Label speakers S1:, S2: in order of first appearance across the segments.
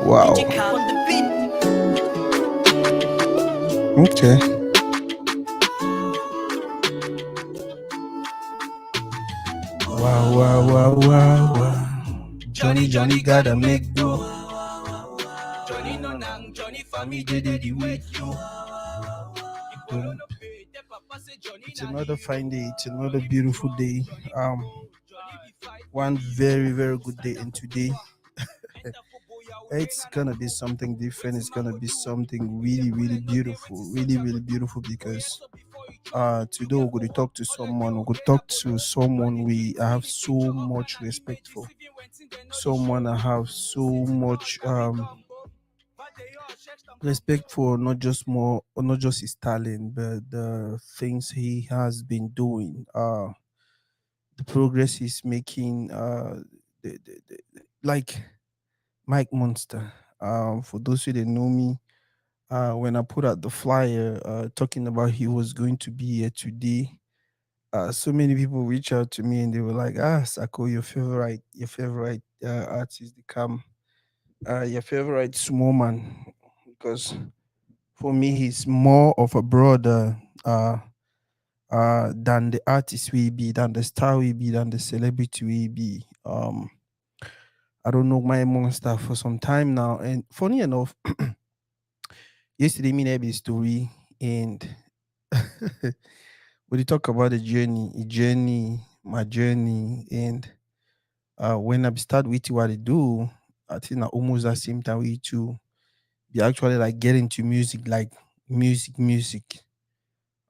S1: Wow. Okay. Wow, wow, wow, wow, wow. Johnny gotta make do. Johnny no nang, Johnny family did the way you. It's another fine day. It's another beautiful day. One very, very good day. And today, it's gonna be something different. It's gonna be something really, really beautiful. Really, really beautiful because today we're going to talk to someone. We're going to talk to someone we have so much respect for. Someone I have so much respect for, not just his talent, but the things he has been doing. The progress he's making. Like Mike Monster. For those who didn't know me, when I put out the flyer talking about he was going to be here today, so many people reach out to me and they were like, "Ah, Sako, your favorite artist, they come, your favorite small man," because for me he's more of a brother than the artist we be, than the star we be, than the celebrity we be. I don't know my monster for some time now, and funny enough, yesterday me and a story and we talk about my journey, and when I start with what I do, I think at almost the same time we too be actually like get into music, like music.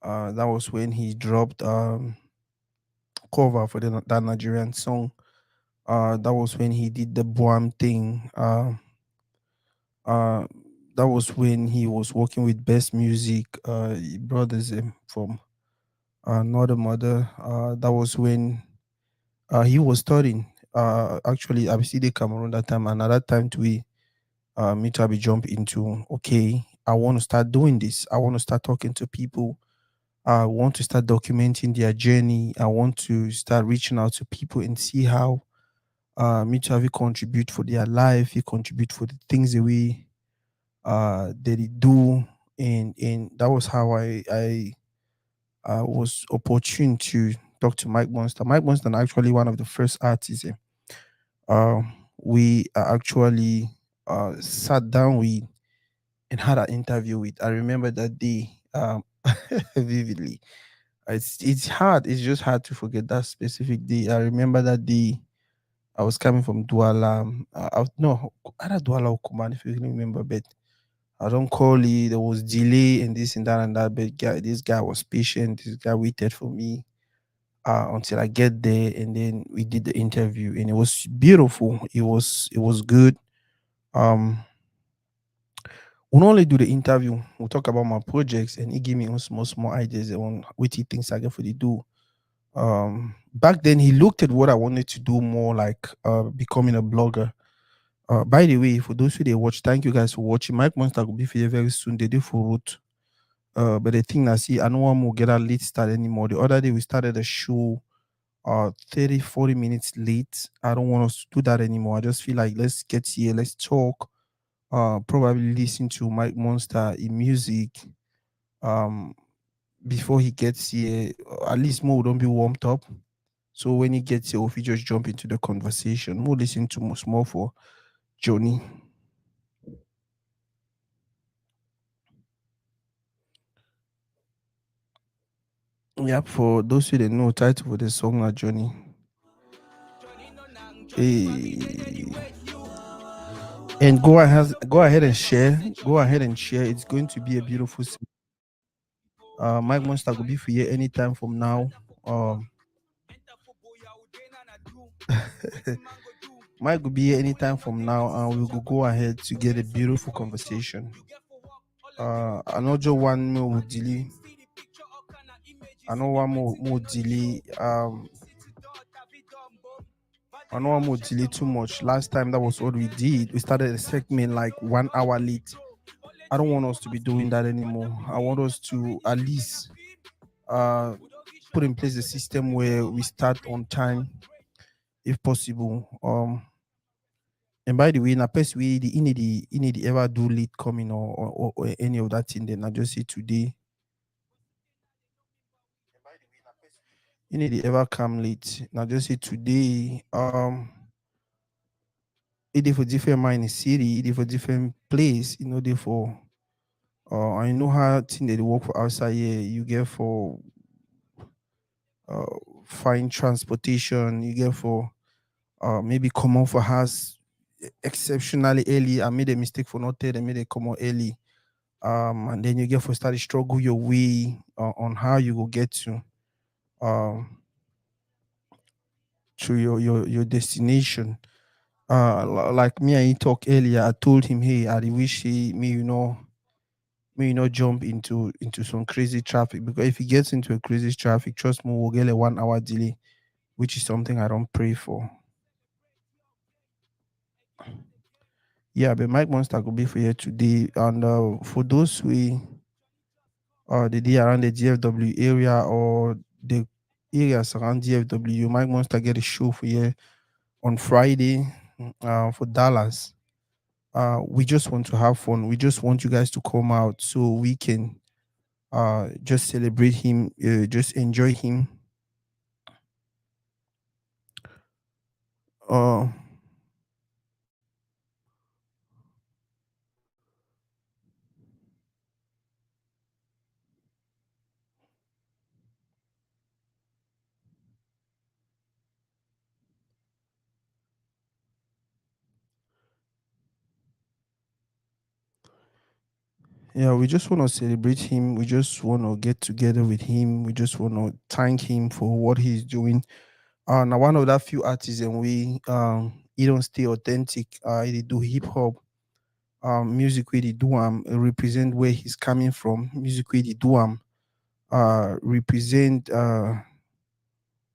S1: That was when he dropped cover for that Nigerian song. That was when he did the Boam thing. Uh, that was when he was working with Best Music, brothers from Northern Mother. That was when he was studying. Actually, Abiside Cameroon that time, and at that time, we me to be jump into, okay, I want to start doing this. I want to start talking to people. I want to start documenting their journey. I want to start reaching out to people and see how me to have it contribute for their life, he contribute for the things that we that they do, and that was how I was opportune to talk to Mike Monster. Mike Monster is actually one of the first artists uh, we actually sat down with and had an interview with. I remember that day vividly. It's hard. It's just hard to forget that specific day. I remember that day. I was coming from Douala. No, either Douala or Kuman, if you can remember. But I don't call it. There was delay and this and that and that. But this guy was patient. This guy waited for me until I get there, and then we did the interview, and it was beautiful. It was good. Um, we'll not only do the interview, we'll talk about my projects, and he gave me on small ideas on what he thinks I can for the do. Back then he looked at what I wanted to do more, like becoming a blogger. By the way, for those who they watch, thank you guys for watching. Mike Monster will be here very soon. They do for root. But the thing I see, I don't want to get a late start anymore. The other day we started a show 30-40 minutes late. I don't want us to do that anymore. I just feel like let's get here, let's talk, probably listen to Mike Monster in music um before he gets here. At least more don't be warmed up. So when he gets here, if we just jump into the conversation, more listen to more for Johnny. Yep, for those who didn't know, title for the song are Johnny. Hey. And go ahead and share. Go ahead and share. It's going to be a beautiful Mike Monster will be for you anytime from now. Mike will be here anytime from now, and we will go ahead to get a beautiful conversation. Another one more delay. Another one more delay. I know I'm going to delay too much. Last time that was what we did. We started a segment like 1 hour late. I don't want us to be doing that anymore. I want us to at least uh put in place a system where we start on time if possible. And by the way, na person wey he need ever do late coming or any of that thing. Then I just say today, he need ever come late. Now just say today, it dey for different mind in city, it dey for different place, they for I know how thing they dey work for outside here. You get for uh find transportation, you get for maybe come out for house exceptionally early. I made a mistake for not tell them made they come out early. And then you get for start to struggle your way on how you go get um to your destination. Like me and he talk earlier, I told him, hey, I dey wish he me, may you not jump into some crazy traffic, because if he gets into a crazy traffic, trust me, we'll get a 1 hour delay, which is something I don't pray for. Yeah, but Mike Monster could be for here today. And for those who the day around the GFW area or the areas around GFW, Mike Monster get a show for here on Friday for Dallas. We just want to have fun. We just want you guys to come out so we can just celebrate him, just enjoy him. Uh, yeah, we just want to celebrate him. We just want to get together with him. We just want to thank him for what he's doing. Now one of that few artists and we he don't stay authentic. He do hip hop music where he do represent where he's coming from. Music where he do represent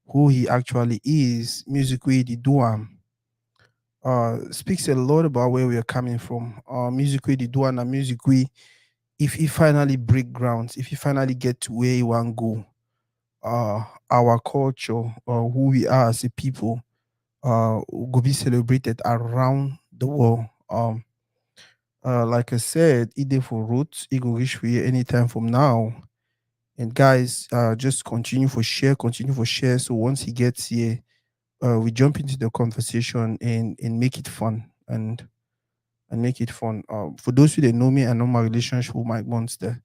S1: who he actually is. Music where he do speaks a lot about where we are coming from. Music where he do and music where if he finally break grounds, if he finally get to where he want go, our culture or who we are as a people will be celebrated around the world. Like I said, he did for roots, he go reach for you anytime from now. And guys, just continue for share. So once he gets here, we jump into the conversation and make it fun and make it fun. For those who they know me, I know my relationship with Mike Monster.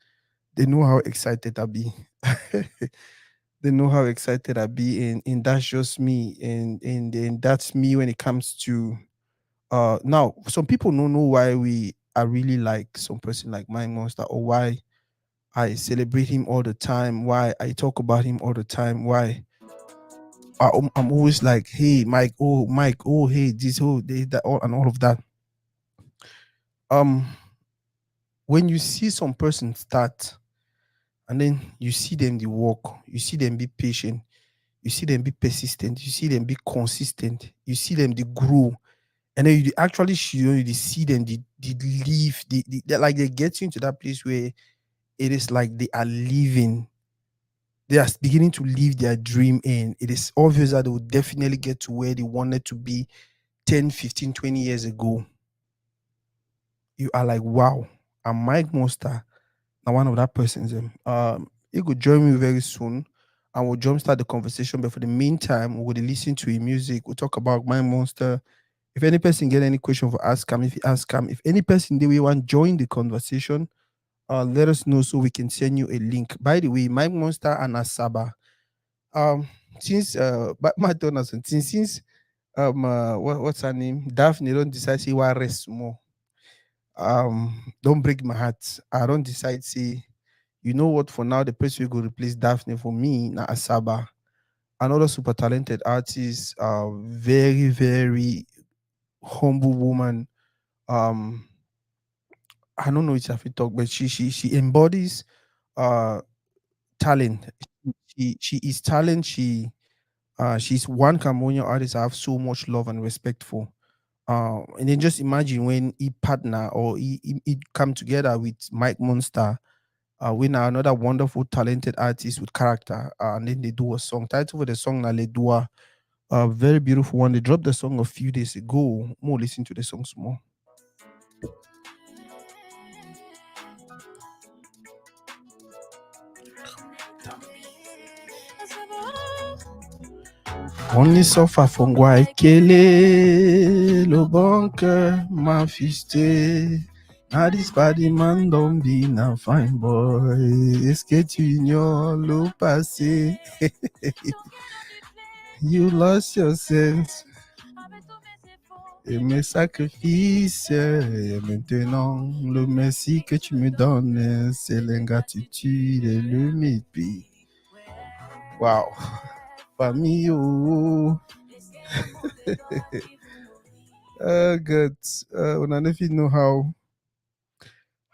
S1: They know how excited I be. They know how excited I be, and that's just me, and that's me when it comes to now. Some people don't know why we I really like some person like Mike Monster, or why I celebrate him all the time, why I talk about him all the time, why I'm always like, hey Mike, oh hey this, oh they, that, all and all of that. Um, when you see some person start, and then you see them the work, you see them be patient, you see them be persistent, you see them be consistent, you see them they grow, and then you actually you see them they live, they're like they get you into that place where it is like they are living, they are beginning to live their dream, and it is obvious that they will definitely get to where they wanted to be 10, 15, 20 years ago. You are like, wow, I'm Mike Monster. Now one of that persons. He could join me very soon and we'll jumpstart the conversation. But for the meantime, we'll listen to his music. We'll talk about Mike Monster. If any person get any question for ask him, if he ask him, if any person they will want join the conversation, let us know so we can send you a link. By the way, Mike Monster and Asaba. Um, since but my turn since what's her name? Daphne don't decide say why rest more. Don't break my heart. I don't decide say, you know what, for now the person who go replace Daphne for me na Asaba. Another super talented artist, very, very humble woman. Um, I don't know if I fit talk, but she embodies uh talent. She is talent. She's one Cambodian artist I have so much love and respect for. And then just imagine when he partner or he come together with Mike Monster, we now another wonderful talented artist with character, and then they do a song. Title for the song na Le Dua. A very beautiful one. They dropped the song a few days ago. More listen to the songs more. On y s'offre à Fongwa Ekele, le bon cœur m'a fisté. A this body man don't be a fine boy. Est-ce que tu ignores le passé? You lost your sense. Et mes sacrifices. Et maintenant, le merci que tu me donnes, c'est l'ingratitude et le mépris. Wow. Famille, oh. Good. When I never know how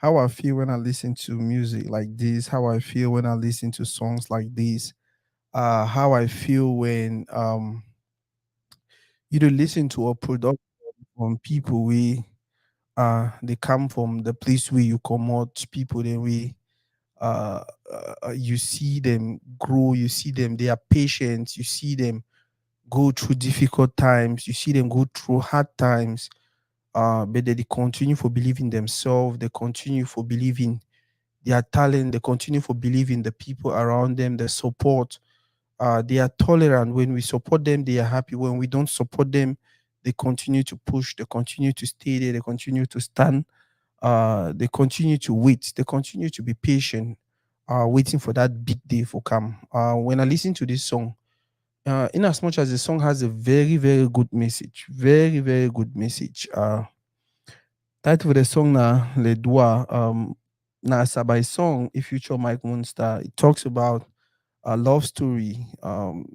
S1: I feel when I listen to music like this, how I feel when I listen to songs like this, how I feel when you do listen to a production from people they come from the place where you come out, people then we you see them grow, you see them, they are patient, you see them go through difficult times, you see them go through hard times, but they continue for believing themselves, they continue for believing their talent, they continue for believing the people around them, the support. They are tolerant. When we support them, they are happy. When we don't support them, they continue to push, they continue to stay there, they continue to stand, they continue to wait, they continue to be patient, waiting for that big day for come. When I listen to this song, in as much as the song has a very, very good message, very, very good message. Title of the song na Le Doigt. Na Sabai song, if feature Mike Monsta. It talks about a love story, and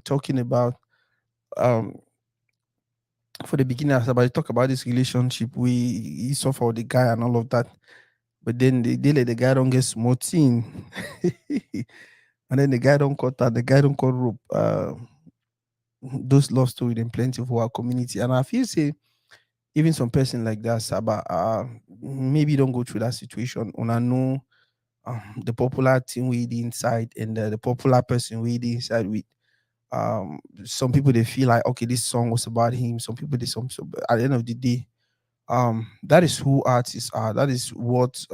S1: talking about um for the beginner Sabai talk about this relationship. He suffer with the guy and all of that. But then they let the guy don't get smoking. And then the guy don't cut out, the guy don't cut rope. Those love story then plenty for our community. And I feel say even some person like that, Saba, maybe don't go through that situation. On I know the popular thing we the inside and the popular person we the inside with. Some people they feel like okay, this song was about him. Some people they some at the end of the day, that is who artists are. That is what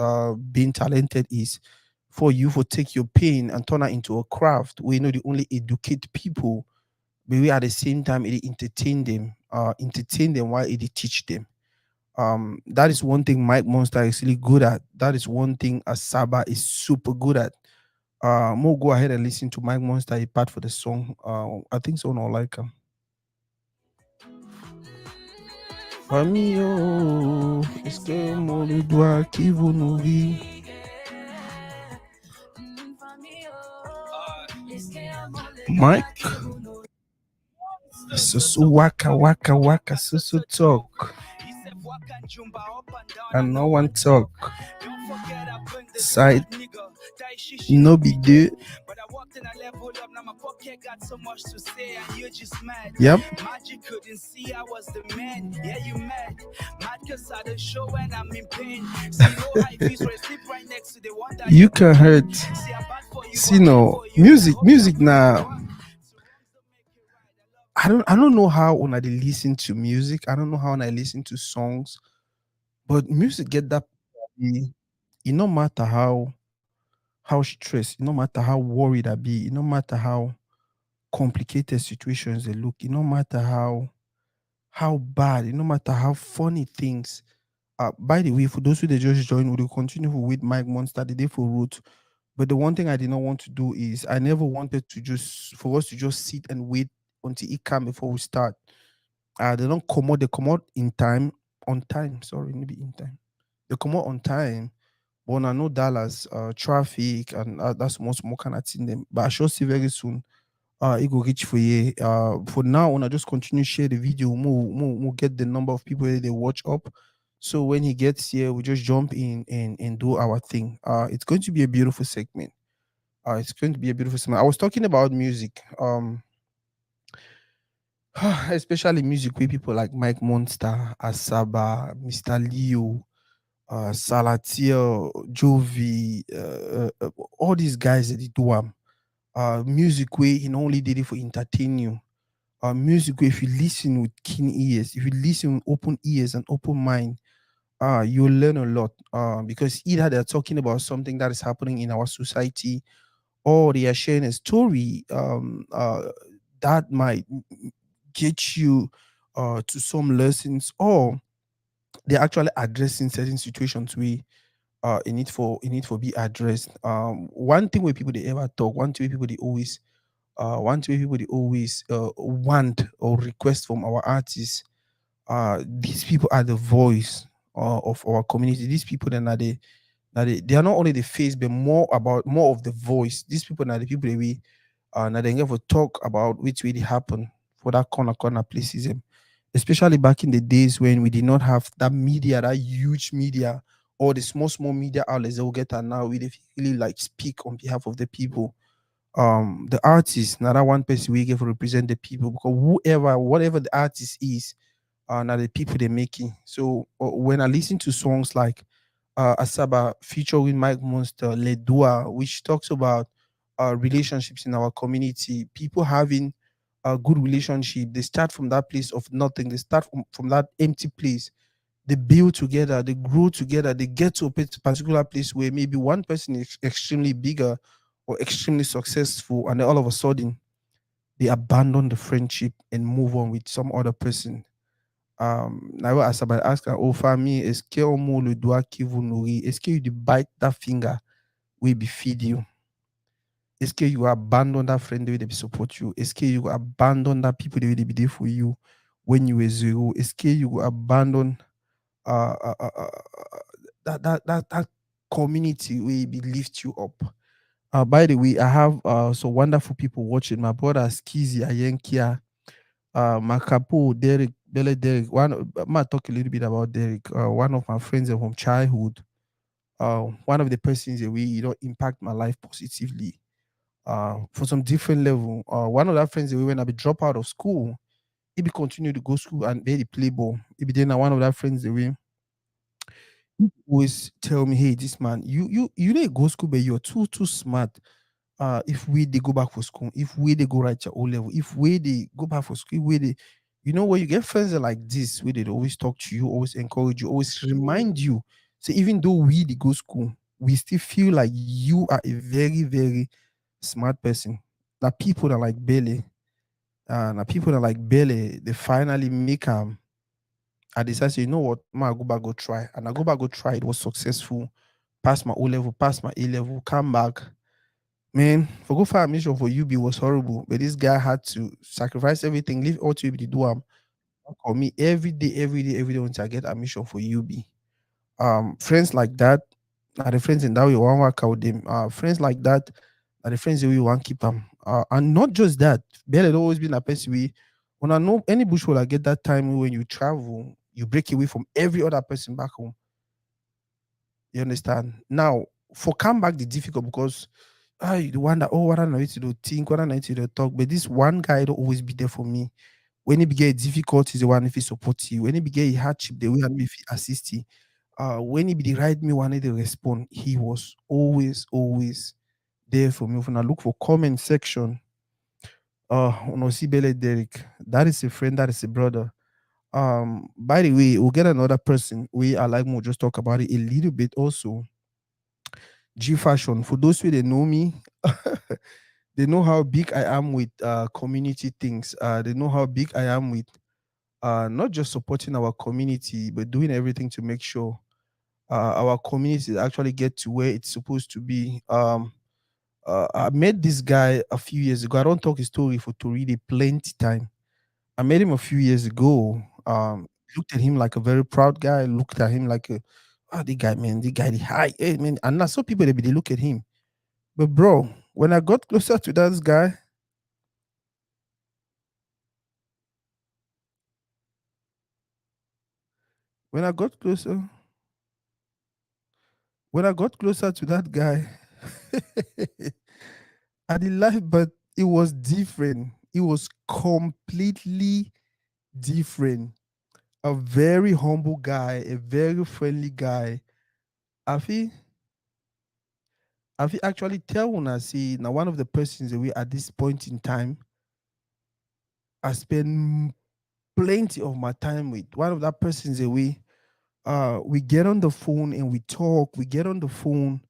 S1: being talented is. For you for take your pain and turn it into a craft. We know they only educate people, but we at the same time it entertain them while it teach them. That is one thing Mike Monster is really good at. That is one thing Asaba is super good at. More go ahead and listen to Mike Monster a part for the song. I think so no like him. Famille, oh, est-ce que mon le doigt qui vous nourrit? Mike, susu waka waka waka susu talk. And no one talk. Side no be do. Yep. You can hurt. See no music now. I don't know how when I listen to music. I don't know how when I listen to songs, but music get that. It no matter how stressed, no matter how worried I be, no matter how complicated situations they look, no matter how bad, no matter how funny things. By the way, for those who they just joined, we will continue with Mike Monster the day for root. But the one thing I did not want to do is I never wanted to just for us to just sit and wait until it come before we start. They don't come out, they come out in time, on time. Sorry, maybe in time. They come out on time. But I know Dallas, traffic, and that's most more kind of thing them. But I shall see very soon. It go reach for you. For now, when I just continue share the video, more get the number of people that they watch up. So when he gets here, we just jump in and do our thing. It's going to be a beautiful segment. It's going to be a beautiful segment. I was talking about music. Especially music with people like Mike Monster, Asaba, Mr. Leo, Salatiel, Jovi, all these guys that they do. Music way he not only did it for entertain you. Music way if you listen with keen ears, if you listen with open ears and open mind, you'll learn a lot. Because either they're talking about something that is happening in our society, or they are sharing a story that might get you to some lessons, or they're actually addressing certain situations we it need for be addressed. One thing where people they ever talk, one thing where people they always want or request from our artists. These people are the voice of our community. These people then are they are not only the face, but more of the voice. These people are the people that we now they never talk about which really happen for that corner places. Especially back in the days when we did not have that media, that huge media, or the small media outlets that we get, and now we dey really like speak on behalf of the people. The artist, now that one person we get to represent the people, because whatever the artist is, now the people they're making. So when I listen to songs like Asaba featuring Mike Monster, Le Dua, which talks about relationships in our community, people having a good relationship. They start from that place of nothing. They start from that empty place. They build together, they grow together, they get to a particular place where maybe one person is extremely bigger or extremely successful, and then all of a sudden they abandon the friendship and move on with some other person. Now as I ask her, oh family, est-ce qu'on mot le doigt qui vous nourrit? Est-ce que you dey bite that finger will be feed you? Est-ce que you abandon that friend wey dey be support you? Est-ce que you go abandon that people wey dey be there for you when you were zero? Est-ce que you go abandon uh, uh, uh, uh, that community wey be lift you up? By the way, I have some wonderful people watching. My brother Skizzy Ayenkia, Makapo, Derek, Bele Derek. I might talk a little bit about Derek. One of my friends from childhood. One of the persons that we impact my life positively. For some different level. One of that friends that we when I be drop out of school, he be continue to go school and be the play ball. He be then one of that friends that we always tell me, hey, this man, you need go school, but you're too smart. If we they go back for school, if we they go right your O level, if we they go back for school, we they when you get friends that like this, where they always talk to you, always encourage you, always remind you. So even though we they go school, we still feel like you are a very, very smart person. That people that like Belly, now people that like Belly, they finally make I decided, say, you know what, man, I go back, go try. And I go back, go try. It was successful. Pass my O level, pass my A level, come back. Man, for go for admission for UB was horrible. But this guy had to sacrifice everything, leave all to UB to do for me every day until I get admission for UB. Friends like that are the friends in that way one work out them. Friends like that are the friends that we want keep them. And not just that, Bell had always been a person we when I know any bush will I get that time when you travel, you break away from every other person back home. You understand? Now, for come back the difficult because you the one that what I need to do think, what I need to do talk. But this one guy will always be there for me. When he get difficulties, the one if he support you. When he get hardship, the way and if he assist you. When he be the right me wanted to respond, he was always there for me. When I look for comment section, Onosibele Derek, that is a friend, that is a brother. By the way, we'll get another person. We I like more just talk about it a little bit also. G Fashion. For those who they know me, they know how big I am with community things. They know how big I am with not just supporting our community, but doing everything to make sure our community actually get to where it's supposed to be. I met this guy a few years ago. I don't talk his story for Toride plenty time. I met him a few years ago. Looked at him like a very proud guy. Looked at him like the guy, man, the guy, the high, hey, man. And I saw people they look at him. But bro, when I got closer to that guy, when I got closer, when I got closer to that guy, I did laugh, but it was different. It was completely different. A very humble guy, a very friendly guy. I feel I fit actually tell una say now one of the persons that we at this point in time I spend plenty of my time with. One of that persons that we get on the phone and we talk, we get on the phone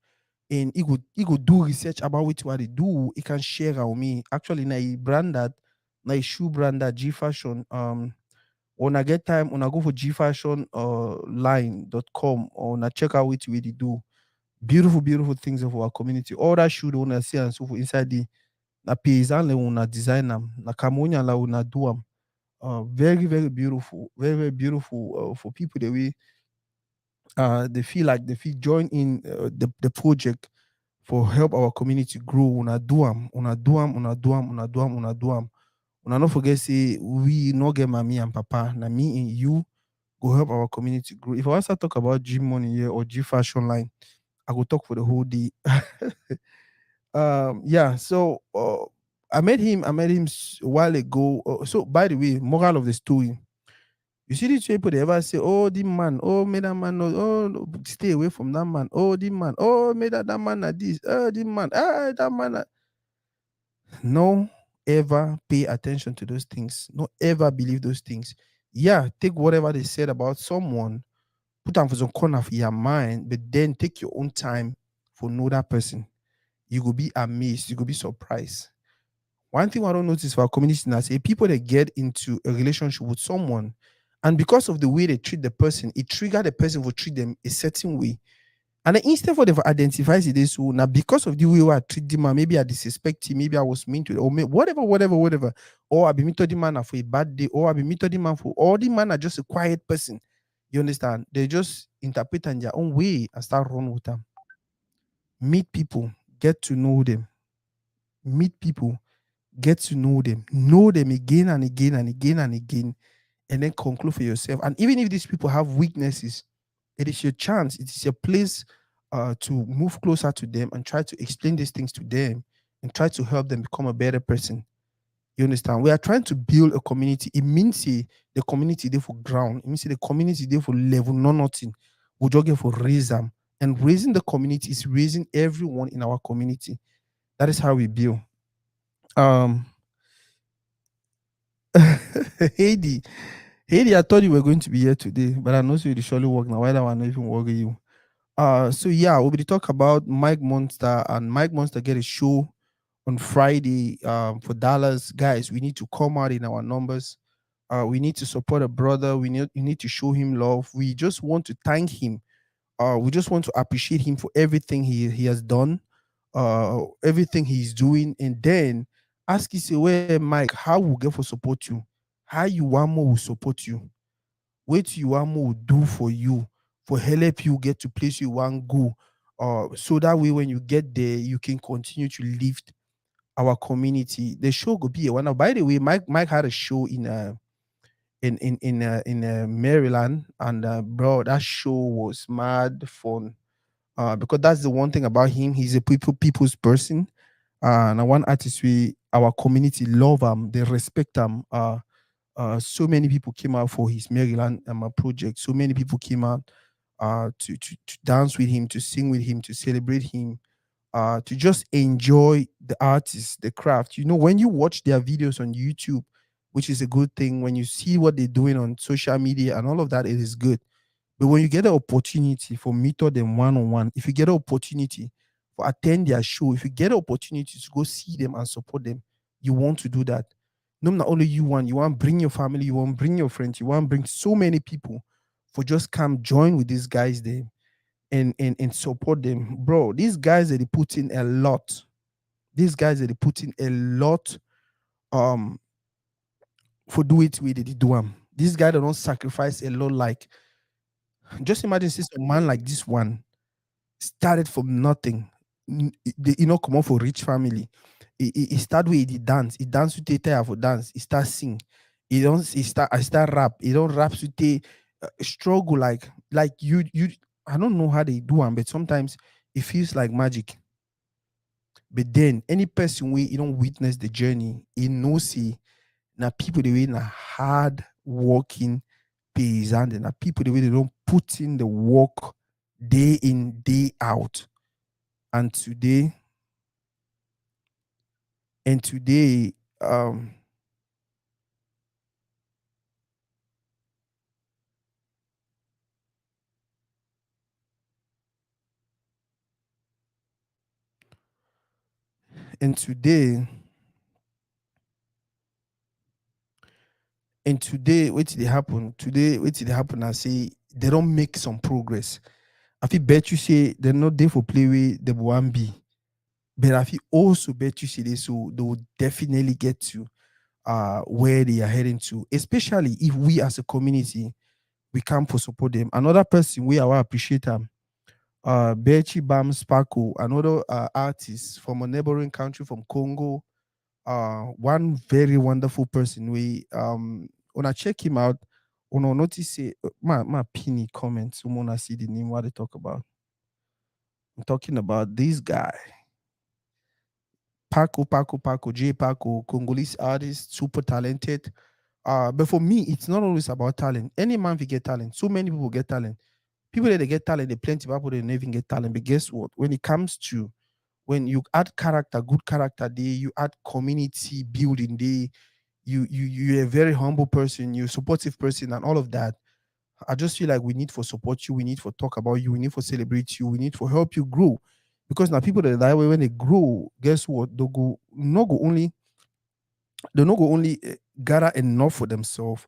S1: and he could do research about what they do, he can share with me. Actually na he brand that na he shoe brand that G Fashion. When I get time, when I go for gfashion line.com or na check out what we they do. Beautiful, beautiful things of our community. All that shoe wanna see and so for inside the na paysan le una design them, na camonia la una do them. Very, very beautiful, very, very beautiful for people that we they feel like they feel join in the project for help our community grow. Una do am, una do am, una do am, una do am, una do am. Una not forget say we no get mommy and papa. Na me and you go help our community grow. If I was to talk about G Money here or G Fashion Line, I go talk for the whole day. Yeah. So I met him. I met him a while ago. So by the way, moral of the story. You see these people, they ever say, oh, the man, oh, may that man, oh, no, stay away from that man, oh, the man, oh, may that man at this, oh, the man, ah, that man. No, ever pay attention to those things. No, ever believe those things. Yeah, take whatever they said about someone, put them for some corner of your mind, but then take your own time for know that person. You will be amazed, you will be surprised. One thing I don't notice for our community now, say people that get into a relationship with someone, and because of the way they treat the person, it trigger the person to treat them a certain way. And then instead for them to identify this, now because of the way I treat them, maybe I disrespect him, maybe I was mean to, or whatever, whatever, whatever. Or I be mean to the man for a bad day, or I be mean to the man for, or the man are just a quiet person. You understand? They just interpret in their own way and start running with them. Meet people, get to know them. Meet people, get to know them again and again and again and again, and then conclude for yourself. And even if these people have weaknesses, it is your chance, it is your place to move closer to them and try to explain these things to them and try to help them become a better person. You understand? We are trying to build a community. It means say the community there for ground. It means say the community there for level, no nothing. We just get for raise them. And raising the community is raising everyone in our community. That is how we build. Um Haiti. Haiti, I thought you were going to be here today, but I know you surely work now. Why do I not even work with you? So yeah, we'll be talk about Mike Monster, and Mike Monster get a show on Friday for Dallas. Guys, we need to come out in our numbers. We need to support a brother. We need to show him love. We just want to thank him. We just want to appreciate him for everything he has done, everything he's doing, and then ask you say, "Where Mike? How will get for support you? How you want more will support you? What you want more will do for you, for help you get to place you want go, so that way when you get there, you can continue to lift our community." The show could be a one. By the way, Mike had a show in Maryland, and bro, that show was mad fun. Because that's the one thing about him. He's a people's person. And one artist we our community love him, they respect him. So many people came out for his Maryland project. So many people came out to dance with him, to sing with him, to celebrate him, to just enjoy the artist, the craft. You know, when you watch their videos on YouTube, which is a good thing, when you see what they're doing on social media and all of that, it is good. But when you get an opportunity for meet them one on one, if you get an opportunity for attend their show, if you get an opportunity to go see them and support them, you want to do that. No, not only you want bring your family, you want bring your friends, you want bring so many people for just come join with these guys there and support them. Bro, these guys that they put in a lot. These guys that they put in a lot um for do it with they do them. These guys that don't sacrifice a lot. Like just imagine since a man like this one started from nothing. Come out for rich family. He start with he dance. He dance with the for dance. He start sing. He don't. He start. I start rap. He don't rap with the struggle like you. I don't know how they do them, but sometimes it feels like magic. But then any person we you don't witness the journey, he knows see now people the way na hard working paysan, and now people the way they don't put in the work day in day out. And today, um, and today, what did happen? Today, what did happen? I say they don't make some progress. I feel bet you say they're not there for play with the one B. But I feel also bet you say they will definitely get to where they are heading to, especially if we as a community we come for support them. Another person we are appreciate them, Bechi Bam Sparko, another artist from a neighboring country from Congo. One very wonderful person. We when I check him out, when I notice say my penny comments, someone I see the name what they talk about. I'm talking about this guy, Paco, J Paco, Congolese artist, super talented. But for me, it's not always about talent. Any man will get talent. So many people get talent. People that they get talent, they plenty of people they don't even get talent. But guess what? When it comes to when you add character, good character day, you add community building day, you're a very humble person, you're a supportive person, and all of that. I just feel like we need for support you, we need for talk about you, we need for celebrate you, we need for help you grow. Because now people that way when they grow, guess what? They no go only gather enough for themselves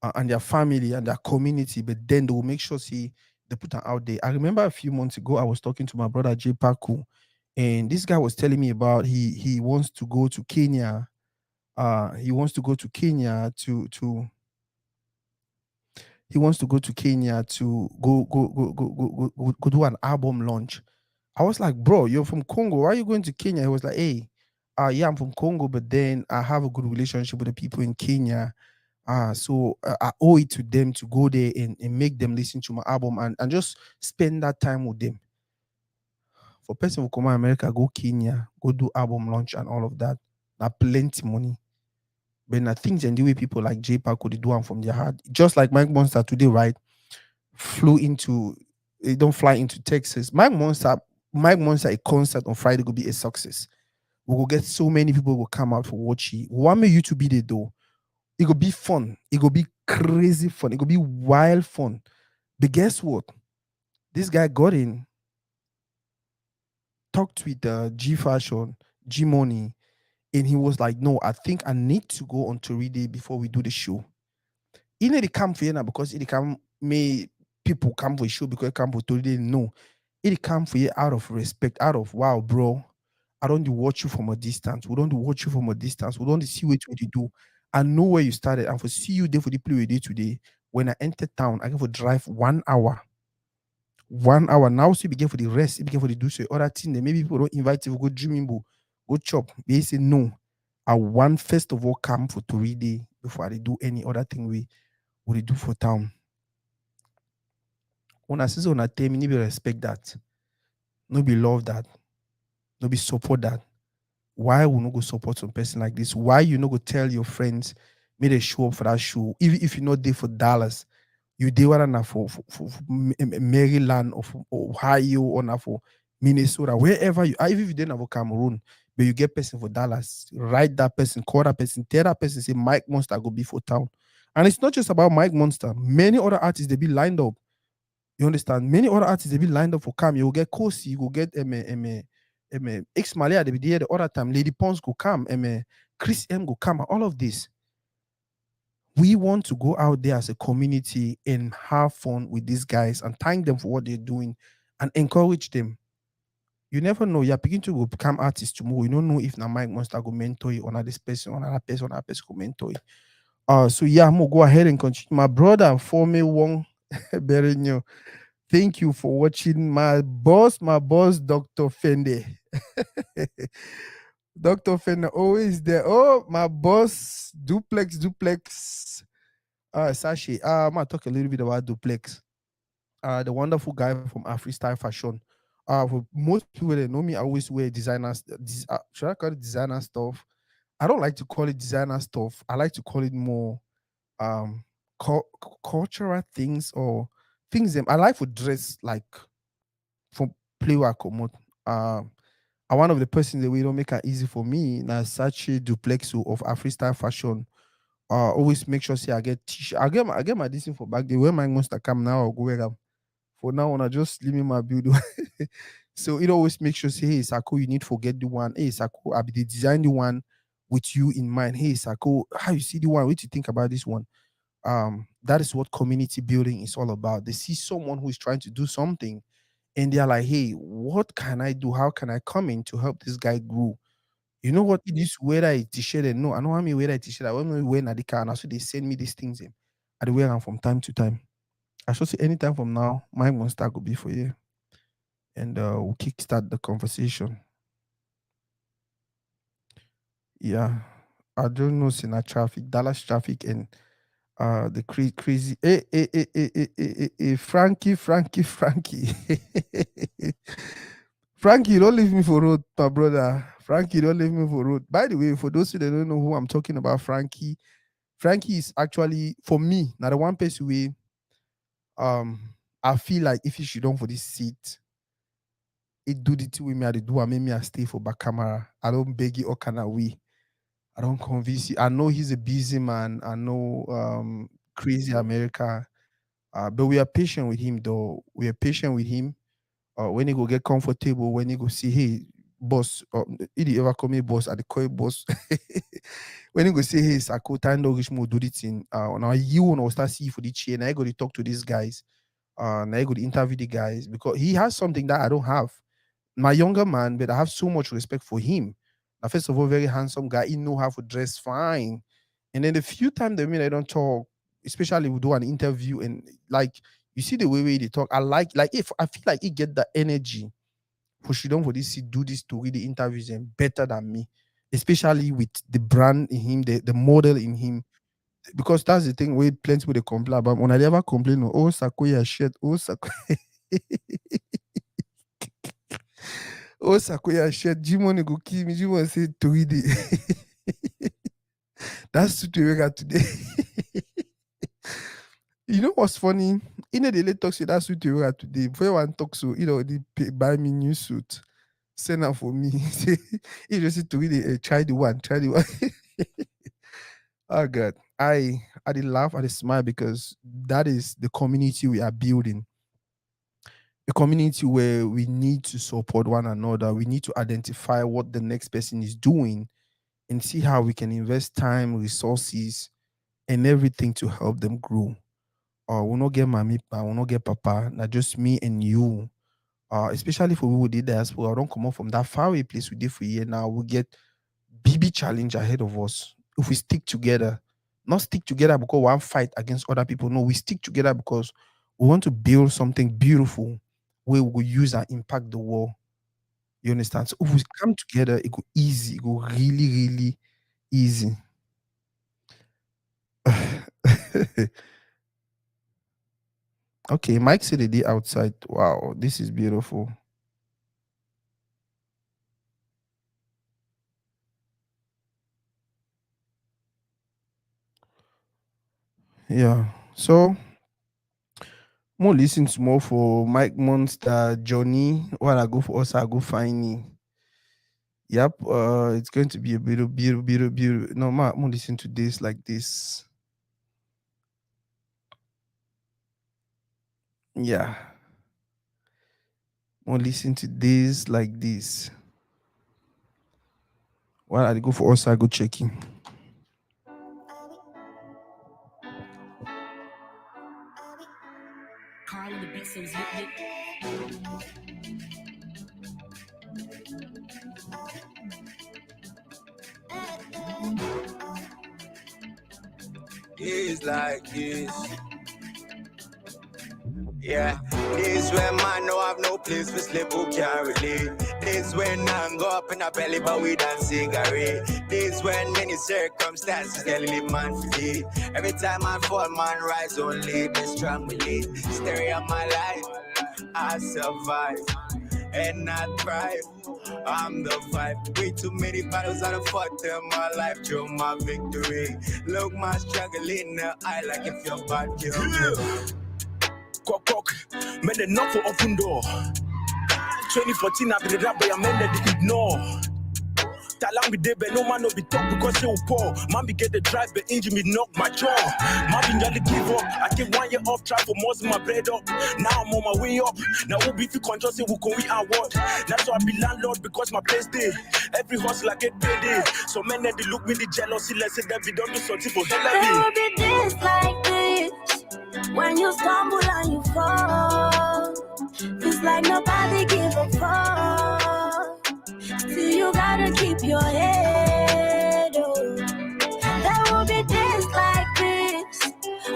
S1: and their family and their community, but then they will make sure see they put them out there. I remember a few months ago I was talking to my brother J Paku, and this guy was telling me about he wants to go to Kenya. He wants to go to Kenya to he wants to go to Kenya to go do an album launch. I was like, bro, you're from Congo. Why are you going to Kenya? He was like, hey, yeah, I'm from Congo, but then I have a good relationship with the people in Kenya. So I owe it to them to go there and make them listen to my album and just spend that time with them. For person who come to America, go Kenya, go do album launch and all of that. Now plenty money. But I think and the way people like J Park could do one from their heart. Just like Mike Monster today, right? Flew into they don't fly into Texas. Mike Monster, a concert on Friday will be a success. We will get so many people will come out for watch it. We want you to be there though. It will be fun. It will be crazy fun. It will be wild fun. But guess what? This guy got in, talked with G Fashion, G Money, and he was like, "No, I think I need to go on Toride before we do the show." He need to come for you now because it come may people come for a show because it come for Toride. No, it come for you out of respect, out of wow, bro. I don't watch you from a distance. We don't watch you from a distance. We don't see what you do. I know where you started. And for see you there for the play we did today. When I enter town, I can for drive 1 hour. 1 hour. Now so you begin for the rest, you begin for the do so other thing. Then maybe people don't invite you, go dreaming, go chop. They say no. I want first of all come for to read it before I do any other thing we do for town. When I say on a time, you respect that. No be love that. No be support that. Why will not go support some person like this? Why you not go tell your friends, may they show up for that show? Even if you're not there for Dallas, you there one na for Maryland or for Ohio or na for Minnesota, wherever you are, even if you didn't have Cameroon, but you get person for Dallas, write that person, call that person, tell that person, say Mike Monster go be for town. And it's not just about Mike Monster. Many other artists they be lined up. You understand? Many other artists they be lined up for come. You will get Kosi, you will get X Malia, they be there the other time. Lady Pons go come, Chris M go come, and all of this. We want to go out there as a community and have fun with these guys and thank them for what they're doing and encourage them. You never know. You're beginning to go become artists tomorrow. You don't know if na Mike Monster go mentor you on this person, on another person go mentor you. So yeah, I'm gonna go ahead and continue. My brother, for me, Wong Berenyo. Thank you for watching my boss, Dr. Fende. Dr. Fende always there. Oh, my boss, Duplex. Sashi. I'm gonna talk a little bit about Duplex. The wonderful guy from Freestyle Fashion. For most people that know me, I always wear designers. Should I call it designer stuff? I don't like to call it designer stuff. I like to call it more um cultural things or things them. I like to dress like for play work or more. And one of the persons that we don't make it easy for me now Sachi Duplexo of Freestyle Fashion. Always make sure say I get t-shirt. I get my this thing for back day. When my Monster come now, I'll go wear them. For now on, I just leave me my build. So it always makes sure say, hey Sako, you need to forget the one. Hey Sako, I be the design the one with you in mind. Hey Sako, how you see the one? What you think about this one? That is what community building is all about. They see someone who is trying to do something and they're like, hey, what can I do? How can I come in to help this guy grow? You know what? This weather is t-shirt and no, I know how me wear a t-shirt. I want me wear the car and also they send me these things in. I dey wear them from time to time. I should say anytime from now, my Monster could be for you. And we'll kickstart the conversation. Yeah. I don't know Sina traffic, Dallas traffic and the crazy Frankie. Frankie, don't leave me for road, my brother. Frankie, don't leave me for road. By the way, for those who don't know who I'm talking about, Frankie is actually for me, now the one person we um I feel like if he should done for this seat, it do the thing with me, I dey do and make me I stay for back camera. I don't beg you or can I we. I don't convince you. I know he's a busy man. I know crazy America. But we are patient with him though. We are patient with him. When he go get comfortable, when he go see, hey, boss, if he ever call me boss, I dey call him boss. When he go say, hey, Sako, time to reach more do the thing. Now you want to start see for the chain. Now I go to talk to these guys. Now I go to interview the guys because he has something that I don't have. My younger man, but I have so much respect for him. Now, first of all, very handsome guy. He know how to dress fine. And then the few times that mean I don't talk, especially we do an interview and like you see the way they talk. I like if I feel like he get the energy for she don't for this he do this to read the interviews and better than me, especially with the brand in him, the model in him. Because that's the thing where plenty people they complain about. When I ever complain, oh Sakoya shit, oh Sakoya, oh Sakoya shit, Jimon go kill me. Jimon say Toride. That's what we got today. You know what's funny? You know, they talk say that's what we got today. Before you want to talk so, they buy me new suit. Send out for me. Say, you just need to really try the one, try the one. Oh God. I did laugh, I did smile because that is the community we are building. A community where we need to support one another. We need to identify what the next person is doing and see how we can invest time, resources, and everything to help them grow. We'll not get mommy, we'll not get papa, not just me and you. Especially for we who did diaspora, I don't come up from that far away place we did for a year now. We get BB challenge ahead of us. If we stick together, not stick together because one fight against other people. No, we stick together because we want to build something beautiful where we will use and impact the world. You understand? So if we come together, it go easy. It go really, really easy. Okay, Mike said the day outside. Wow, this is beautiful. Yeah. So more listen to more for Mike Monster, Johnny. While I go for us, I go find me. Yep, it's going to be a beautiful. No, more listen to this like this. Yeah. More listen to this like this. While I go for us, I go checking.
S2: It's like this. Yeah, this when man no have no place for sleep who can't relate. This when I go up in a belly but we done cigarette. This when many circumstances telling man flee. Every time I fall man rise only be strong believe. Story of my life, I survive and not thrive. I'm the vibe. Way too many battles I done fought in my life. Show my victory. Look my struggle in the eye like if you're bad, kill.
S3: Cock, men the knock for open door.
S2: 2014, I be the rapper, I meant to ignore. Talang be there, but no man no be talk because you poor. Man be get the drive, but engine me knock my jaw. Man be nearly give up. I take 1 year off, try for most of my bread up. Now I'm on my way up. Now who be fi control say who can we award? That's why I be landlord because my place day. Every hustle I get paid day. So men they look me the jealousy, let's say that we don't do something for hell.
S3: There will be days like this when you stumble and you fall. It's like nobody give a fuck. Still you gotta keep your head up. There will be days like this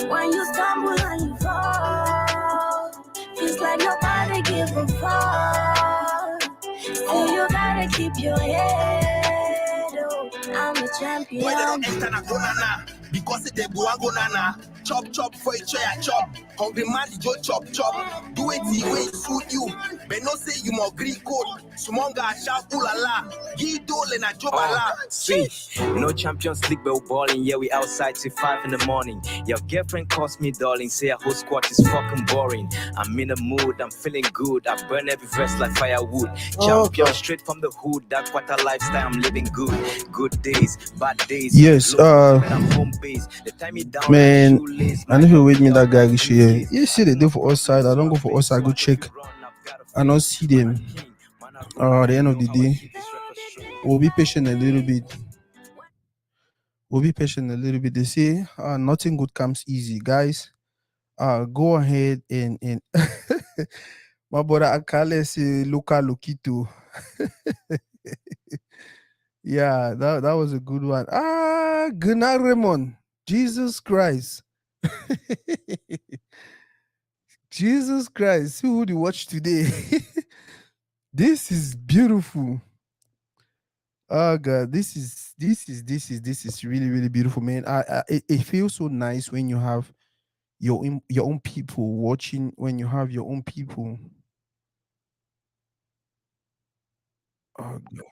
S3: when you stumble and you fall. Feels like nobody give a fuck. Still you gotta keep your head up. I'm a champion.
S2: Why they don't enter na go nana? Because they go and go nana. Chop chop for each other chop. Hungry man you chop chop. Do it the way it suit you. But no say you more green code. Sumonga shout ooh la la. Give dole and a job la.
S4: See, no Champions League but balling. Yeah, we outside till 5 in the morning. Your girlfriend calls me darling. Say a whole squad is fucking boring. I'm in a mood, I'm feeling good. I burn every verse like firewood. Champion straight from the hood. That's what a lifestyle I'm living good. Good days, bad days.
S1: Yes,
S4: I'm home base. The time me down
S1: man,
S4: like shoelace.
S1: I know you with me that guy share. You see they do for us side. I don't go for us. I go check. I don't see them. At the end of the day, we'll be patient a little bit. We'll be patient a little bit. They say nothing good comes easy, guys. Go ahead and my brother Akale say Luca Lukito. Yeah, that was a good one. Gunnar Raymond. Jesus Christ. Jesus Christ. See who you watch today. This is beautiful. Oh God, this is really really beautiful, man. It feels so nice when you have your own people watching. When you have your own people. Oh God.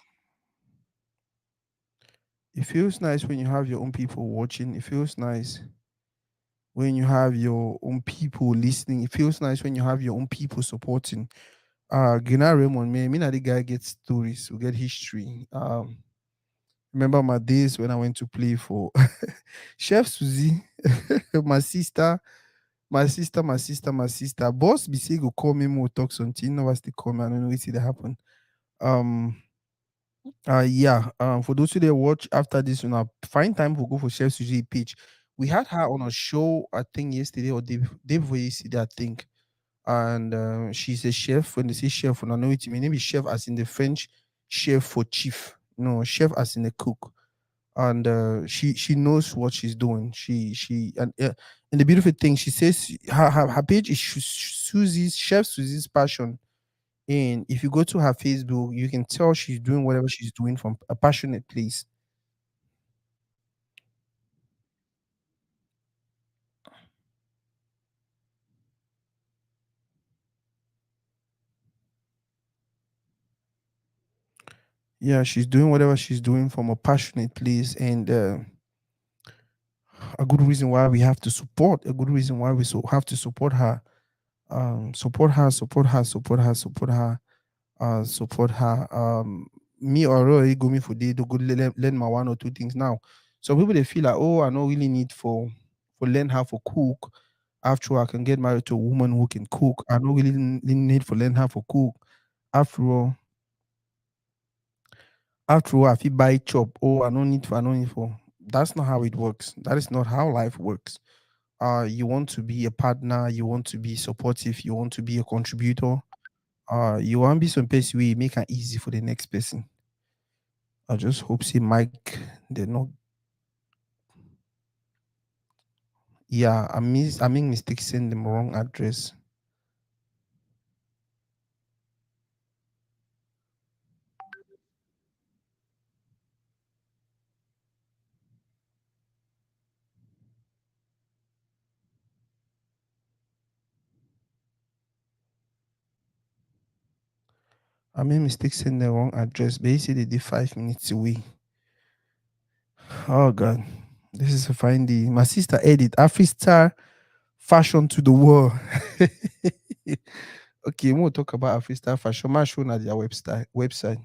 S1: It feels nice when you have your own people watching. It feels nice when you have your own people listening. It feels nice when you have your own people supporting. Gina Raymond, man, me and the guy get stories, we get history. Remember my days when I went to play for Chef Suzy, my sister, my sister. Boss be say go call me more talk something. No, was the call me. I don't know what that happen. Um, yeah. For those who they watch after this, find time to go for Chef Suzy page. We had her on a show, I think yesterday or day before yesterday, I think. And she's a chef. When they say chef, when I know it, my name is chef as in the French chef for chief. No, chef as in a cook. And she knows what she's doing. And the beautiful thing she says her page is Susie's Chef Susie's passion. And if you go to her Facebook, you can tell she's doing whatever she's doing from a passionate place. Yeah, she's doing whatever she's doing from a passionate place, and a good reason why we have to support. A good reason why we have to support her. Support her, support her, support her, support her, support her. Me or Roy go me for day to go learn my 1 or 2 things now. Some people they feel like, oh, I don't really need for learn how to cook. After all, I can get married to a woman who can cook. I don't really need for learn how to cook. After all, I feel buy chop. Oh, I don't need for. That's not how it works. That is not how life works. You want to be a partner, you want to be supportive, you want to be a contributor. You want to be some person we make it easy for the next person. I just hope see Mike they not. Yeah, I make mistake send them wrong address. I made mistake send the wrong address. But you see they did 5 minutes away. Oh god. This is a fine day. My sister edit Afristar fashion to the world. Okay, we'll talk about freestyle fashion. My show at their website.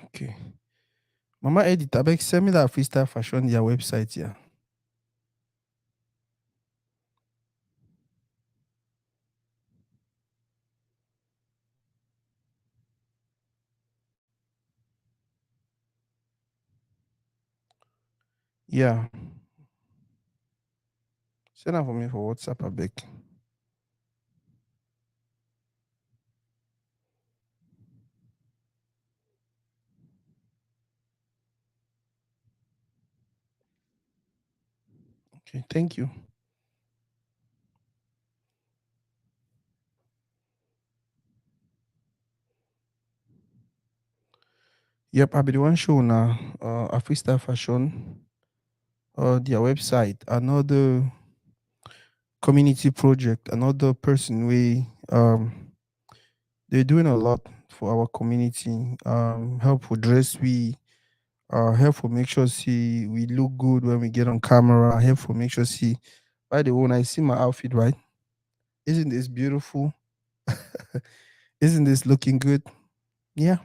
S1: Okay. Mama Edit, abeg send me that freestyle fashion their website, yeah. Yeah. Send that for me for WhatsApp, abeg. Okay, thank you. Yep, I'll be the one show now. A freestyle fashion. Their website. Another community project. Another person we they're doing a lot for our community. Help for dress we help for make sure see we look good when we get on camera. Help for make sure see. By the way, when I see my outfit, right? Isn't this beautiful? Isn't this looking good? Yeah.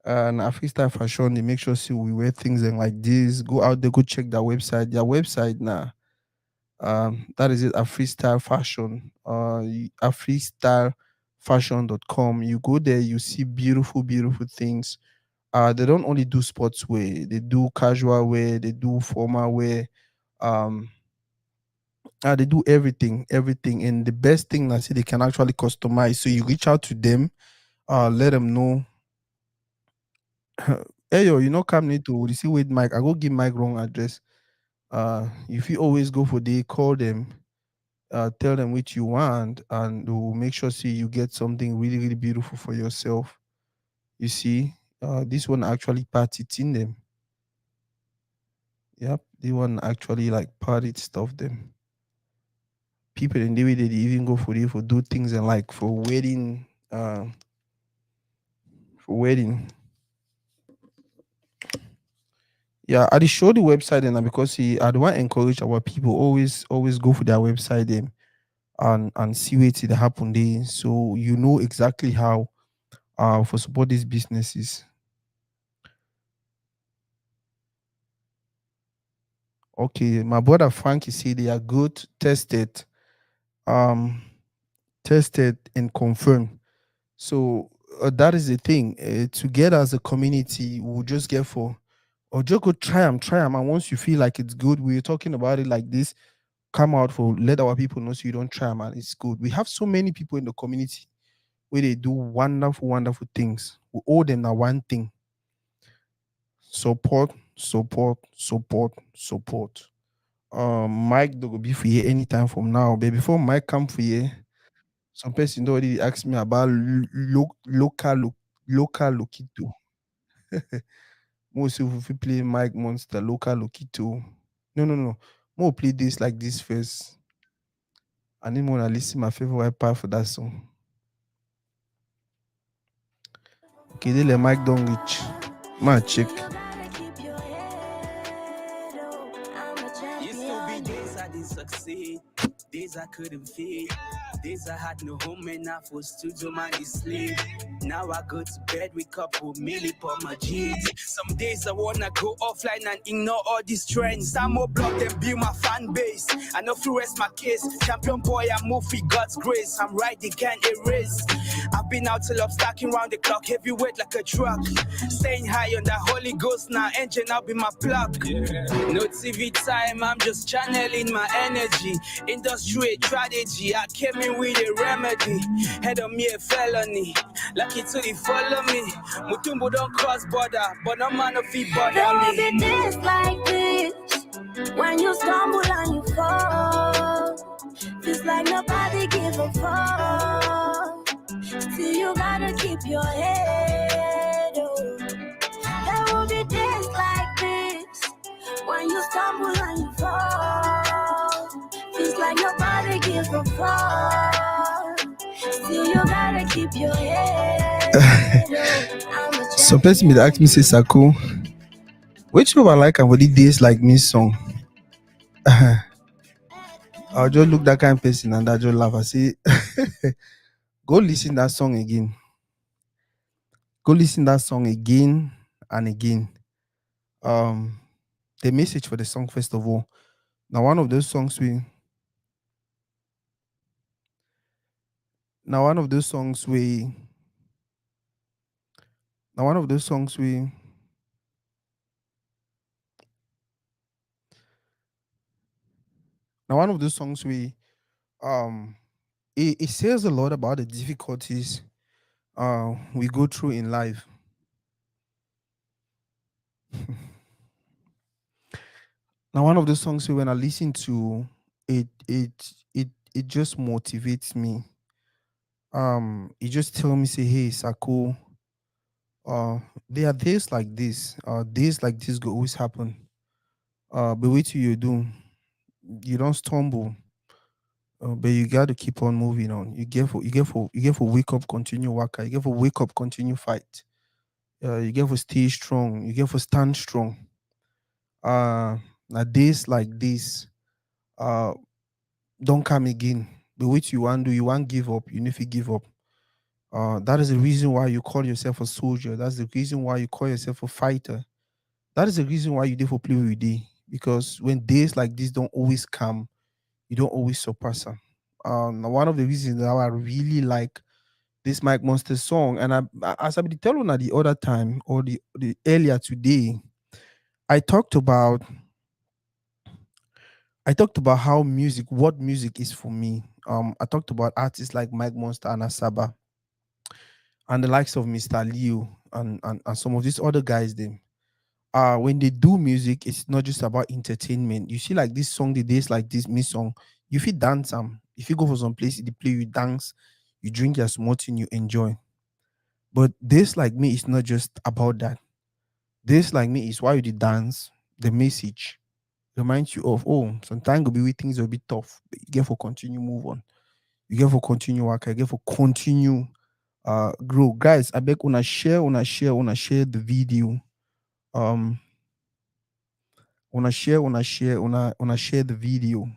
S1: And a freestyle fashion, they make sure see we wear things and like this. Go out there, go check their website. Their website now. That is it, a freestyle fashion. A freestylefashion.com. You go there, you see beautiful, beautiful things. They don't only do sports wear, they do casual wear, they do formal wear. Um, they do everything, everything. And the best thing I see they can actually customize. So you reach out to them, let them know. Hey yo, you know, come need to receive with Mike. I go give Mike wrong address. If you always go for the call them, tell them what you want, and they will make sure see you get something really, really beautiful for yourself. You see, this one actually part it in them. Yep, the one actually like parted stuff them. People in the way they even go for it for do things and like for wedding, for wedding. Yeah, I just show the website and because see, I do want to encourage our people always go for their website them and see what it happen there, so you know exactly how for support these businesses. Okay, my brother Frankie said they are good, tested, um, tested and confirmed. So that is the thing. Together as a community, we'll just get for or just go try them. And once you feel like it's good, we're talking about it like this. Come out for let our people know so you don't try them and it's good. We have so many people in the community where they do wonderful, wonderful things. We owe them that one thing. Support, support, support, support. Mike don't go be for here anytime from now. But before Mike come for here, some person don already ask me about local Lokito. Most if we fit play Mike Monster, local Lokito. No, no, no. More play this like this first. I need more to listen my favorite white part for that song. Okay, they let Mike don't reach. Man, check.
S2: Used to be days I didn't succeed, days I couldn't feed, days I had no home and I was studio man sleep. Now I go to bed, wake up with Millie on my jeans. Some days I wanna go offline and ignore all these trends. I'm more block them build my fan base. I know feel rest my case. Champion boy, I move with God's grace. I'm right, they can't erase. I've been out till I'm stacking round the clock, heavyweight like a truck. Staying high on that Holy Ghost now, engine up in my plug. No TV time, I'm just channeling my energy. Industry strategy, I came in with a remedy. Head on me a felony, lucky to the follow me. Mutumbo don't cross border, but no man of feet bother
S3: There will
S2: me.
S3: be days like this When you stumble and you fall, feels like nobody give a fuck. Still you gotta keep your head up. There will be days like this when you stumble and you fall. Feels like nobody give a fuck. Still you gotta keep your head up. I'm a
S1: So person may ask me say Sako, which one I like and what the days like me song? I'll just look that kind of person and I just laugh. I say, go listen that song again. Go listen that song again and again. Um, the message for the song first of all. Now one of those songs we. Now one of those songs we. Now one of those songs we. Now one of those songs we. Um, it says a lot about the difficulties we go through in life. Now one of the songs when I listen to it just motivates me. It just tell me say, hey Sako, there are days like this. Days like this go always happen. But wait till you do. You don't stumble. But you got to keep on moving on. You get for wake up, continue work. You get for wake up, continue fight. You get for stay strong. You get for stand strong. Now days like this, uh, don't come again. But what you want do, you want give up. You need to give up. That is the reason why you call yourself a soldier. That's the reason why you call yourself a fighter. That is the reason why you did for play with day. Because when days like this don't always come, you don't always surpass them. Now one of the reasons that I really like this Mike Monster song, and as I be telling at the other time or the earlier today, I talked about I talked about how what music is for me. I talked about artists like Mike Monster and Asaba and the likes of Mr. Leo and some of these other guys. Them, when they do music, it's not just about entertainment. You see, like this song, the days like this, me song, you feel dance. If you go for some place, they play you dance, you drink your smoothie, and you enjoy. But this like me is not just about that. This like me is why you did dance. The message reminds you of, oh, sometimes will be with things will be tough, but you get for continue move on. You get for continue work. You get for continue grow. Guys, I beg una share the video. Um una share the video.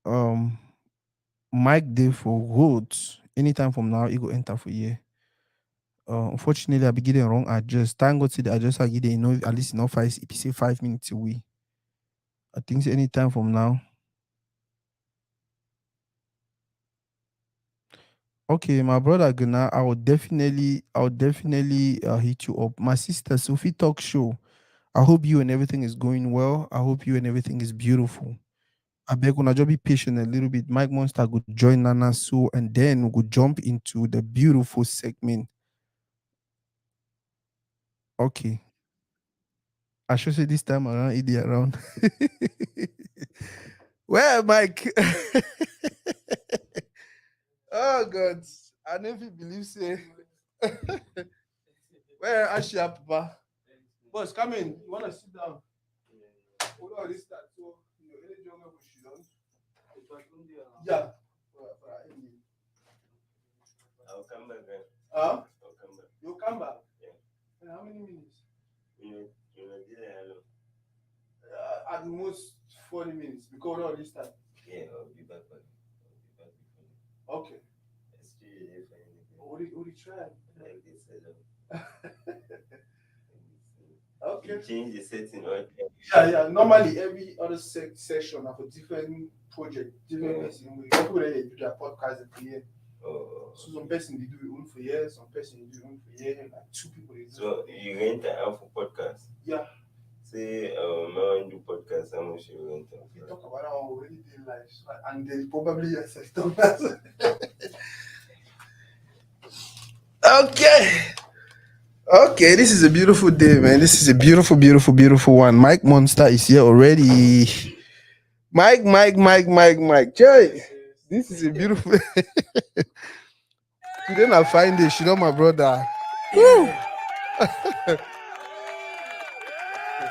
S1: Um Mike day for roads. Anytime from now, you go enter for year. Unfortunately, I be getting wrong address. Thank God to the address I get, at least not five, if you say 5 minutes away. I think it's anytime from now. Okay, my brother Guna, I will definitely hit you up. My sister Sophie Talk Show. I hope you and everything is going well. I hope you and everything is beautiful. I beg una just be patient a little bit. Mike Monster could join Nana so and then we could jump into the beautiful segment. Okay. I should say this time around, idiot around. Where Mike? Oh God. I never believe say. Where Ashia Papa? Boss, come in. You wanna sit down? Hold on, this start. So you any jungle bush you don't? Yeah.
S5: I'll come back then.
S1: Huh?
S5: I'll come back.
S1: You'll come back?
S5: Yeah.
S1: In how many minutes?
S5: Hello.
S1: At most 40 minutes because all this time.
S5: Yeah, I'll be back. I'll be back before.
S1: Okay.
S5: Let's do it if anything.
S1: What you try?
S5: Like this, hello.
S1: Okay.
S5: You change the setting, right?
S1: Yeah. Normally, every other session have a different project, different person. We people that they do their podcast every year.
S5: Oh.
S1: So some person they do it one for years, some person they do it one for year, like two people. They do
S5: So you rent an app for podcast?
S1: Yeah.
S5: Say, I want to do podcast. How much you rent?
S1: We talk about our already day lives, and they probably assess us. Okay. Okay, this is a beautiful day, man. This is a beautiful, beautiful, beautiful one. Mike Monster is here already. Mike. Joy, this is a beautiful. Today I find this. You know, my brother. Woo!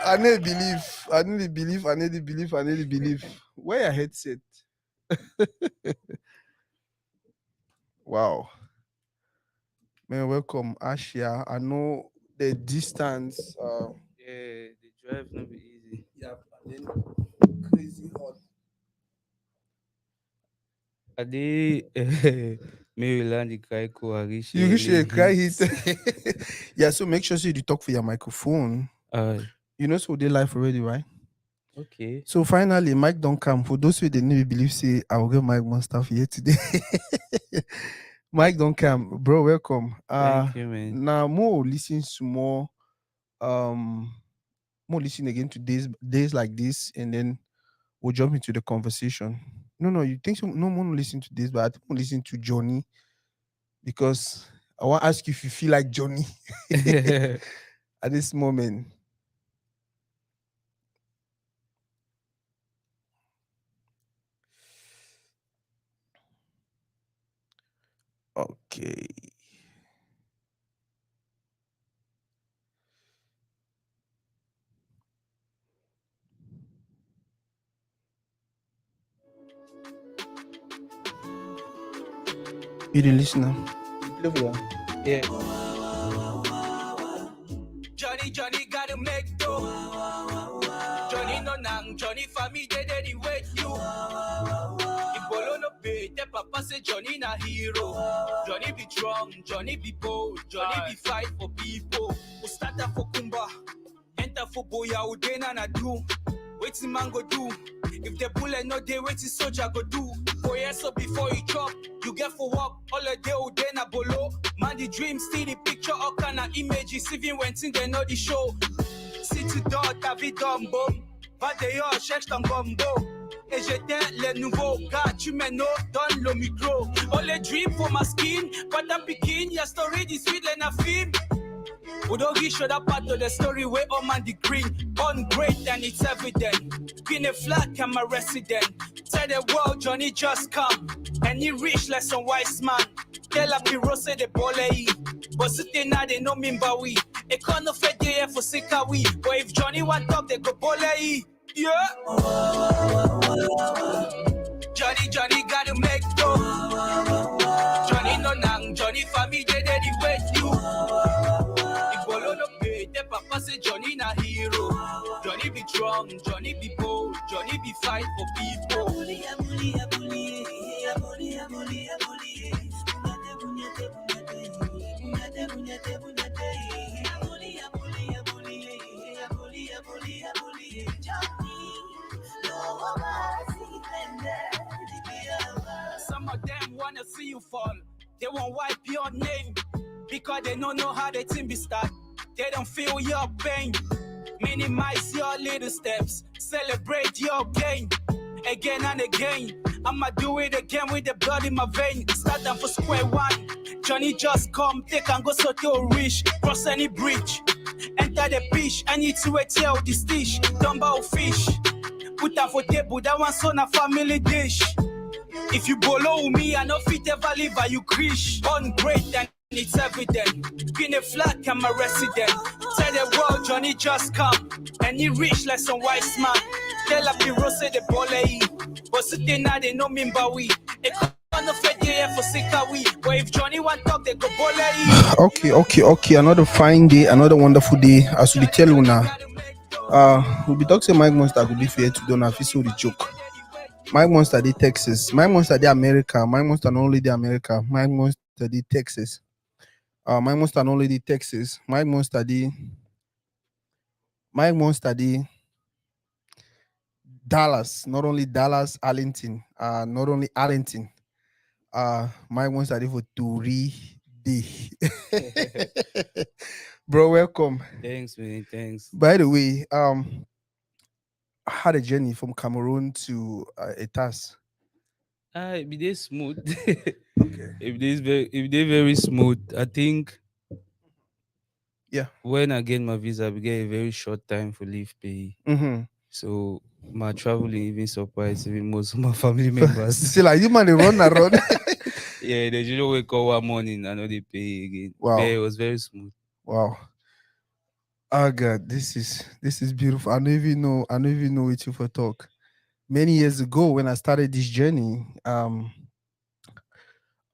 S1: I need to believe. I need to believe. I need to believe. I need to believe. Where your headset? Wow, man. Welcome, Asia. I know the distance.
S6: Yeah, the drive not be easy.
S1: Yeah, and then crazy hot.
S6: I did Maryland the Kaiko
S1: You
S6: Arisha
S1: wish you cry
S6: hits.
S1: it. Yeah, so make sure so you talk for your microphone.
S6: uh
S1: You know, so they live already, right?
S6: okay.
S1: So finally, Mike don't come. For those who didn't even believe, say I will get Mike Monster for here today. Mike don't come, bro. Welcome.
S6: Thank you, man.
S1: Now more listen to um more listen again to days like this, and then we'll jump into the conversation. No, you think so? No more listen to this, but I think we'll listen to Johnny because I want to ask you if you feel like Johnny at this moment. Okay. You the listener. You play for that.
S6: Yeah.
S2: Johnny gotta make dough. Johnny no nang, Johnny family they wait you. If Bolo no pay, the papa say Johnny na hero. Johnny be strong, Johnny be bold, Johnny be fight for people. We start for Kumba, enter for Boya, Udena na do. Waiting man go do. If the bullet no day, waiting soldier go do. 4 years so before you chop, you get for work. All a day Udena bolo. Man the dream, see the picture, all kind of images. Even when things they know the show. City d'or, ta vie d'ombo. Va d'ailleurs, cherche ton gombo. Et j'éteins les nouveaux gars, tu m'en donne le micro. All a dream for my skin, but I'm picking your story, this sweet and a film. Udogi showed up part of the story where all man the green. On great and it's evident. Been a flat, I'm a resident. Tell the world Johnny just come. And he rich like some wise man. Tell a people say the bole. But sitting now they know me we. A con of a day for sika we. But if Johnny want talk, they go bole. Yeah. Johnny gotta make dough. Johnny no nang, Johnny family they wait you. Bolo no pay, the papa say Johnny na hero. Johnny be strong, Johnny be bold, Johnny be fight for people. Some of them wanna see you fall. They won't wipe your name because they don't know how the team be start. They don't feel your pain. Minimize your little steps. Celebrate your gain. Again and again. I'ma do it again with the blood in my vein. Start them for square one. Johnny just come, take and go so to reach. Cross any bridge. Enter the fish. I need to wait here with this dish. Dumbo fish. Put that for table, that one son a family dish. If you bolo me, I no fit ever live by you krish. On great and it's evident. Been a flat, I'm a resident. Tell the world Johnny just come. And he rich like some wise man. Tell a people say the bole. But sitting now they know me we. A con of a day for sika we. But if Johnny want talk, they go bole.
S1: Okay. Another fine day, another wonderful day. As we tell you now, we'll be talking Mike Monster will be fair to don't have the joke. Mike Monster the Texas. Mike Monster the America. Mike Monster not only the America. Mike Monster the Texas. Mike Monster not only the Texas. Mike Monster the Dallas. Not only Dallas, Arlington. Not only Arlington. Mike Monster the for TORIDEY. Bro, welcome.
S6: Thanks, man. Thanks.
S1: By the way, I had a journey from Cameroon to Etas.
S6: It be they smooth.
S1: Okay.
S6: If they very smooth, I think
S1: Yeah.
S6: when I get my visa, we get a very short time for leave pay.
S1: Mm-hmm.
S6: So my traveling even surprised even most of my family members.
S1: See, like you man, they run and run.
S6: Yeah, they just wake up one morning and know they pay again. But
S1: Wow.
S6: it was very smooth.
S1: Wow. Oh God, this is beautiful. I don't even know. I don't even know what you for talk. Many years ago, when I started this journey,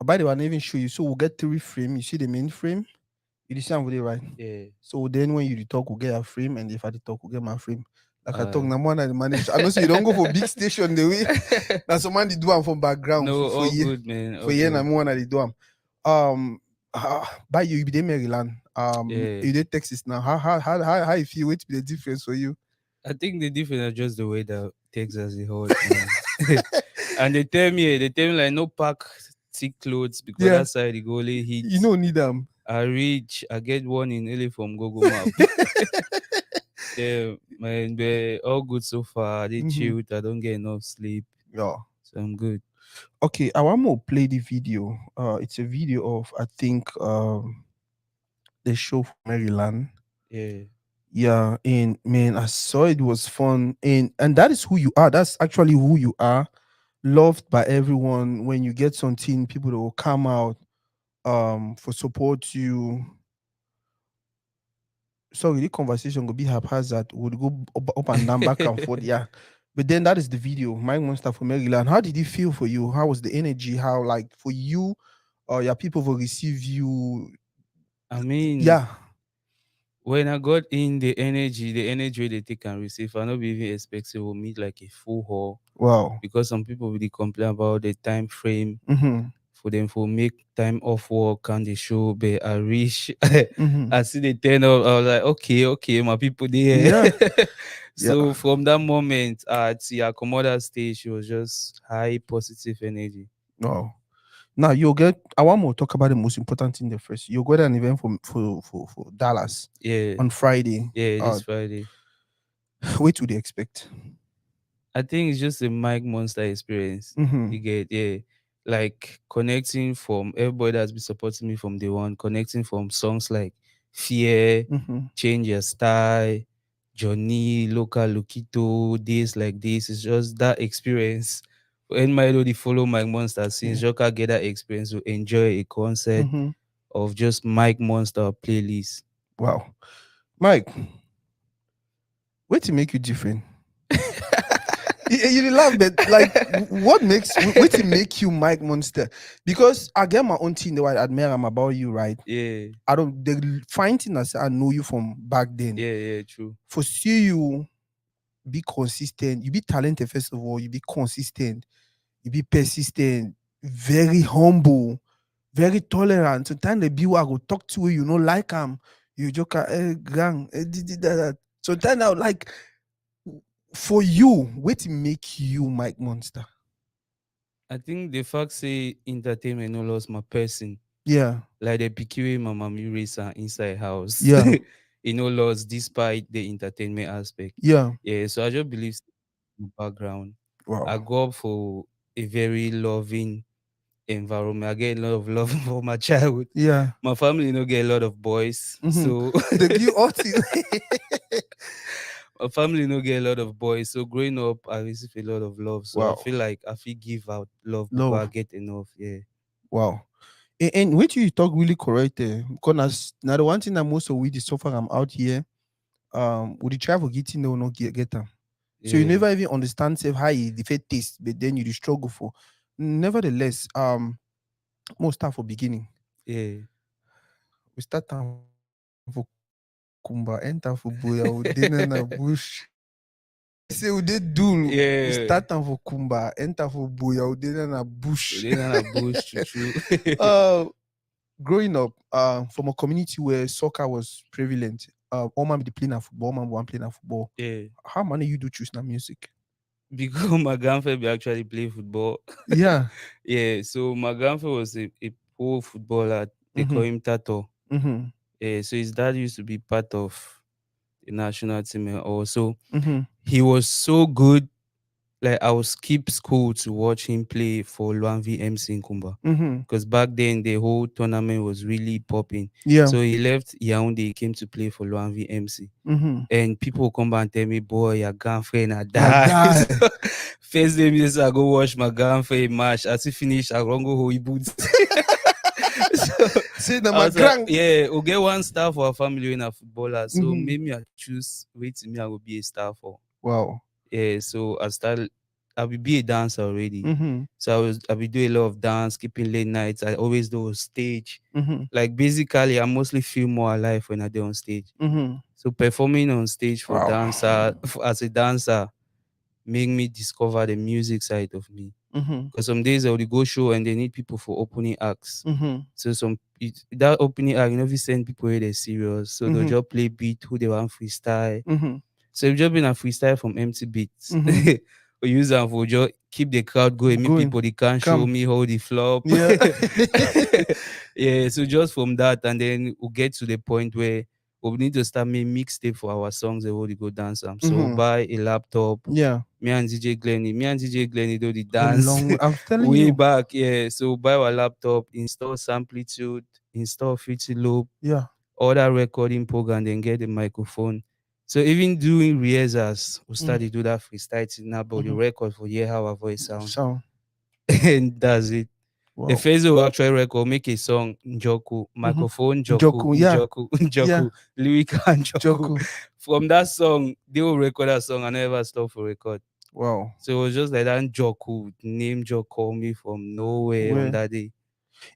S1: by the way, I didn't even show you. So we'll get three frame. You see the main frame. You understand what it right?
S6: Yeah.
S1: So then when you dey talk, we'll get a frame, and if I dey talk, we'll get my frame. Like I talk,
S6: Uh,
S1: now one I dey manage. I know so you don't go for big station the way. Now someone dey do am from background
S6: no,
S1: for
S6: all
S1: year.
S6: good, man.
S1: For
S6: All
S1: year,
S6: good.
S1: na one I dey do am. By you be dey Maryland.
S6: Yeah.
S1: You dey Texas now. How you feel? What be the difference for you?
S6: I think the difference is just the way that Texas is hot, man. And they tell me like no pack thick clothes because
S1: Yeah,
S6: that side the go only
S1: you
S6: heat.
S1: don't need them.
S6: I reach, I get one in early from Google Map. Yeah, man, but all good so far. I did
S1: Mm-hmm.
S6: chilled. I don't get enough sleep,
S1: Yeah.
S6: so I'm good.
S1: Okay, I want to play the video. It's a video of I think the show for Maryland.
S6: Yeah,
S1: Yeah, and man, I saw it was fun, and that is who you are. That's actually who you are, loved by everyone. When you get something, people that will come out for support you. Sorry, the conversation will be haphazard. Would go up and down, back and forth. Yeah, but then that is the video. My Monster for Maryland. How did it feel for you? How was the energy? How like for you? Your people will receive you.
S6: I mean,
S1: Yeah.
S6: when I got in the energy they take and receive, I not be even expecting we'll meet like a full hall
S1: Wow.
S6: because some people really complain about the time frame
S1: Mm-hmm.
S6: for them for make time off work and the show, but I reach,
S1: Mm-hmm.
S6: I see the turn up. I was like, okay, okay, my people there.
S1: Yeah. Yeah.
S6: So from that moment at the Accommoda stage, it was just high positive energy.
S1: Wow. Now you'll get. I want to talk about the most important thing there first. You'll go to an event for Dallas
S6: Yeah,
S1: on Friday.
S6: yeah, this Friday.
S1: What do they expect?
S6: I think it's just a Mike Monster experience.
S1: Mm-hmm.
S6: You get, yeah, like connecting from everybody that's been supporting me from day one, connecting from songs like Fear,
S1: Mm-hmm.
S6: Change Your Style, Johnny, Local Lokito, days like this. It's just that experience. When my already follow Mike Monster since
S1: Yeah.
S6: Joka get that experience to enjoy a concert
S1: Mm-hmm.
S6: of just Mike Monster playlist.
S1: Wow. Mike, what to make you different? You dey laugh, but like, what to make you Mike Monster? Because I get my own thing that I admire about you, right?
S6: Yeah,
S1: I don't the fine thing I say I know you from back then.
S6: yeah, yeah, true.
S1: For see you be consistent, you be talented first of all, you be consistent, you be persistent, very humble, very tolerant. Sometimes the people I go talk to you, know, like you joke, gang, that. Sometimes I would like for you, what to make you Mike Monster?
S6: I think the fact say entertainment no lost my person.
S1: Yeah,
S6: Like the PQA my mommy racer inside house.
S1: yeah,
S6: Lost despite the entertainment aspect.
S1: yeah.
S6: Yeah, so I just believe in background. I
S1: Wow.
S6: grew up for a very loving environment. I get a lot of love for my childhood.
S1: Yeah.
S6: My family get a lot of boys.
S1: Mm-hmm.
S6: So
S1: They give you all things.
S6: my family get a lot of boys. So growing up I receive a lot of love. So I
S1: Wow.
S6: feel like I feel give out love before I
S1: Love.
S6: get enough. Yeah.
S1: Wow. And wait till you talk really correct there. Because now the one thing that most of we the suffer I'm out here, with the travel getting they will not get them. So you
S6: Yeah.
S1: never even understand say how you defeat taste, but then you dey struggle for. Nevertheless, most start for beginning.
S6: Yeah.
S1: We start time for Kumba, enter for Boya, we then in a bush. Say we did do. We
S6: Yeah.
S1: start time for Kumba, enter for Boya, we then in a
S6: So
S1: bush.
S6: then I bush choo.
S1: uh, Growing up, from a community where soccer was prevalent, all man be playing football, man one playing football.
S6: Yeah.
S1: How many you do choose na music?
S6: Because my grandfather be actually play football.
S1: Yeah.
S6: Yeah. So my grandfather was a pro footballer. They call
S1: Mm-hmm.
S6: him Tato.
S1: Mm-hmm.
S6: Yeah. So his dad used to be part of the national team and also
S1: Mm-hmm.
S6: he was so good. like I would skip school to watch him play for Luanvi MC in Kumba.
S1: Mhm.
S6: Because back then the whole tournament was really popping.
S1: Yeah.
S6: So he left Yaoundé, he came to play for Luanvi MC.
S1: Mhm.
S6: And people will come back and tell me, boy, your girlfriend I
S1: Yeah,
S6: die. So
S1: guy.
S6: first day, yes, I go watch my girlfriend match. As he finish, I run go hold boots. So
S1: Say na
S6: I
S1: my
S6: was like,
S1: grand.
S6: yeah, we'll get one star for our family in a footballer. So
S1: Mhm.
S6: maybe I choose wait till me I will be a star for.
S1: Wow.
S6: Yeah, so I will be a dancer already.
S1: Mhm.
S6: I will do a lot of dance, keeping late nights. I always do on stage.
S1: Mhm.
S6: Like basically I mostly feel more alive when I do on stage.
S1: Mhm.
S6: So performing on stage for
S1: Wow.
S6: dancer as a dancer make me discover the music side of me.
S1: Mhm.
S6: Because some days I will go show and they need people for opening acts.
S1: Mhm.
S6: So that opening act, if you send people where they're serious, so they'll
S1: Mhm.
S6: just play beat who they want freestyle.
S1: Mhm.
S6: So if just been a freestyle from empty beats,
S1: Mhm.
S6: we use them for just keep the crowd going. Me
S1: Going.
S6: people they can't show
S1: Come.
S6: me how they flop.
S1: Yeah.
S6: Yeah, so just from that, and then we'll get to the point where we need to start making mixtape for our songs and we go dance them. So we'll
S1: Mhm.
S6: buy a laptop.
S1: Yeah.
S6: Me and DJ Glenny do the
S1: A
S6: dance
S1: long way. I'm telling
S6: way
S1: you.
S6: back. Yeah, so buy our laptop, install Samplitude, install Fruity Loop,
S1: Yeah.
S6: other recording program, then get the microphone. So even doing rehearsals, we
S1: Mm.
S6: start to do that freestyle thing now, but the
S1: Mhm.
S6: record for hear how our voice sound.
S1: So
S6: And that's it. The
S1: wow.
S6: first day we actually record, make a song, Njorku,
S1: Mhm.
S6: microphone, Njorku,
S1: Njoku. Yeah.
S6: Njorku,
S1: Yeah.
S6: Njorku, lyric and Njorku.
S1: Joku.
S6: From that song, they will record that song and never stop for record.
S1: Wow.
S6: So it was just like that Njorku, name Njorku called me from nowhere on
S1: Where
S6: that day.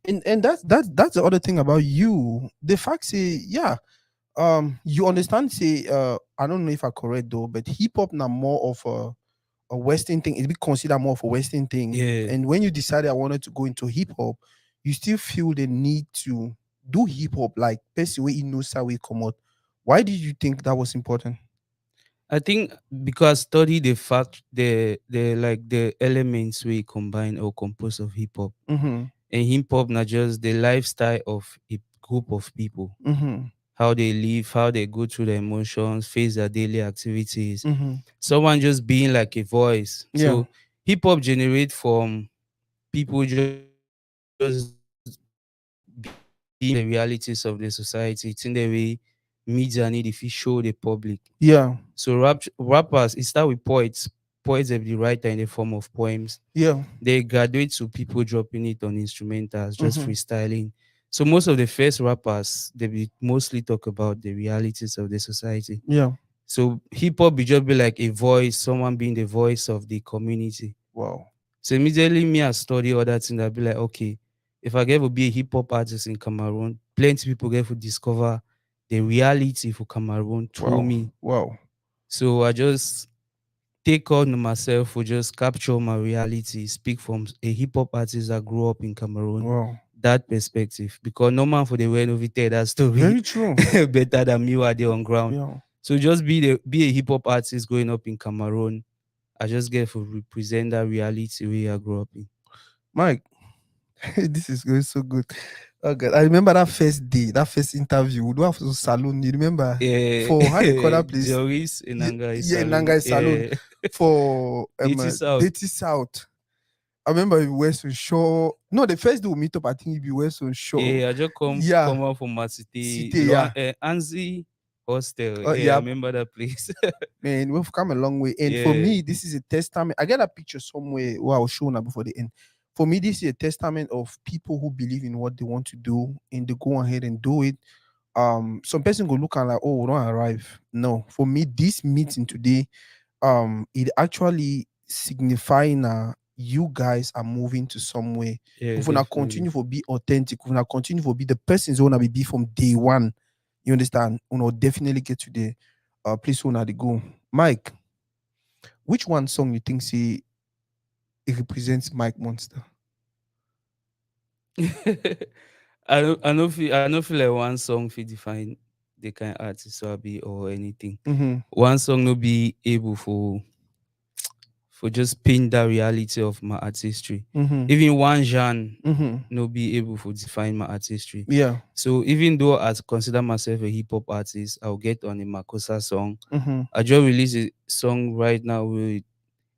S1: and that's the other thing about you. The fact say, yeah, you understand say I don't know if I correct though, but hip hop now more of a Western thing. It's be considered more of a Western thing.
S6: Yeah.
S1: And when you decided I wanted to go into hip hop, you still feel the need to do hip hop like person way in knows how we come out. Why did you think that was important?
S6: I think because study the fact the like the elements we combine or compose of hip hop.
S1: Mm-hmm.
S6: And hip hop not just the lifestyle of a group of people.
S1: Mm-hmm.
S6: How they live, how they go through their emotions, face their daily activities.
S1: Mm-hmm.
S6: Someone just being like a voice.
S1: Yeah.
S6: So hip hop generate from people just being the realities of the society. It's in the way media need if you show the public.
S1: Yeah.
S6: So rappers, it start with poets. Poets have the writer in the form of poems.
S1: Yeah.
S6: They graduate to people dropping it on instrumentals, just
S1: Mm-hmm.
S6: freestyling. So most of the first rappers, they be mostly talk about the realities of the society.
S1: Yeah.
S6: So hip hop be just be like a voice, someone being the voice of the community.
S1: Wow.
S6: So immediately me I study all that thing, I'll be like, okay, if I get to be a hip hop artist in Cameroon, plenty people get to discover the reality for Cameroon through
S1: Wow.
S6: me.
S1: Wow.
S6: So I just take on myself to just capture my reality, speak from a hip hop artist that grew up in Cameroon,
S1: Wow.
S6: that perspective. Because no man for the way of tell that story
S1: Very true.
S6: better than me while they on ground.
S1: Yeah.
S6: So just be a hip hop artist growing up in Cameroon. I just get to represent that reality where I grew up in.
S1: Mike, this is going so good. Oh God. I remember that first day, that first interview. We do have a salon. You remember?
S6: Yeah,
S1: For how they call that place?
S6: Joris in Nangai
S1: Yeah,
S6: Salon.
S1: Nangai Salon.
S6: Yeah,
S1: For
S6: Dirty South.
S1: Dirty South. I remember we were so sure. No, the first day we meet up, I think we were so sure.
S6: Yeah, I just
S1: Yeah.
S6: come out from my city,
S1: City, yeah.
S6: Anzi Hostel. Yeah, I
S1: Yeah.
S6: remember that place.
S1: Man, we've come a long way. And for
S6: Yeah,
S1: me, this is a testament. I get a picture somewhere where I was showing up before the end. For me, this is a testament of people who believe in what they want to do and they go ahead and do it. Some person go look and like, oh, we don't arrive. No, for me, this meeting today, it actually signifying you guys are moving to somewhere.
S6: yeah,
S1: If we not
S6: definitely.
S1: continue to be authentic, if we not continue to be the persons who wanna be from day one, you understand? You know, definitely get to the place who wanna go. Mike, which one song you think say it represents Mike Monster?
S6: I don't feel like one song fit define the kind of artist I be or anything.
S1: Mm-hmm.
S6: One song no be able for just paint that reality of my artistry.
S1: Mm-hmm.
S6: Even one genre
S1: Mm-hmm.
S6: no be able to define my artistry.
S1: Yeah.
S6: So even though I consider myself a hip hop artist, I'll get on a Makosa song.
S1: Mm-hmm.
S6: I just released a song right now with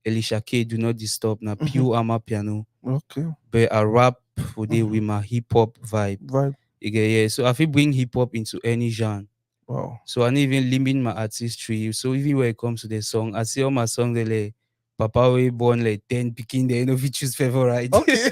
S6: Elisha K, Do Not Disturb, na
S1: Mm-hmm.
S6: pure ama piano.
S1: Okay.
S6: But a rap for the
S1: Mm-hmm.
S6: with my hip hop vibe.
S1: Vibe.
S6: You get, yeah. So I feel bring hip hop into any genre.
S1: Wow.
S6: So I don't even limit my artistry. So even when it comes to the song, I see all my songs they like Papa we born like 10 picking the end of each choose favorite.
S1: Okay.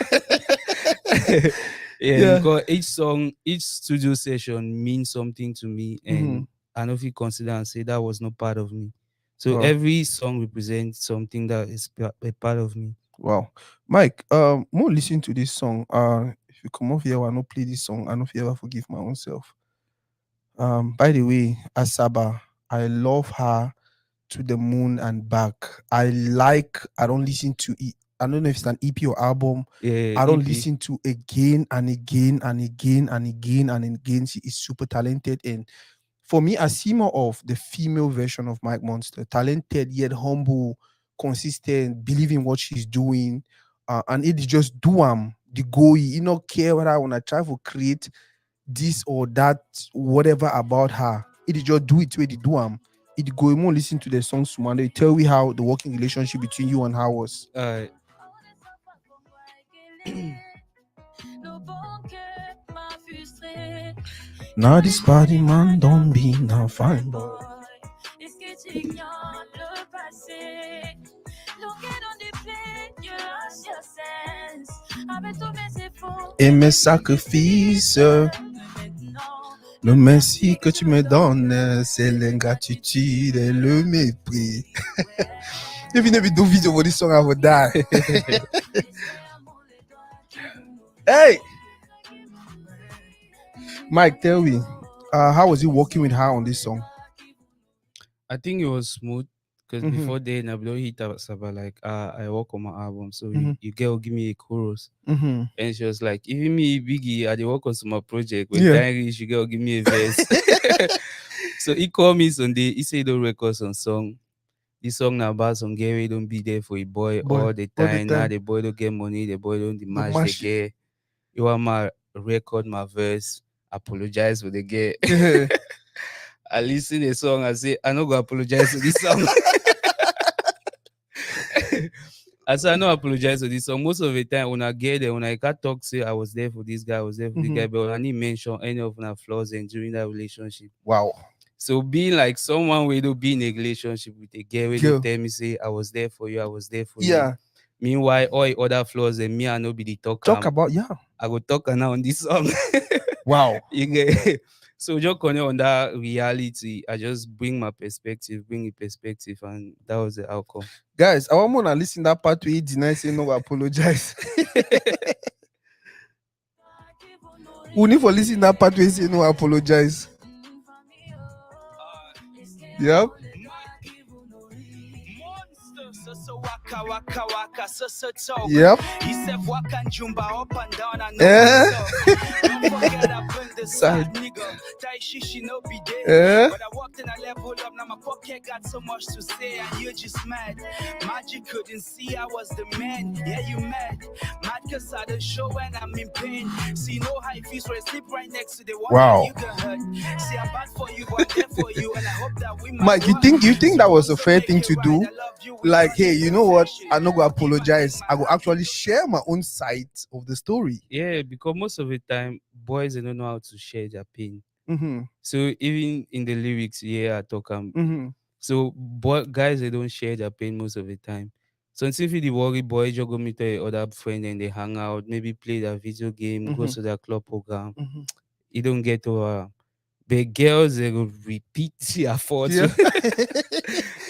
S6: Yeah,
S1: Yeah.
S6: because each song, each studio session means something to me,
S1: Mm-hmm.
S6: and I know if you consider and say that was not part of me. So
S1: Wow.
S6: every song represents something that is a part of me.
S1: Wow. Mike, more listen to this song. If you come off here, I not play this song. I know if you ever forgive my own self. By the way, Asaba, I love her to the moon and back. I don't listen to it. I don't know if it's an EP or album.
S6: Yeah,
S1: I don't
S6: EP.
S1: listen to again and again and again and again and again. She is super talented. And for me, I see more of the female version of Mike Monster. Talented yet humble, consistent, believe in what she's doing. And it is just do the goal. You not care what I wanna try to create this or that, whatever about her. It is just do it where they do it go more listen to the songs tomorrow. They tell you how the working relationship between you and her was. Now this party man don't be now fine boy. Et mes sacrifices, le merci que tu me donnes, c'est l'ingratitude et le mépris. If you never do video for this song, I would die. Hey, Mike, tell me, how was you working with her on this song?
S6: I think it was smooth because
S1: Mhm.
S6: before then I don't hit us about like I work on my album, so
S1: Mhm.
S6: you girl give me a chorus.
S1: Mm-hmm.
S6: And she was like, even me, Biggie, I dey work on some project. When
S1: Yeah.
S6: time reach, you girl give me a verse. So he called me Sunday. He said he don't record some song. This song now about some girl we don't be there for a boy, all the time. Now the boy don't get money, the boy don't match the
S1: match.
S6: girl. You want my record my verse, apologize for the girl.
S1: Yeah.
S6: I listen the song, I say, I no go apologize for this song. I said, I no apologize for this song. Most of the time, when I get there, when I can't talk, say I was there for this guy, I was there for this guy, but when I need mention any of my flaws and during that relationship.
S1: Wow.
S6: So being like someone who don't be in a relationship with a girl, where they tell me, say, I was there for you, I was there for you. Meanwhile, all the other flaws and me, I no be the talker.
S1: Talk about,
S6: I go talk now on this song.
S1: Wow.
S6: You get. So just connect on that reality. I just bring my perspective, bring a perspective, and that was the outcome.
S1: Guys, I want to listen that part where he denies saying no apologize. We need for listen that part where he say no apologize. Yep. Yep.
S2: He said walk and jumba up and down and
S1: Side.
S2: nigga. Tai shishi no be there. But I walked and I leveled up. Now my pocket got so much to say and you're just mad. Magic couldn't see I was the man. Yeah, you mad. Mad cause I don't show when I'm in pain. See no high fees where I sleep right next to the one
S1: Wow.
S2: that you can hurt. See I'm bad for you, but I'm there for you. And I hope that we might
S1: Mike, you think that was a fair thing to do? Like, hey, you know what? I'm not gonna apologize. I will actually share my own side of the story.
S6: Yeah, because most of the time, boys they don't know how to share their pain.
S1: Mm-hmm.
S6: So even in the lyrics, I talk
S1: Mm-hmm.
S6: So guys they don't share their pain most of the time. So if the worry boy just go meet their other friend and they hang out, maybe play their video game, go to their club program.
S1: Mm-hmm.
S6: You don't get to but girls they will repeat their faults.
S1: Yeah.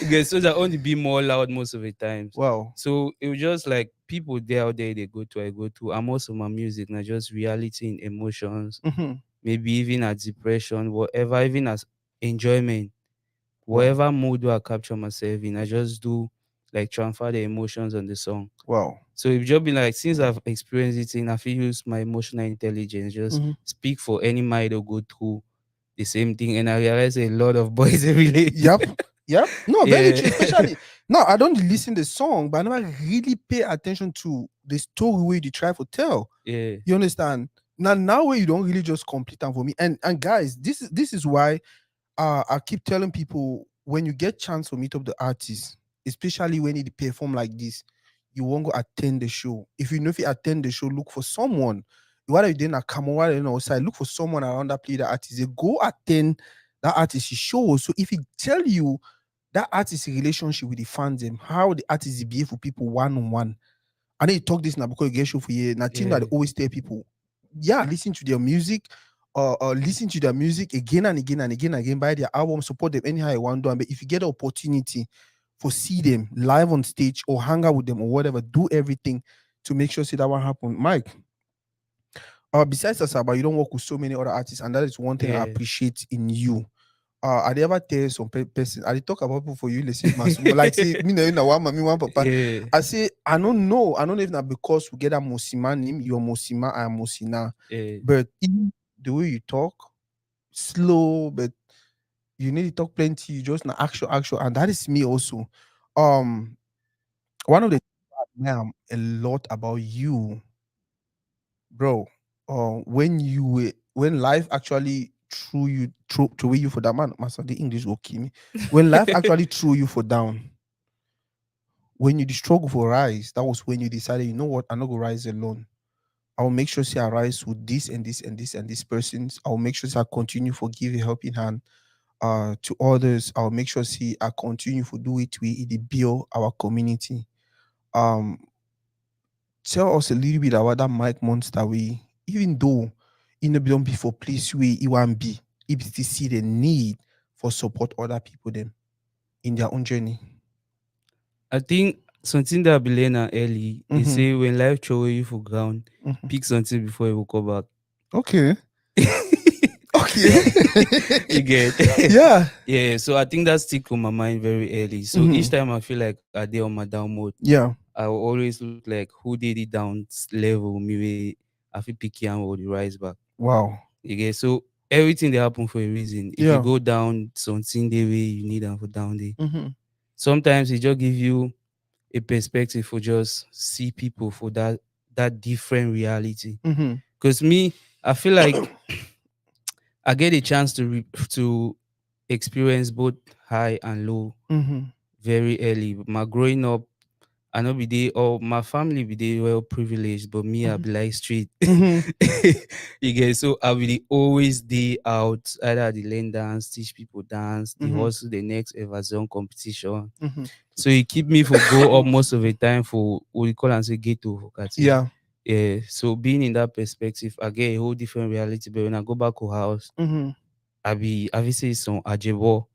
S6: Okay, so they only be more loud most of the times.
S1: Wow.
S6: So it was just like people there out there they go to, I go to. And most of my music not just reality and emotions,
S1: Mm-hmm.
S6: maybe even as depression, whatever, even as enjoyment, whatever mood I capture myself in, I just do like transfer the emotions on the song.
S1: Wow.
S6: So it just be like since I've experienced it, and I feel use my emotional intelligence, just speak for any mind to go through the same thing. And I realize a lot of boys relate.
S1: Yep. No, very true. Especially no, I don't listen the song, but I never really pay attention to the story where you try to tell.
S6: Yeah.
S1: You understand? Now where you don't really just complete them for me. And guys, this is why I keep telling people when you get chance to meet up the artists, especially when it perform like this, you won't go attend the show. If you know if you attend the show, look for someone. While you didn't come, while you know outside, look for someone around that play the artist. They go attend that artist show. So if he tell you that artist relationship with the fans, them, how the artist behave for people one on one. I know you talk this now because you get show for you. Now, thing that they
S6: Yeah.
S1: always tell people, yeah, listen to their music, or listen to their music again and again and again and again. Buy their album, support them anyhow you want to. But if you get the opportunity for see them live on stage or hang out with them or whatever, do everything to make sure see that one happen. Mike, besides that, but you don't work with so many other artists, and that is one thing I
S6: Yeah.
S1: appreciate in you. I dey ever tell some person, I dey talk about people for you, listen, like say, me know one mommy, one papa.
S6: Yeah.
S1: I say, I don't know. I don't know if not because we get a Mosima name, you're Mosima, I'm Mosina.
S6: Yeah.
S1: But even the way you talk, slow, but you need to talk plenty, you just na action, action. And that is me also. Um, one of the things I admire a lot about you, bro, when when life actually threw you for that man, master, the English will kill me. When life actually threw you for down, when you the struggle for rise, that was when you decided, you know what, I'm not gonna rise alone. I will make sure say I rise with this and this and this and this persons. I will make sure say I continue for give a helping hand to others. I'll make sure see I continue for do it we build our community. Um Tell us a little bit about that Mike Monster way, even though in the don't be for place where you want be, if still see the need for support other people them in their own journey.
S6: I think something that I be learning early, they
S1: Mm-hmm.
S6: say when life throw you for ground,
S1: Mm-hmm.
S6: pick something before it will come back.
S1: Okay. Okay.
S6: You get
S1: Yeah.
S6: yeah. So I think that stick on my mind very early. So each
S1: Mm-hmm.
S6: time I feel like I did on my down mode,
S1: Yeah.
S6: I will always look like who did it down level me way I feel picky and will rise back.
S1: Wow.
S6: You get so everything they happen for a reason. If you
S1: Yeah.
S6: go down something the way you need them for down there.
S1: Mm-hmm.
S6: Sometimes it just give you a perspective for just see people for that different reality.
S1: Mm-hmm.
S6: Because me, I feel like I get a chance to experience both high and low
S1: Mm-hmm.
S6: very early. My growing up, I know be they or my family be they well privileged, but me I be like street.
S1: Mm-hmm.
S6: You get so I will dey always day out either the learn dance, teach people dance, the
S1: Mm-hmm.
S6: hustle the next evasion competition.
S1: Mm-hmm.
S6: So it keep me for go up most of the time for what we call and say ghetto for Kati.
S1: Yeah.
S6: Yeah. So being in that perspective, I get a whole different reality. But when I go back to house,
S1: Mm-hmm.
S6: I be say some ajebo.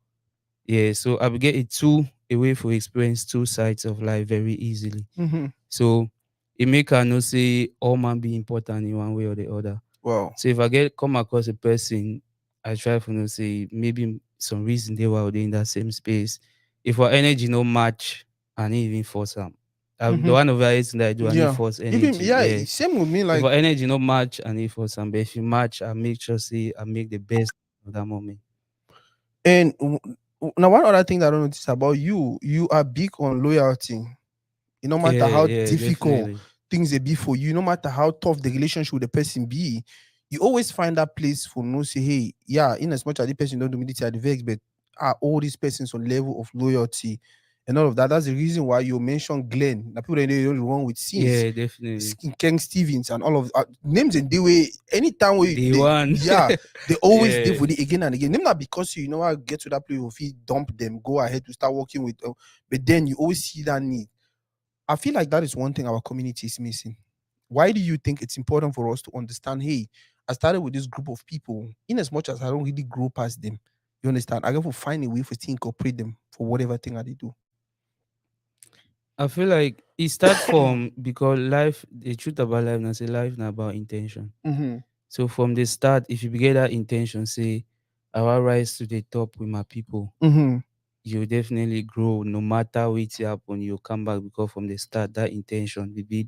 S6: Yeah. So I will get a two away for experience two sides of life very easily.
S1: Mm-hmm.
S6: So it make her know say all man be important in one way or the other.
S1: Wow.
S6: So if I get come across a person, I try for know say maybe some reason they were in that same space. If our energy no match, I need even force them. The
S1: Mm-hmm.
S6: one of the things that I do, I need
S1: Yeah.
S6: force
S1: Even
S6: energy.
S1: yeah,
S6: Yeah.
S1: same with me.
S6: If
S1: Like
S6: our energy no match, I need force some. But if you match, I make sure say I make the best of that moment.
S1: and now one other thing that I don't notice about you, you are big on loyalty. No matter
S6: Yeah,
S1: how
S6: yeah,
S1: difficult
S6: definitely.
S1: things they be for you, no matter how tough the relationship with the person be, you always find that place for no say, hey, yeah, in as much as the person don't do me this at the vex, but are all these persons on level of loyalty and all of that. That's the reason why you mentioned Glenn. Now people they don't wrong with scenes.
S6: Yeah, definitely.
S1: Ken Stevens and all of names and they way anytime we
S6: Day
S1: they
S6: one.
S1: yeah they always
S6: Yeah.
S1: live with it again and again. Name not because you know I get to that place of you dump them, go ahead to start working with, but then you always see that need. I feel like that is one thing our community is missing. Why do you think it's important for us to understand? Hey, I started with this group of people. In as much as I don't really grow past them, you understand? I got to find a way for to incorporate them for whatever thing that they do.
S6: I feel like it start from because life, the truth about life, now say life now about intention.
S1: Mm-hmm.
S6: So from the start, if you get that intention, say I will rise to the top with my people,
S1: Mm-hmm.
S6: you definitely grow no matter what happen, you come back because from the start that intention will be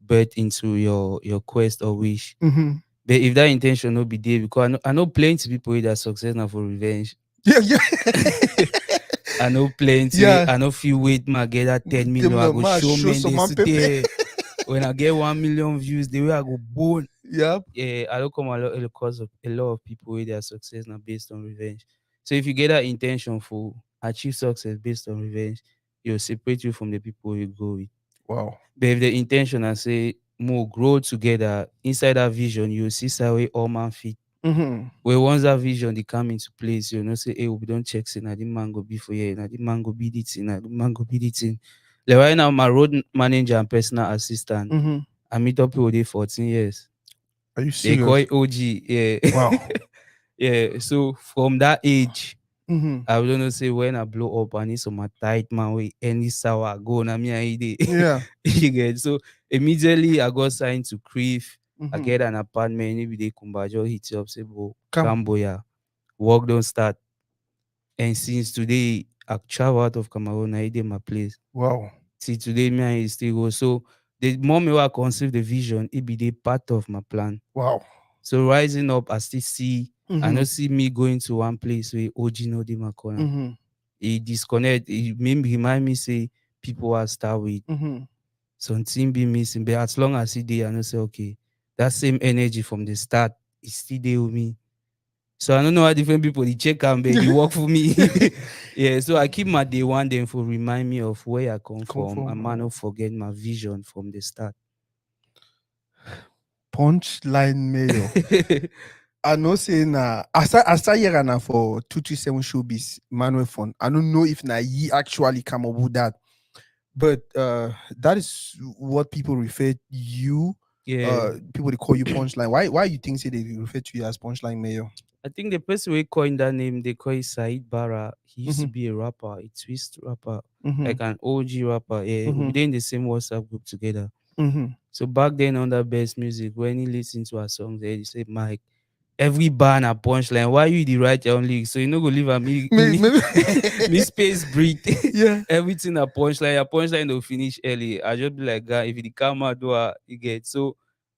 S6: birthed into your quest or wish.
S1: Mm-hmm.
S6: But if that intention no be there, because I know plenty people with that success now for revenge.
S1: Yeah, yeah.
S6: I know plenty.
S1: Yeah.
S6: I know few wait my get that 10
S1: Them
S6: million. I
S1: no
S6: go
S1: man
S6: show
S1: show
S6: men
S1: some
S6: this
S1: man pepe.
S6: today. When I get 1 million views, the way I go bone.
S1: Yep.
S6: Yeah, I don't come a lot because of a lot of people with their success now based on revenge. So if you get that intention for achieve success based on revenge, You'll separate you from the people you go with.
S1: Wow.
S6: But if the intention I say more grow together inside that vision, you see how way all man fit.
S1: Mm-hmm.
S6: Where once that vision they come into place, you know, say, hey, we don't check say now the man go be for here, now the man go be the thing, now the man go be the thing. Like right now, my road manager and personal assistant,
S1: Mm-hmm.
S6: I meet up with they 14 years.
S1: Are you
S6: They call
S1: serious?
S6: it OG, yeah.
S1: Wow.
S6: Yeah. So from that age,
S1: Mm-hmm.
S6: I don't know say when I blow up and it's on my tight man with any sour go na me and he
S1: Yeah.
S6: you get so immediately I got signed to Creve. I
S1: Mm-hmm.
S6: get an apartment, maybe they Kumbajo hit you up, say bro,
S1: Come.
S6: Camboya, work don't start. And since today I travel out of Cameroon, I did my place.
S1: Wow.
S6: See today me and he still go. So the moment I conceive the vision, it be the part of my plan.
S1: Wow.
S6: So rising up, I still see I
S1: Mm-hmm.
S6: don't see me going to one place where OG no dey my corner.
S1: Mm-hmm.
S6: He disconnect, he maybe remind me say people are start with
S1: Mm-hmm.
S6: something be missing. But as long as he there, I know say okay, that same energy from the start is still there with me. So I don't know how different people they check and they work for me. Yeah, so I keep my day one then for remind me of where I come
S1: Come
S6: from. I
S1: from
S6: might not forget my vision from the start.
S1: Punchline Mayor. I know say na I start here na for 237 showbiz manual fund. I don't know if na ye actually come up with that. But that is what people refer you.
S6: Yeah.
S1: People they call you punchline. Why you think say they refer to you as punchline mayor?
S6: I think the person who coined that name, they call it Said Bara. He used to
S1: Mm-hmm.
S6: be a rapper, a twist rapper,
S1: Mm-hmm.
S6: like an OG rapper. Yeah,
S1: Mm-hmm.
S6: we were in the same WhatsApp group together.
S1: Mm-hmm.
S6: So back then on that best music, when he listened to our songs, he said, Mike, every bar na punchline. Why you the write your own lyrics? So you know go leave a me
S1: Maybe.
S6: me space breathe.
S1: Yeah.
S6: Everything a punchline. A punchline will finish early. I just be like, God, if it come out, do you get so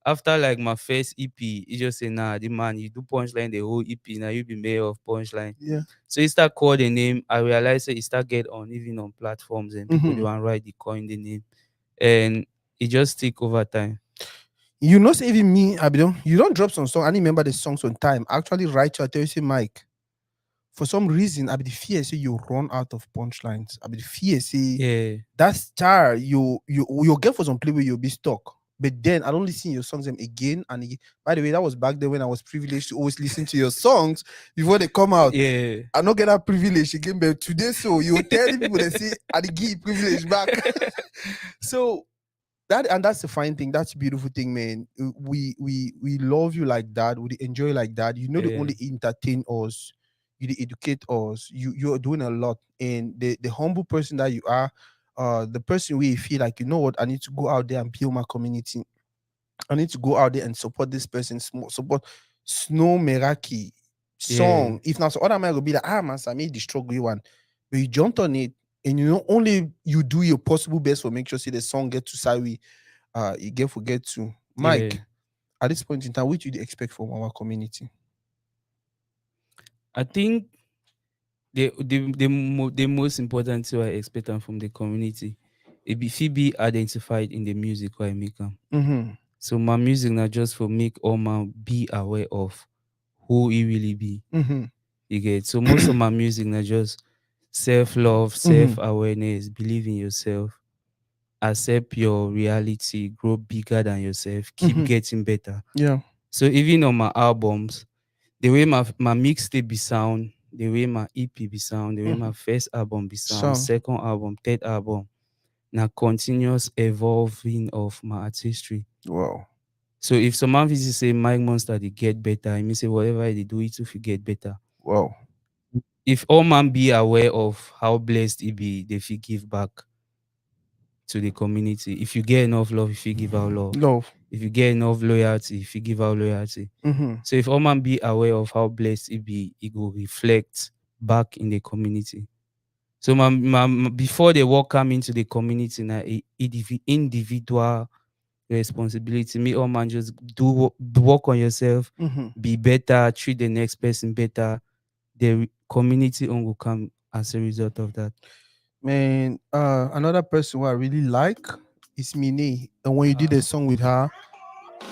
S6: after like my first EP, he just say, nah, the man, you do punchline the whole EP, now you be mayor of punchline.
S1: Yeah.
S6: So he start call the name. I realized that he start get on even on platforms and people
S1: Mm-hmm.
S6: do want write the coin the name. And it just stick over time.
S1: You know, say even me, you don't drop some song. I remember the songs on time. Actually, write you, I tell you, say, Mike, for some reason, I be the fear say you run out of punchlines. I be the fear say
S6: Yeah.
S1: that star you get for some play where you'll be stuck. But then I don't listen to your songs them again and again. By the way, that was back then when I was privileged to always listen to your songs before they come out.
S6: Yeah.
S1: I don't get that privilege again, but today so you tell the people they say I give you privilege back. So that's the fine thing. That's a beautiful thing, man. We love you like that. We enjoy like that. You know, they
S6: Yeah.
S1: only entertain us. You dey educate us. You're doing a lot, and the humble person that you are, the person where you feel like you know what I need to go out there and build my community. I need to go out there and support this person. Support Snow Meraki
S6: Yeah.
S1: song. If not, so other man will be like, man, I made the struggle one, but you jumped on it, and you know only you do your possible best for make sure see the song get to Sawi. You get forget to
S6: Yeah.
S1: Mike. At this point in time, what do you expect from our community?
S6: I think the most important thing I expect from the community, it be identified in the music where I make them.
S1: Mm-hmm.
S6: So my music not just for make all man be aware of who he really be.
S1: Mm-hmm.
S6: You get so most of my music not just self-love, self-awareness, believe in yourself, accept your reality, grow bigger than yourself, keep getting better.
S1: Yeah.
S6: So even on my albums, the way my mixtape be sound, the way my EP be sound, the way my first album be sound, second album, third album, now continuous evolving of my artistry.
S1: Wow.
S6: So if someone visit say Mike Monsta they get better, I mean say whatever they do it if you get better.
S1: Wow.
S6: If all man be aware of how blessed he be, they feel give back to the community. If you get enough love, if you give out love.
S1: Love.
S6: If you get enough loyalty, if you give out loyalty.
S1: Mm-hmm.
S6: So if all man be aware of how blessed he be, he go reflect back in the community. So before they walk come into the community, now individual responsibility. Me all man just do work on yourself, be better, treat the next person better. The community on will come as a result of that.
S1: Man, another person who I really like is Mine. And when you did a song with her,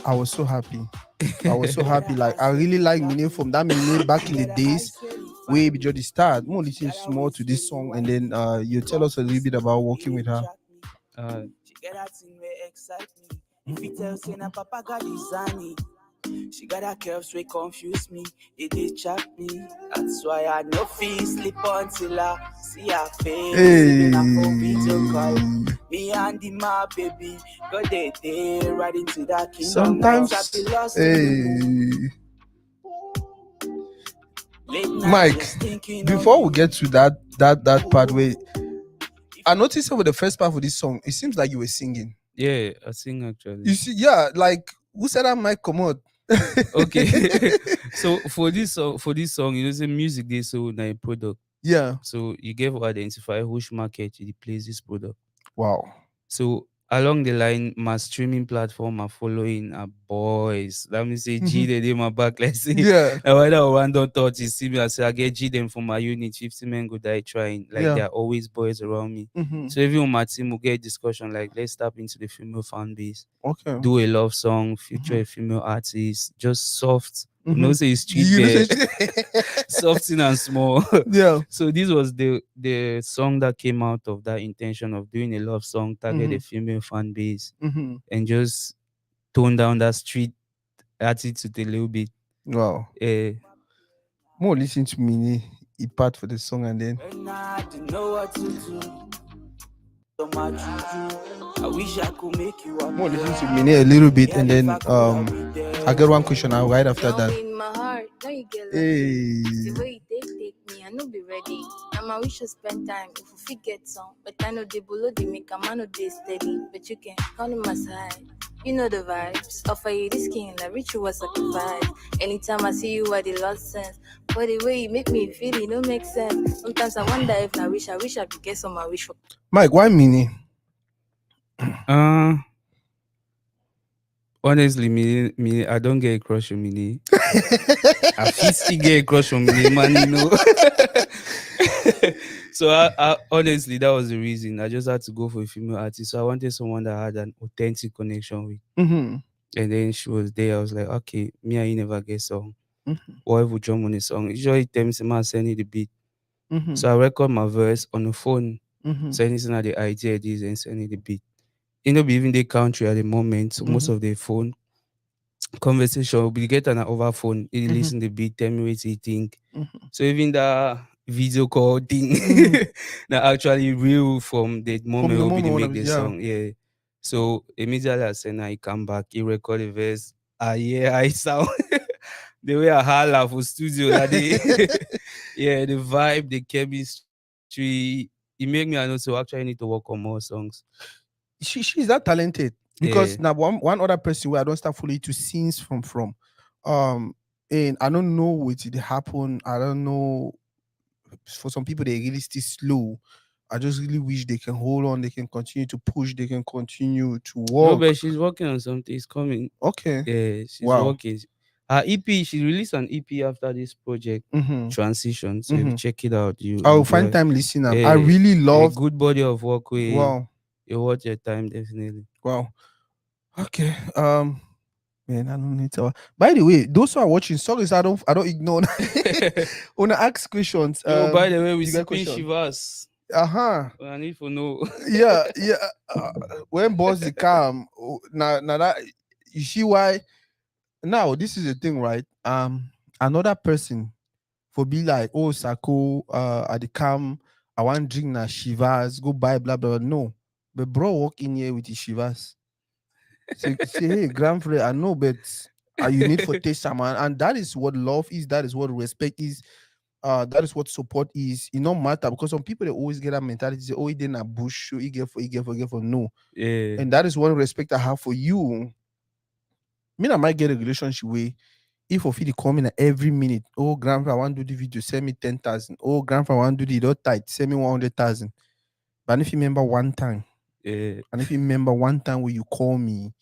S1: I was so happy. I was so happy. Like I really like Mine from that Mine back in the days. way before the start. More listen small to this song, and then you tell us a little bit about working with her.
S2: She get that thing where excite me. If you tell say na papa got design. She got her curves wey confuse me. It dey chap me. That's why I no feel sleep until I see her face. Even a phone video call. Me and the my baby go day right into that kingdom.
S1: Sometimes, Mike, before we get to that part where I noticed over the first part of this song, it seems like you were singing.
S6: Yeah, I sing actually.
S1: You see, yeah, like who said that mic come out?
S6: Okay. So for this song, you know, the music they so na a product.
S1: Yeah.
S6: So you get to identify which market you place this product.
S1: Wow.
S6: So along the line, my streaming platform are following boys. Let me say G they did my back. Let's say
S1: Yeah.
S6: and when I random thought you see me, I say I get G them from my unit, 50 men go die trying. Like
S1: Yeah.
S6: there are always boys around me. So even on my team will get discussion like let's tap into the female fan base.
S1: Okay.
S6: Do a love song, feature a female artist, just soft. You know, say street bear, softing and small.
S1: Yeah.
S6: So this was the song that came out of that intention of doing a love song, target a female fan base, and just tone down that street attitude a little bit.
S1: Wow. More listen to me, he part for the song and then.
S2: I wish I could make you
S1: more listen to me a little bit and then I got one question now right after that.
S3: In my heart, now you get
S1: Hey.
S3: the way you take me, I know be ready. Now we should spend time if we forget some. But I know they below they make a man of day steady. But you can call him my side. You know the vibes. Offer you the skin, I reach you a sacrifice. Anytime I see you, I the lost sense. But the way you make me feel, it don't make sense. Sometimes I wonder if I wish I could get some my wish for.
S1: Mike, why Mini?
S6: Honestly, me, I don't get a crush on Mini. I still get a crush on Mini, man, you know. So I honestly, that was the reason. I just had to go for a female artist. So I wanted someone that had an authentic connection with. And then she was there. I was like, okay, me and you never get song. Or if we jump on a song, usually tell me someone send me the beat. So I record my verse on the phone. So anything that the idea is and send me the beat. You know, be even the country at the moment. So most of the phone conversation we get on over phone. You listen the beat, tell me what you think. So even the video call thing that actually real from the moment we make the song. Yeah. So immediately I said, now he come back, he record the verse. I sound the way I holla for studio that day. Yeah, the vibe, the chemistry, it make me I know so actually need to work on more songs.
S1: She's that talented because now one other person where I don't start fully to scenes from and I don't know what did happen. I don't know. For some people they really still slow. I just really wish they can hold on, they can continue to push, they can continue to work.
S6: No, but she's working on something. It's coming.
S1: Okay.
S6: Yeah, she's working. Her EP, she released an EP after this project transition. So if you check it out,
S1: I'll find time listening. I really love
S6: a good body of work with. Wow. You watch your time definitely.
S1: Wow. Okay. Man, I don't need to. By the way, those who are watching, sorry, I don't ignore. Wanna ask questions.
S6: By the way, we speak Shivas. I need to know.
S1: Yeah. When boss the calm, now that you see why. Now this is the thing, right? Another person for be like, oh, Sako, at the calm, I want drink na Shivas, go buy blah blah. No, but bro, walk in here with the Shivas. Say, hey, grandfather, I know, but you need for taste someone, and that is what love is. That is what respect is. That is what support is. It no matter because some people they always get that mentality. Say, oh, he didn't a bush, so he get for no.
S6: Yeah.
S1: And that is one respect I have for you. Me, I might get a relationship way. If of you come in every minute, oh grandpa, I want to do the video, send me 10,000. Oh grandpa, I want to do the dot tight, send me 100,000. But if you remember one time. And if you remember one time where you call me,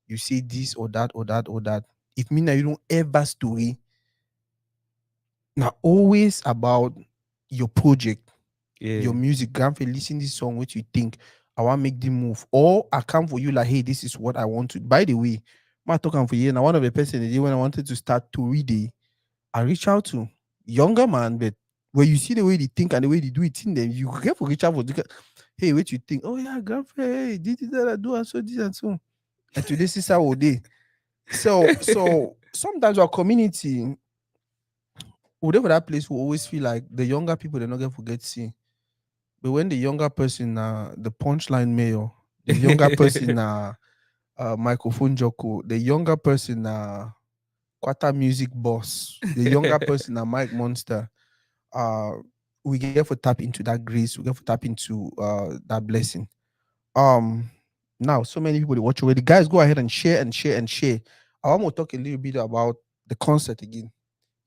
S1: you say this or that or that or that. If me now you don't ever story. Now always about your project, your music. Grandpa, listen this song, what you think. I want to make the move. Or I come for you like, hey, this is what I want to. By the way, I'm talking for you. Now one of the person when I wanted to start TORIDEY, I reach out to younger man, but When you see the way they think and the way they do it in them, you get for reach out for hey, what you think? Oh yeah, girlfriend, hey, did that do and so this and so. And today sister all day. So sometimes our community, whatever that place will always feel like the younger people they not gonna forget see. But when the younger person the punchline mayor, the younger person microphone joko, the younger person quarter music boss, the younger person Mike Monster, uh we get for tap into that grace, we get for tap into that blessing. Um Now so many people they watch already. Guys, go ahead and share and share and share. I want to talk a little bit about the concert again.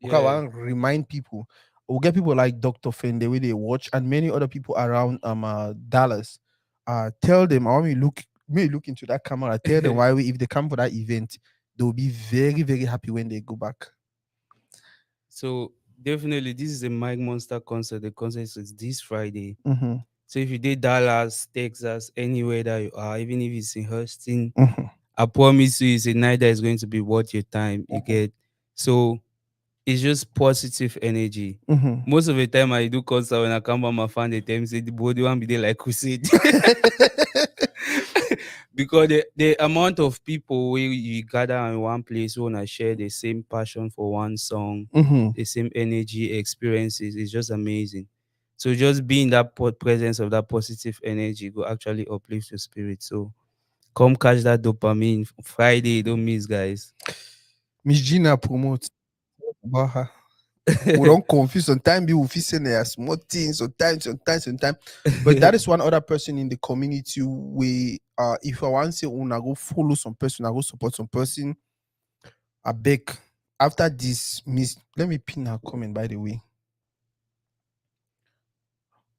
S1: Okay, I
S6: Yeah.
S1: want to remind people. We'll get people like Dr. Finn, the way they watch, and many other people around Dallas. Tell them I want me look into that camera. Tell them why if they come for that event, they'll be very, very happy when they go back.
S6: So definitely, this is a Mike Monster concert. The concert is this Friday.
S1: Mm-hmm.
S6: So if you did Dallas, Texas, anywhere that you are, even if it's in Houston,
S1: Mm-hmm.
S6: I promise you, it's a night that is going to be worth your time. You
S1: Mm-hmm.
S6: get so it's just positive energy.
S1: Mm-hmm.
S6: Most of the time I do concert when I come by my fan, they tell me say the body won't be there like crusade. Because the amount of people we you gather in one place who wanna share the same passion for one song,
S1: Mm-hmm.
S6: the same energy experiences is just amazing. So just being that presence of that positive energy will actually uplift your spirit. So come catch that dopamine Friday. Don't miss, guys.
S1: Miss Gina promotes about her. We don't confuse sometimes people feel saying they are small things sometimes. But that is one other person in the community where if I want to say I go follow some person, I go support some person, I beg. After this, Miss, let me pin her comment by the way.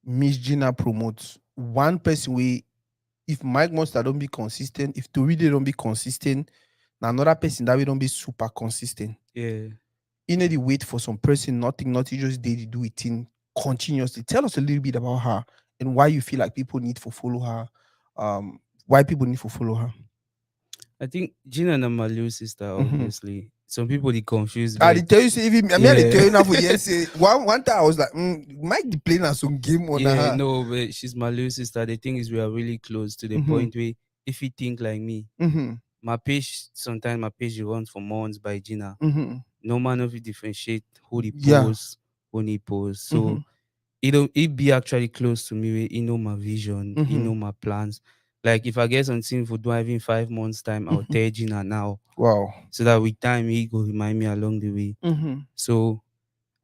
S1: Miss Gina promotes one person way. If Mike Monster don't be consistent, if Toride don't be consistent, now another person that we don't be super consistent.
S6: Yeah.
S1: You need to wait for some person, nothing, just daily do it in continuously. Tell us a little bit about her and why you feel like people need to follow her. Why people need to follow her.
S6: I think Gina and my little sister,
S1: Mm-hmm.
S6: obviously. Some people they confuse,
S1: I
S6: but
S1: did tell you, say, even I mean, I dey tell you now for years. Say one time I was like, Mike, the playing us some game on
S6: yeah,
S1: her.
S6: no, but she's my little sister. The thing is, we are really close to the
S1: Mm-hmm.
S6: point where if you think like me,
S1: Mm-hmm.
S6: my page sometimes my page runs for months by Gina.
S1: Mm-hmm.
S6: No man of it differentiate who the
S1: Yeah.
S6: post, who he post. So it be actually close to me. He know my vision, he know my plans. Like if I get something for driving 5 months time, I'll tell Gina now.
S1: Wow.
S6: So that with time he go remind me along the way.
S1: Mm-hmm.
S6: So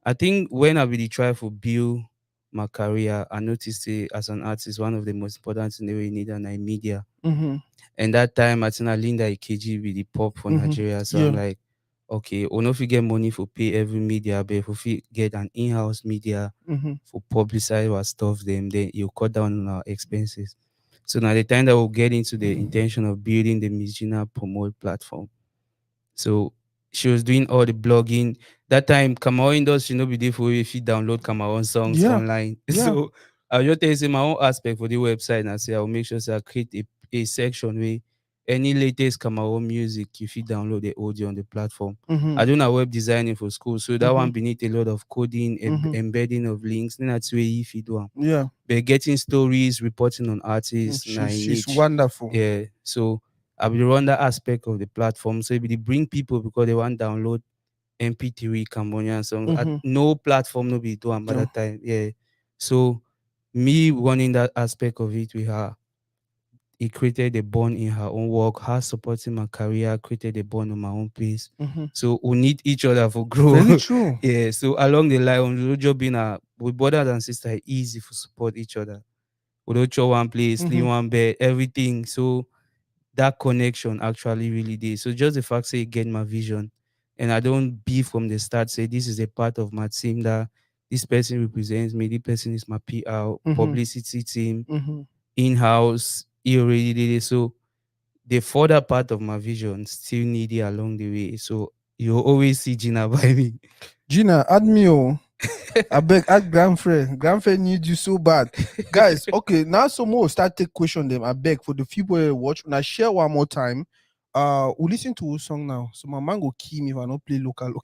S6: I think when I really try to build my career, I noticed as an artist, one of the most important things we need are media.
S1: Mm-hmm.
S6: And that time I think I Linda Ikeji with the pop for Nigeria. So I'm like, okay, we not get money for pay every media, but if we get an in-house media for publicize our stuff, then you cut down on our expenses. So now the time that we'll get into the intention of building the Miss Gina promote platform. So she was doing all the blogging. That time, Cameroon industry no be there for if you download Cameroon songs online.
S1: Yeah.
S6: So I'll just tell you say my own aspect for the website and I say I'll make sure I create a section where any latest Cameroon music if you download the audio on the platform.
S1: Mm-hmm.
S6: I do not web designing for school, so that one beneath a lot of coding, embedding of links. Then that's where if you do.
S1: Yeah.
S6: But getting stories, reporting on artists,
S1: She's wonderful.
S6: yeah. So I will run that aspect of the platform. So it will bring people because they want download MP3 Cambodian songs. No platform no be do by that time. Yeah. So me running that aspect of it with her, it created a bond in her own work, her supporting my career, created a bond on my own place. So we need each other for growth.
S1: Very true.
S6: Yeah. So along the line, we just being with brothers and sisters, easy to support each other. We don't show one place, sleep one bed, everything. So that connection actually really did. So just the fact say get my vision, and I don't be from the start say this is a part of my team that this person represents me. This person is my PR publicity team in-house. He already did it. So the further part of my vision still need it along the way. So you always see Gina by me.
S1: Gina, add me oh. I beg, add grandfriend. Grandfriend need you so bad. Guys, okay, now some more start take question them. I beg for the people who watch. Now share one more time. We'll listen to a song now. So my man go key me if I don't play local.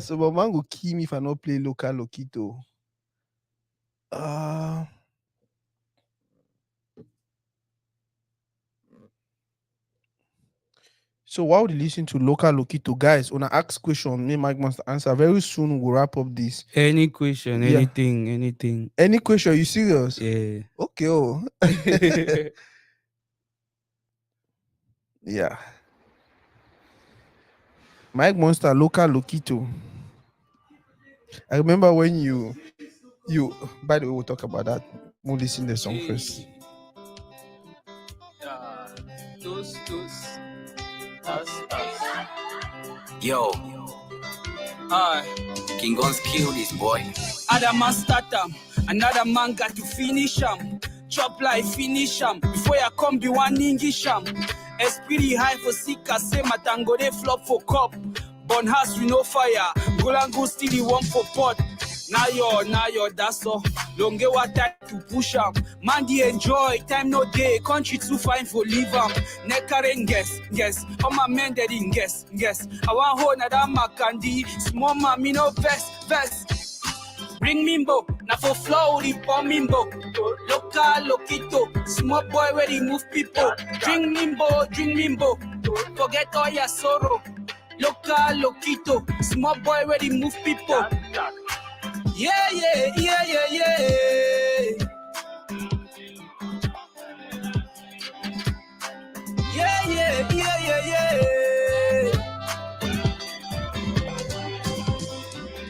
S1: So my man go kill me if I not play local Lokito. Uh so while we listen to local Lokito, guys, when I ask question, me Mike must answer. Very soon we'll wrap up this.
S6: Any question,
S1: Yeah.
S6: anything.
S1: Any question? You serious?
S6: Yeah.
S1: Okay. Oh. Yeah. Mike Monster, local Lokito. I remember when you. By the way, we'll talk about that. We'll listen to the song first.
S2: Yo, King Guns kill this boy.
S7: Other man start am, another man got to finish am. Chop like finish am, before I come the one English am. Esprit high for sika, say matango they flop for cup. Burn house with no fire, Golango still the one for pot. Now yo, that's all. Long get what time to push am. Man the enjoy, time no day, country too fine for leave am. Nekaren guess, all my men they didn't guess. I want hold na that makandi, small man me no vest. Bring mimbo, na for flow the bomb mimbo. Local lokito, small boy where he move people. Drink mimbo, forget all your sorrow. Local lokito, small boy where he move people. Yeah.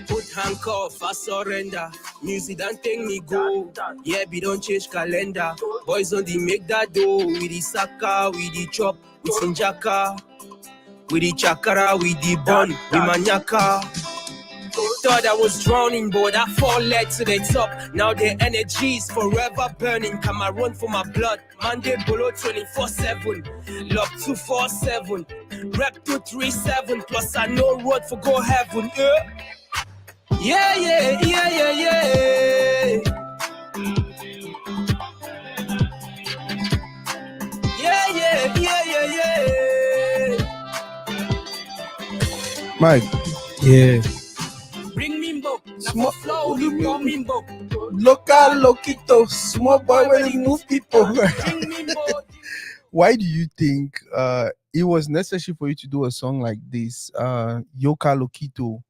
S7: Put handcuff, I surrender. Music don't take me go. Yeah, we don't change calendar. Boys on the make that dough. With the saka, with the chop, with sinjaka. With the chakara, with the bun, with manyaka. Thought I was drowning, but I fall led to the top. Now the energy is forever burning. Come I run for my blood. Monday below 24/7. Love 247. Rep 237. Plus I know road for go heaven. Yeah.
S1: Mike.
S6: Yeah.
S7: Bring mimbo, small flow, more mimbo.
S1: Local Lokito, small boy when he move people.
S7: Bring mimbo.
S1: Why do you think it was necessary for you to do a song like this? Yoka Lokito.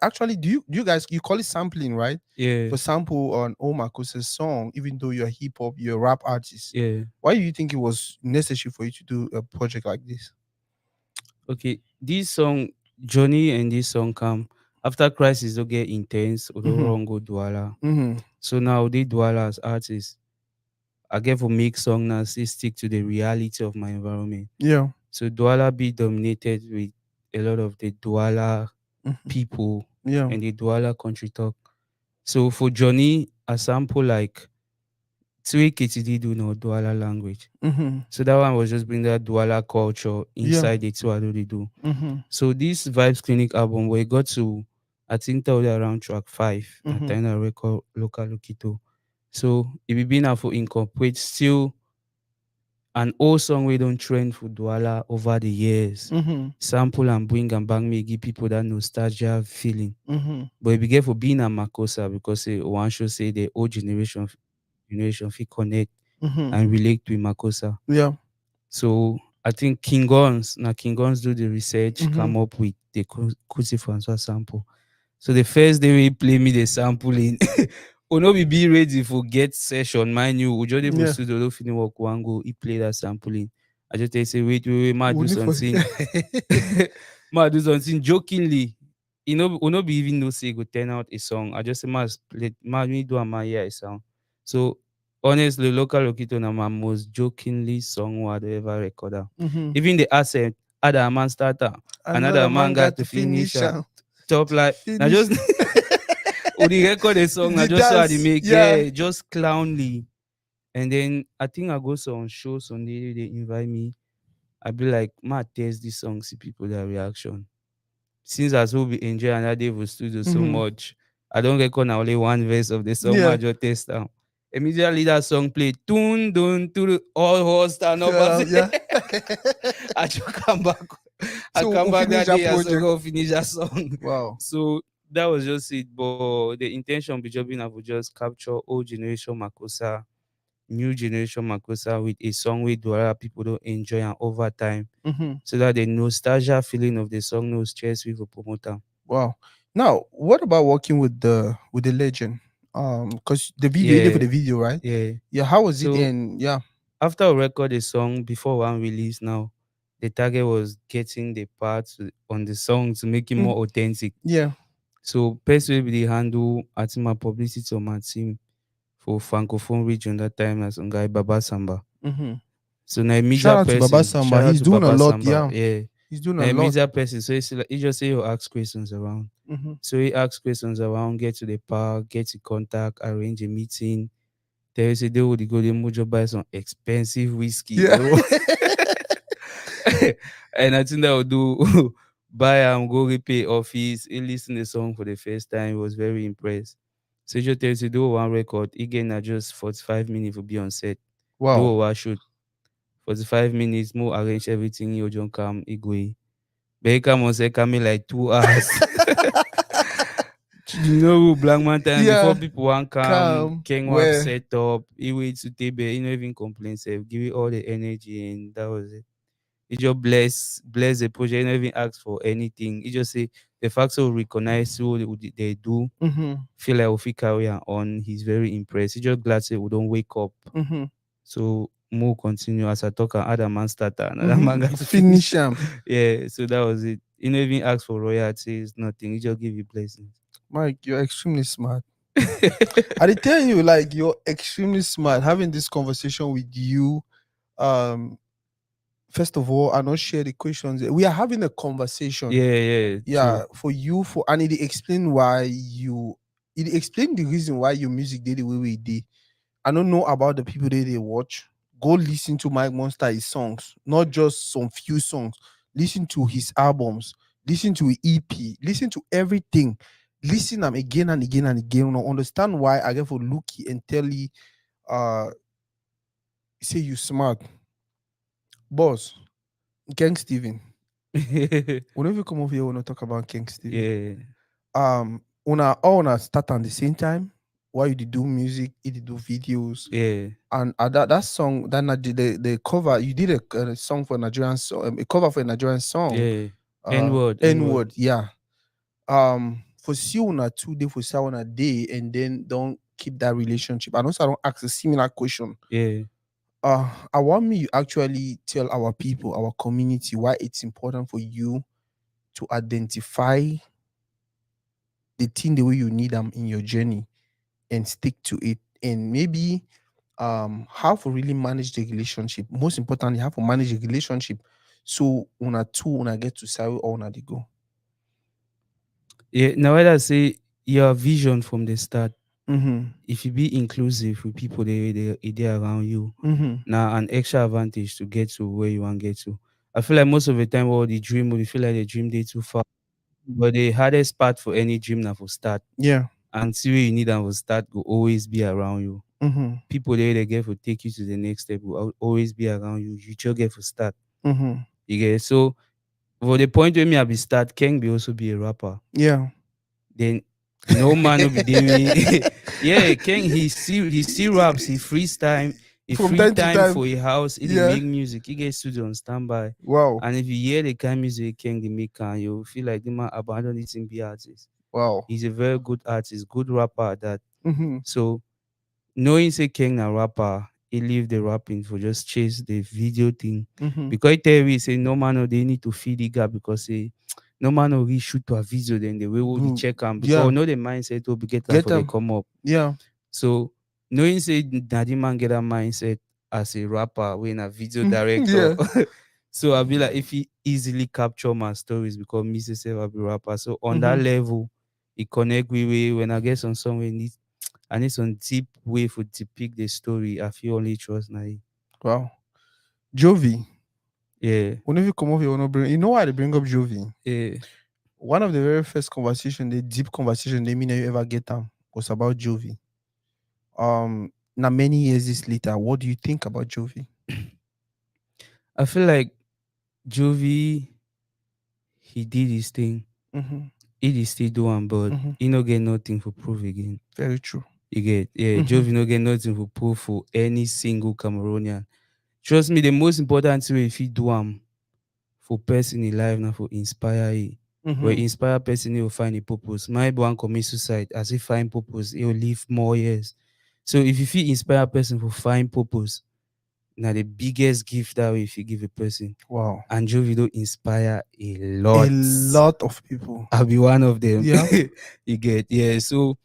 S1: Actually, do you guys you call it sampling, right?
S6: Yeah.
S1: For sample on Omakosa's song, even though you're hip hop, you're a rap artist.
S6: Yeah.
S1: Why do you think it was necessary for you to do a project like this?
S6: Okay, this song, Johnny and this song come after crisis don't get intense or don't go Douala. So now they Douala as artists. I get for make song now say stick to the reality of my environment.
S1: Yeah.
S6: So Douala be dominated with a lot of the Douala people and the Douala country talk. So for Johnny, a sample like Tui KTD do no Douala language. So that one was just bring that Douala culture inside the two they do. So this Vibes Clinic album where it got to I think that was around track 5 at time I record local Lokito. So if we been for incorporate still an old song we don't trend for Douala over the years. Sample and bring and bang me give people that nostalgia feeling. But if we get for being a Makosa because one should say the old generation fit connect and relate to Makosa.
S1: Yeah.
S6: So I think King Guns do the research, come up with the Kusi Francois sample. So the first day we play me the sampling, no be ready for get session, mind you. We just for studio, don't finish work one go, he play that sampling. I just say, wait, ma do something. Ma do something jokingly. We no be even no say go turn out a song. I just say ma me do a hear a sound. So honestly, local Lokito na my most jokingly song what I ever recorded. Even the accent, other man starter, another man got to finish. Top like now just when you record a song, I just saw the make just clownly. And then I think I go on show Sunday, they invite me. I be like, ma test this song, see people their reaction. Since I so be enjoy another day for studio so much, I don't record only one verse of the song, I just test out. Immediately that song played, tune, dun, all horse stand up. I just come back. I
S1: So
S6: come
S1: we
S6: back
S1: finish
S6: that
S1: that
S6: day, I still
S1: project.
S6: go finish that song.
S1: Wow.
S6: So that was just it. But the intention be just being able to just capture old generation Makosa, new generation Makosa with a song with other people don't enjoy and over time.
S1: Mm-hmm.
S6: So that the nostalgia feeling of the song no stress with the promoter.
S1: Wow. Now, what about working with the legend? Because the video, you did for
S6: Yeah,
S1: the video, right?
S6: yeah.
S1: Yeah. How was it?
S6: So
S1: And yeah.
S6: after I record a song before one release now, the target was getting the parts on the song to make it
S1: Mm,
S6: more authentic.
S1: yeah.
S6: So best way we dey handle my publicity on my team for Francophone region that time as some guy Baba Samba.
S1: Mm-hmm.
S6: So na a
S1: Shout
S6: media
S1: out to Baba
S6: person,
S1: Samba.
S6: shout out
S1: He's
S6: to
S1: doing a
S6: Baba
S1: lot.
S6: Samba.
S1: Yeah.
S6: Yeah.
S1: He's doing
S6: Na
S1: a
S6: a
S1: lot.
S6: media person. So he just say you ask questions around.
S1: Mm-hmm.
S6: So he ask questions around, get to the park, get in contact, arrange a meeting. Tell you say they would go the mojo buy some expensive whiskey.
S1: Yeah.
S6: And I think that would do buy and go repay office. He listened the song for the first time. He was very impressed. So he just tells you do one record. Again, na just 45 minutes will be on set. Do
S1: Wow.
S6: one shoot. 45 minutes, more arrange everything. You don't come, Igwe. But he come on set, come in like 2 hours. You know, Black Man time before
S1: Yeah.
S6: people want come,
S1: Calm.
S6: King Wap
S1: Where?
S6: set up, he wait to table, he not even complain, self, give it all the energy, and that was it. He just bless the project. He not even ask for anything. He just say the fact so recognize what they do,
S1: Mm-hmm.
S6: feel like we fit carry on. He's very impressed. He just glad say we don't wake up.
S1: Mm-hmm.
S6: So more continue as I talk and other man starter, another man got
S1: Mm-hmm.
S6: to
S1: Finish
S6: finish.
S1: him.
S6: Yeah, so that was it. He not even ask for royalties, nothing. He just give you blessings.
S1: Mike, you're extremely smart. I did tell you, like, you're extremely smart. Having this conversation with you, um, first of all, I not share the questions. We are having a conversation.
S6: Yeah,
S1: Yeah,
S6: true.
S1: for you, for and it explain why you it explain the reason why your music did the way we did. I don't know about the people that they watch. Go listen to Mike Monster his songs, not just some few songs. Listen to his albums, listen to his EP, listen to everything. Listen them again and again and again. Understand why I get for Lucky and Telly say you smart. Boss, King Steven. Whenever you come over here, we want to talk about King Steven.
S6: Yeah,
S1: Una start at the same time while you dey do music, you dey do videos.
S6: yeah,
S1: And that song, the cover, you did a song for a Nigerian song, a cover for a Nigerian song,
S6: yeah. N-word,
S1: N-word, yeah. For see una 2 day, for see una day, and then don't keep that relationship. And also, I don't ask a similar question.
S6: yeah.
S1: I want me you actually tell our people, our community, why it's important for you to identify the thing the way you need them in your journey and stick to it, and maybe how to really manage the relationship. Most importantly, how to manage the relationship so una two una get to sell or una they go.
S6: Yeah, now I say your vision from the start.
S1: Mm-hmm.
S6: If you be inclusive with people they around you,
S1: Mm-hmm.
S6: now an extra advantage to get to where you want to get to. I feel like most of the time, all the dream, or you feel like the dream they too far. But the hardest part for any dream now for start
S1: Yeah.
S6: and see where you need and for start will always be around you.
S1: Mm-hmm.
S6: People there they get for take you to the next step will always be around you. You just get for start.
S1: Mm-hmm.
S6: You get so for the point where me I be start, Ken be also be a rapper.
S1: Yeah.
S6: Then no man will be doing yeah, Ken he still raps, he freestyle, he
S1: From
S6: free
S1: time to
S6: time
S1: time.
S6: for a house, he dey
S1: Yeah.
S6: make music, he get studio on standby.
S1: Wow.
S6: And if you hear the kind of music Ken dey make you feel like the man abandon this thing be artist.
S1: Wow.
S6: He's a very good artist, good rapper at that.
S1: Mm-hmm.
S6: So knowing say King a rapper, he leave the rapping for just chase the video thing.
S1: Mm-hmm.
S6: Because he tell me say no man no they need to feed the gap because say no man no really shoot to a video then the way we
S1: Bro,
S6: check them because
S1: yeah.
S6: we know the mindset will be get
S1: Get
S6: for they
S1: them.
S6: come up.
S1: Yeah.
S6: So knowing say that the man get a mindset as a rapper when a video
S1: Mhm.
S6: director.
S1: Yeah.
S6: So I'll be like if he easily capture my stories because me say I'll be rapper. So on that
S1: Mhm.
S6: level, he connect with me when I get on song we need I need some deep way for depict the story. I feel only trust now.
S1: Wow. Jovi.
S6: Yeah.
S1: Whenever you come over, you know why they bring up Jovi?
S6: Yeah.
S1: One of the very first conversation, the deep conversation they mean you ever get them was about Jovi. Now many years this later, what do you think about Jovi?
S6: I feel like Jovi he did his thing.
S1: Mm-hmm.
S6: He did still do one, but
S1: Mm-hmm.
S6: he no get nothing for prove again.
S1: Very true.
S6: You get, yeah,
S1: Mm-hmm.
S6: Jovi no get nothing for prove for any single Cameroonian. Trust me, the most important thing if he do for person in life now for inspire you. Where
S1: Mm-hmm.
S6: inspire person he will find a purpose. My one commit suicide as he find purpose, he will live more years. So if you feel inspire person for find purpose, now the biggest gift that way if you give a person.
S1: Wow.
S6: And Jovi do inspire a
S1: A
S6: lot.
S1: lot of people.
S6: I'll be one of them.
S1: Yeah.
S6: You get, yeah. So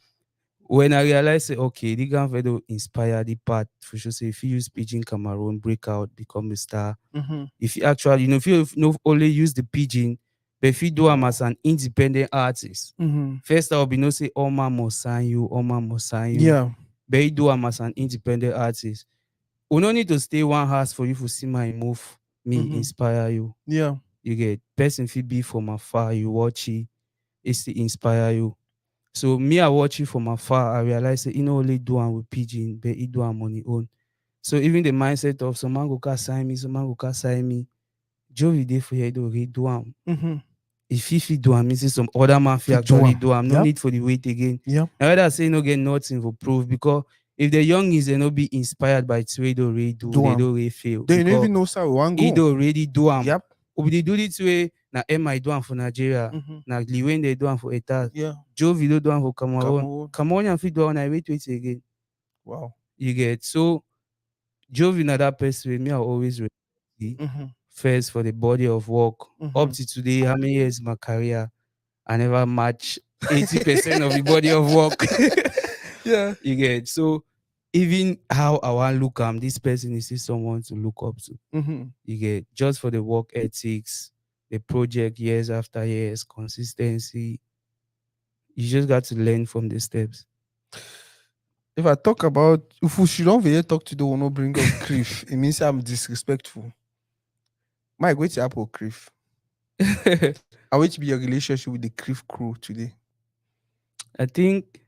S6: when I realized, say, okay, the Ganfedo inspire the part for sure. Say, if you use Pigeon Cameroon, break out, become a star.
S1: Mm-hmm.
S6: If you actually, if you not only use the Pigeon, but if you do them as an independent artist,
S1: Mm-hmm.
S6: first I will be no say, Oma must sign you, Oma must sign you.
S1: Yeah.
S6: But you do them as an independent artist. We don't need to stay one house for you to see my move, me
S1: Mm-hmm.
S6: inspire you.
S1: Yeah.
S6: You get person feel be from afar, you watch it's to inspire you. So me, I watch it from afar. I realize that he not only do am with pigeon, but he do am on his own. So even the mindset of some man go can sign me, some man go can sign me. Joey dey for here do already do am.
S1: Mm-hmm.
S6: If he fit do am, mean say some other man
S1: Fit
S6: fit
S1: do
S6: actually
S1: am.
S6: do am. No
S1: Yep.
S6: need for the wait again.
S1: Yep.
S6: Now whether say no get nothing for proof because if the young is they no be inspired by the way they already do,
S1: Do
S6: they
S1: am.
S6: don't really fail
S1: They don't
S6: because
S1: even know sir we want
S6: he
S1: go.
S6: do already do am.
S1: Yep.
S6: If they do this way, na MI do am for Nigeria,
S1: Mm-hmm.
S6: na Liwen they do am for Etat,
S1: Yeah.
S6: Joe Video do am for Cameroon.
S1: Cameroon.
S6: Cameroonian fit do am na wait again.
S1: Wow.
S6: You get so Jovi na that person wey me I always respect
S1: Mm-hmm.
S6: first for the body of work.
S1: Mm-hmm.
S6: Up to today, how many years in my career I never match 80% of the body of work.
S1: Yeah.
S6: You get so even how I want look this person is still someone to look up to.
S1: Mm-hmm.
S6: You get just for the work ethics, the project years after years, consistency. You just got to learn from the steps.
S1: If I talk about if we should not really talk to the one who bring up grief, it means I'm disrespectful. Mike, what's your apple grief? I want to be your relationship with the grief crew today.
S6: I think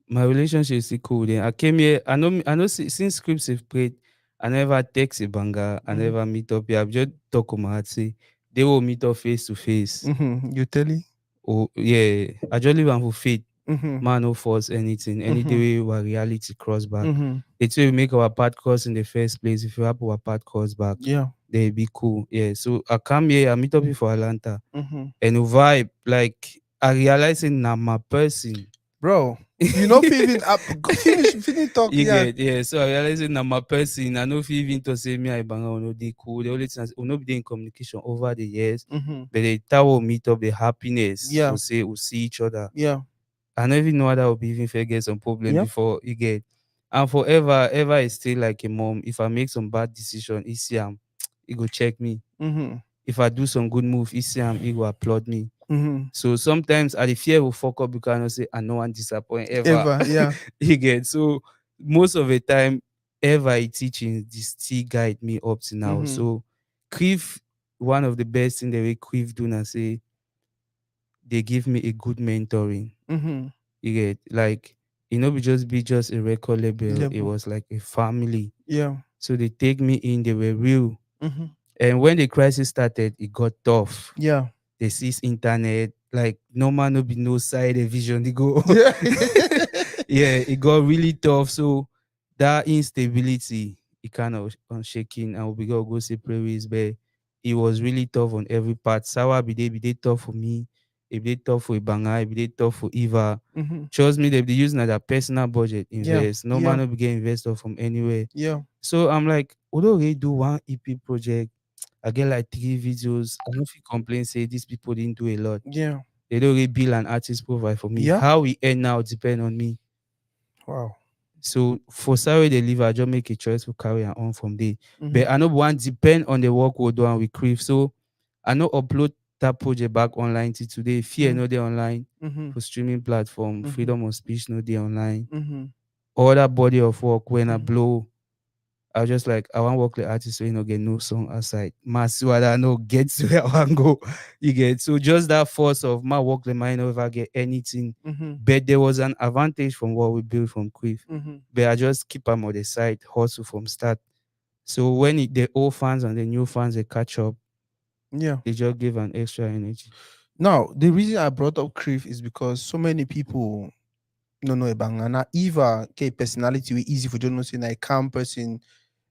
S6: my relationship is still cool. Then I came here. I know. Since scripts have played, I never text a banger. I never meet up here. I've just talk on my heart. Say they will meet up face to face.
S1: Mm-hmm. You tell me?
S6: Oh yeah, I just live on for faith.
S1: Mm-hmm.
S6: Man, no force anything. Any
S1: Mm-hmm.
S6: day where reality cross back.
S1: Mm-hmm.
S6: It's where we make our path cross in the first place. If you have our path cross back,
S1: Yeah.
S6: they be cool. Yeah. So I come here. I meet up here for Atlanta,
S1: Mm-hmm.
S6: and the vibe like I realizing now my person.
S1: Bro, you know even finish talk.
S6: You
S1: Yeah.
S6: get, yeah. So I realize that my person, I know if you even to say me, I bang on they cool. The only thing we not be in communication over the years,
S1: Mm-hmm.
S6: but the time will meet up the happiness.
S1: Yeah.
S6: We'll see each other.
S1: Yeah.
S6: I don't even know that will be even fair get some problem
S1: Yep.
S6: before you get. And forever, ever is still like a mom. If I make some bad decision, he see he go check me.
S1: Mm-hmm.
S6: If I do some good move, he see he go applaud me.
S1: Mm-hmm.
S6: So sometimes I the fear will fuck up because I say I know one disappoint ever.
S1: Ever, yeah.
S6: You get so most of the time ever he teaching this still guide me up to now.
S1: Mhm.
S6: So Cliff, one of the best thing the way Cliff do na say they give me a good mentoring.
S1: Mm-hmm.
S6: You get like be just a record label. It
S1: Label.
S6: was like a family.
S1: Yeah.
S6: So they take me in, they were real.
S1: Mm-hmm.
S6: And when the crisis started, it got tough.
S1: Yeah.
S6: They seize internet, like no man no be no side vision. They go
S1: Yeah.
S6: yeah, it got really tough. So that instability, it kind of unshaking and we go separate ways, but it was really tough on every part. Sawa be they tough for me, it be they tough for Ibanga, it be they tough for Eva.
S1: Mm-hmm.
S6: Trust me, they be using their personal budget invest. No
S1: Yeah.
S6: man no be get investor from anywhere.
S1: Yeah.
S6: So I'm like, although they do one EP project, I get like 3 videos. I don't feel complain say these people didn't do a lot.
S1: Yeah.
S6: They don't really bill an artist provide for me.
S1: Yeah.
S6: How we earn now depend on me.
S1: Wow.
S6: So for Sarah deliver, I just make a choice to carry on from there.
S1: Mhm.
S6: But I know one depend on the work we do and we crave. So I know upload that project back online till today. Fear no they online
S1: Mm-hmm.
S6: for streaming platform.
S1: Mhm.
S6: Freedom of speech no they online.
S1: Mm-hmm.
S6: All that body of work when I
S1: Mhm.
S6: blow. I was just like, I want to work like artist so you know get no song outside. I know get to where I want go. You get so just that force of my work the mind never get anything.
S1: Mm-hmm.
S6: But there was an advantage from what we built from Quiff.
S1: Mm-hmm.
S6: But I just keep them on the side, hustle from start. So when the old fans and the new fans they catch up,
S1: Yeah.
S6: They just give an extra energy.
S1: Now, the reason I brought up Crif is because so many people no know Ebanga. Na Eva, okay, personality we easy for just say na a calm person,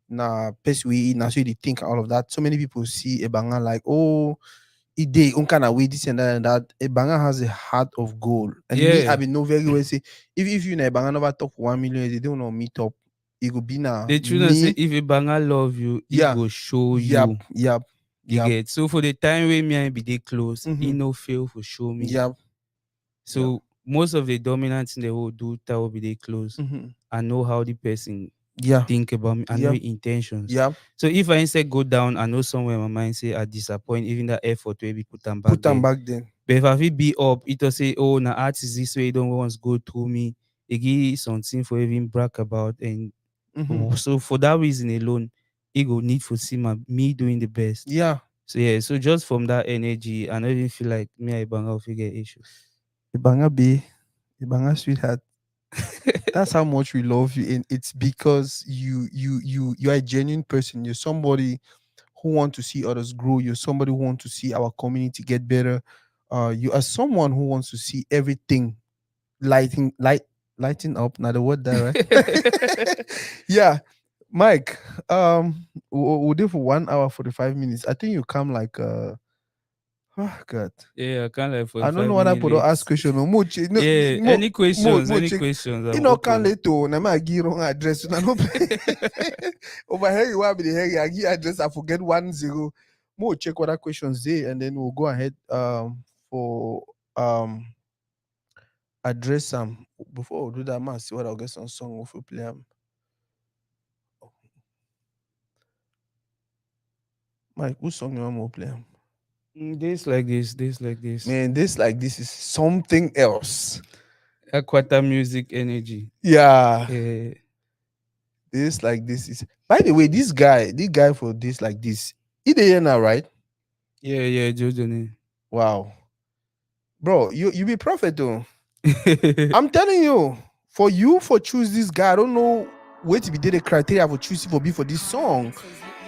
S1: na person we na so they think all of that. So many people see Ebanga like, oh, it dey kind of way this and that and that. Ebanga has a heart of gold. And me, I
S6: Yeah.
S1: been know very well say if you na Ebanga never talk for 1 million, they don't know meet up. It go be na
S6: The truth say
S1: me.
S6: if a banger love you, it
S1: Yeah.
S6: go show
S1: Yep.
S6: you.
S1: Yep.
S6: You
S1: Yep.
S6: get so for the time when me and be dey close, he
S1: Mm-hmm.
S6: no fail for show me.
S1: Yep.
S6: So most of the dominance in the whole do that will be dey close.
S1: Mm-hmm.
S6: I know how the person
S1: Yeah.
S6: think about me. I know
S1: Yep.
S6: his intentions.
S1: Yep.
S6: So if I instead go down, I know somewhere in my mind say I disappoint even that effort will be put them back
S1: Put
S6: there.
S1: them back then.
S6: But if I feel be up, it will say, oh, na artist this way don't want to go through me. It give something for even brag about. And
S1: Mm-hmm.
S6: so for that reason alone, it go need for see me doing the best.
S1: Yeah.
S6: So yeah, so just from that energy, I don't even feel like me and Ibanga will figure issues.
S1: Ibanga B, Ibanga sweetheart. That's how much we love you, and it's because you are a genuine person. You're somebody who want to see others grow. You're somebody who want to see our community get better. You are someone who wants to see everything lighting up. Now the word there, right? Yeah, Mike. We'll do for 1 hour 45 minutes. I think you come like oh God.
S6: Yeah, I can't like for
S1: I don't know what I
S6: 5 minutes
S1: put
S6: late.
S1: ask question. No, more
S6: Yeah, any questions? Any questions?
S1: you
S6: I'm
S1: know, can't
S6: open.
S1: let to na me give wrong address. Na no over here you want be the here I give address. I forget 10. More check what that questions there, and then we'll go ahead for address them before we do that. Man, see what I'll get some song if we play them. Mike, whose song you want to play?
S6: This like this.
S1: Man, this like this is something else.
S6: Aquata music energy.
S1: Yeah.
S6: Yeah.
S1: This like this is. By the way, this guy for this like this, he there now, right?
S6: Yeah, Jojo.
S1: Wow, bro, you be prophet though. I'm telling you, for choose this guy, I don't know where to be the criteria for choosing for be for this song,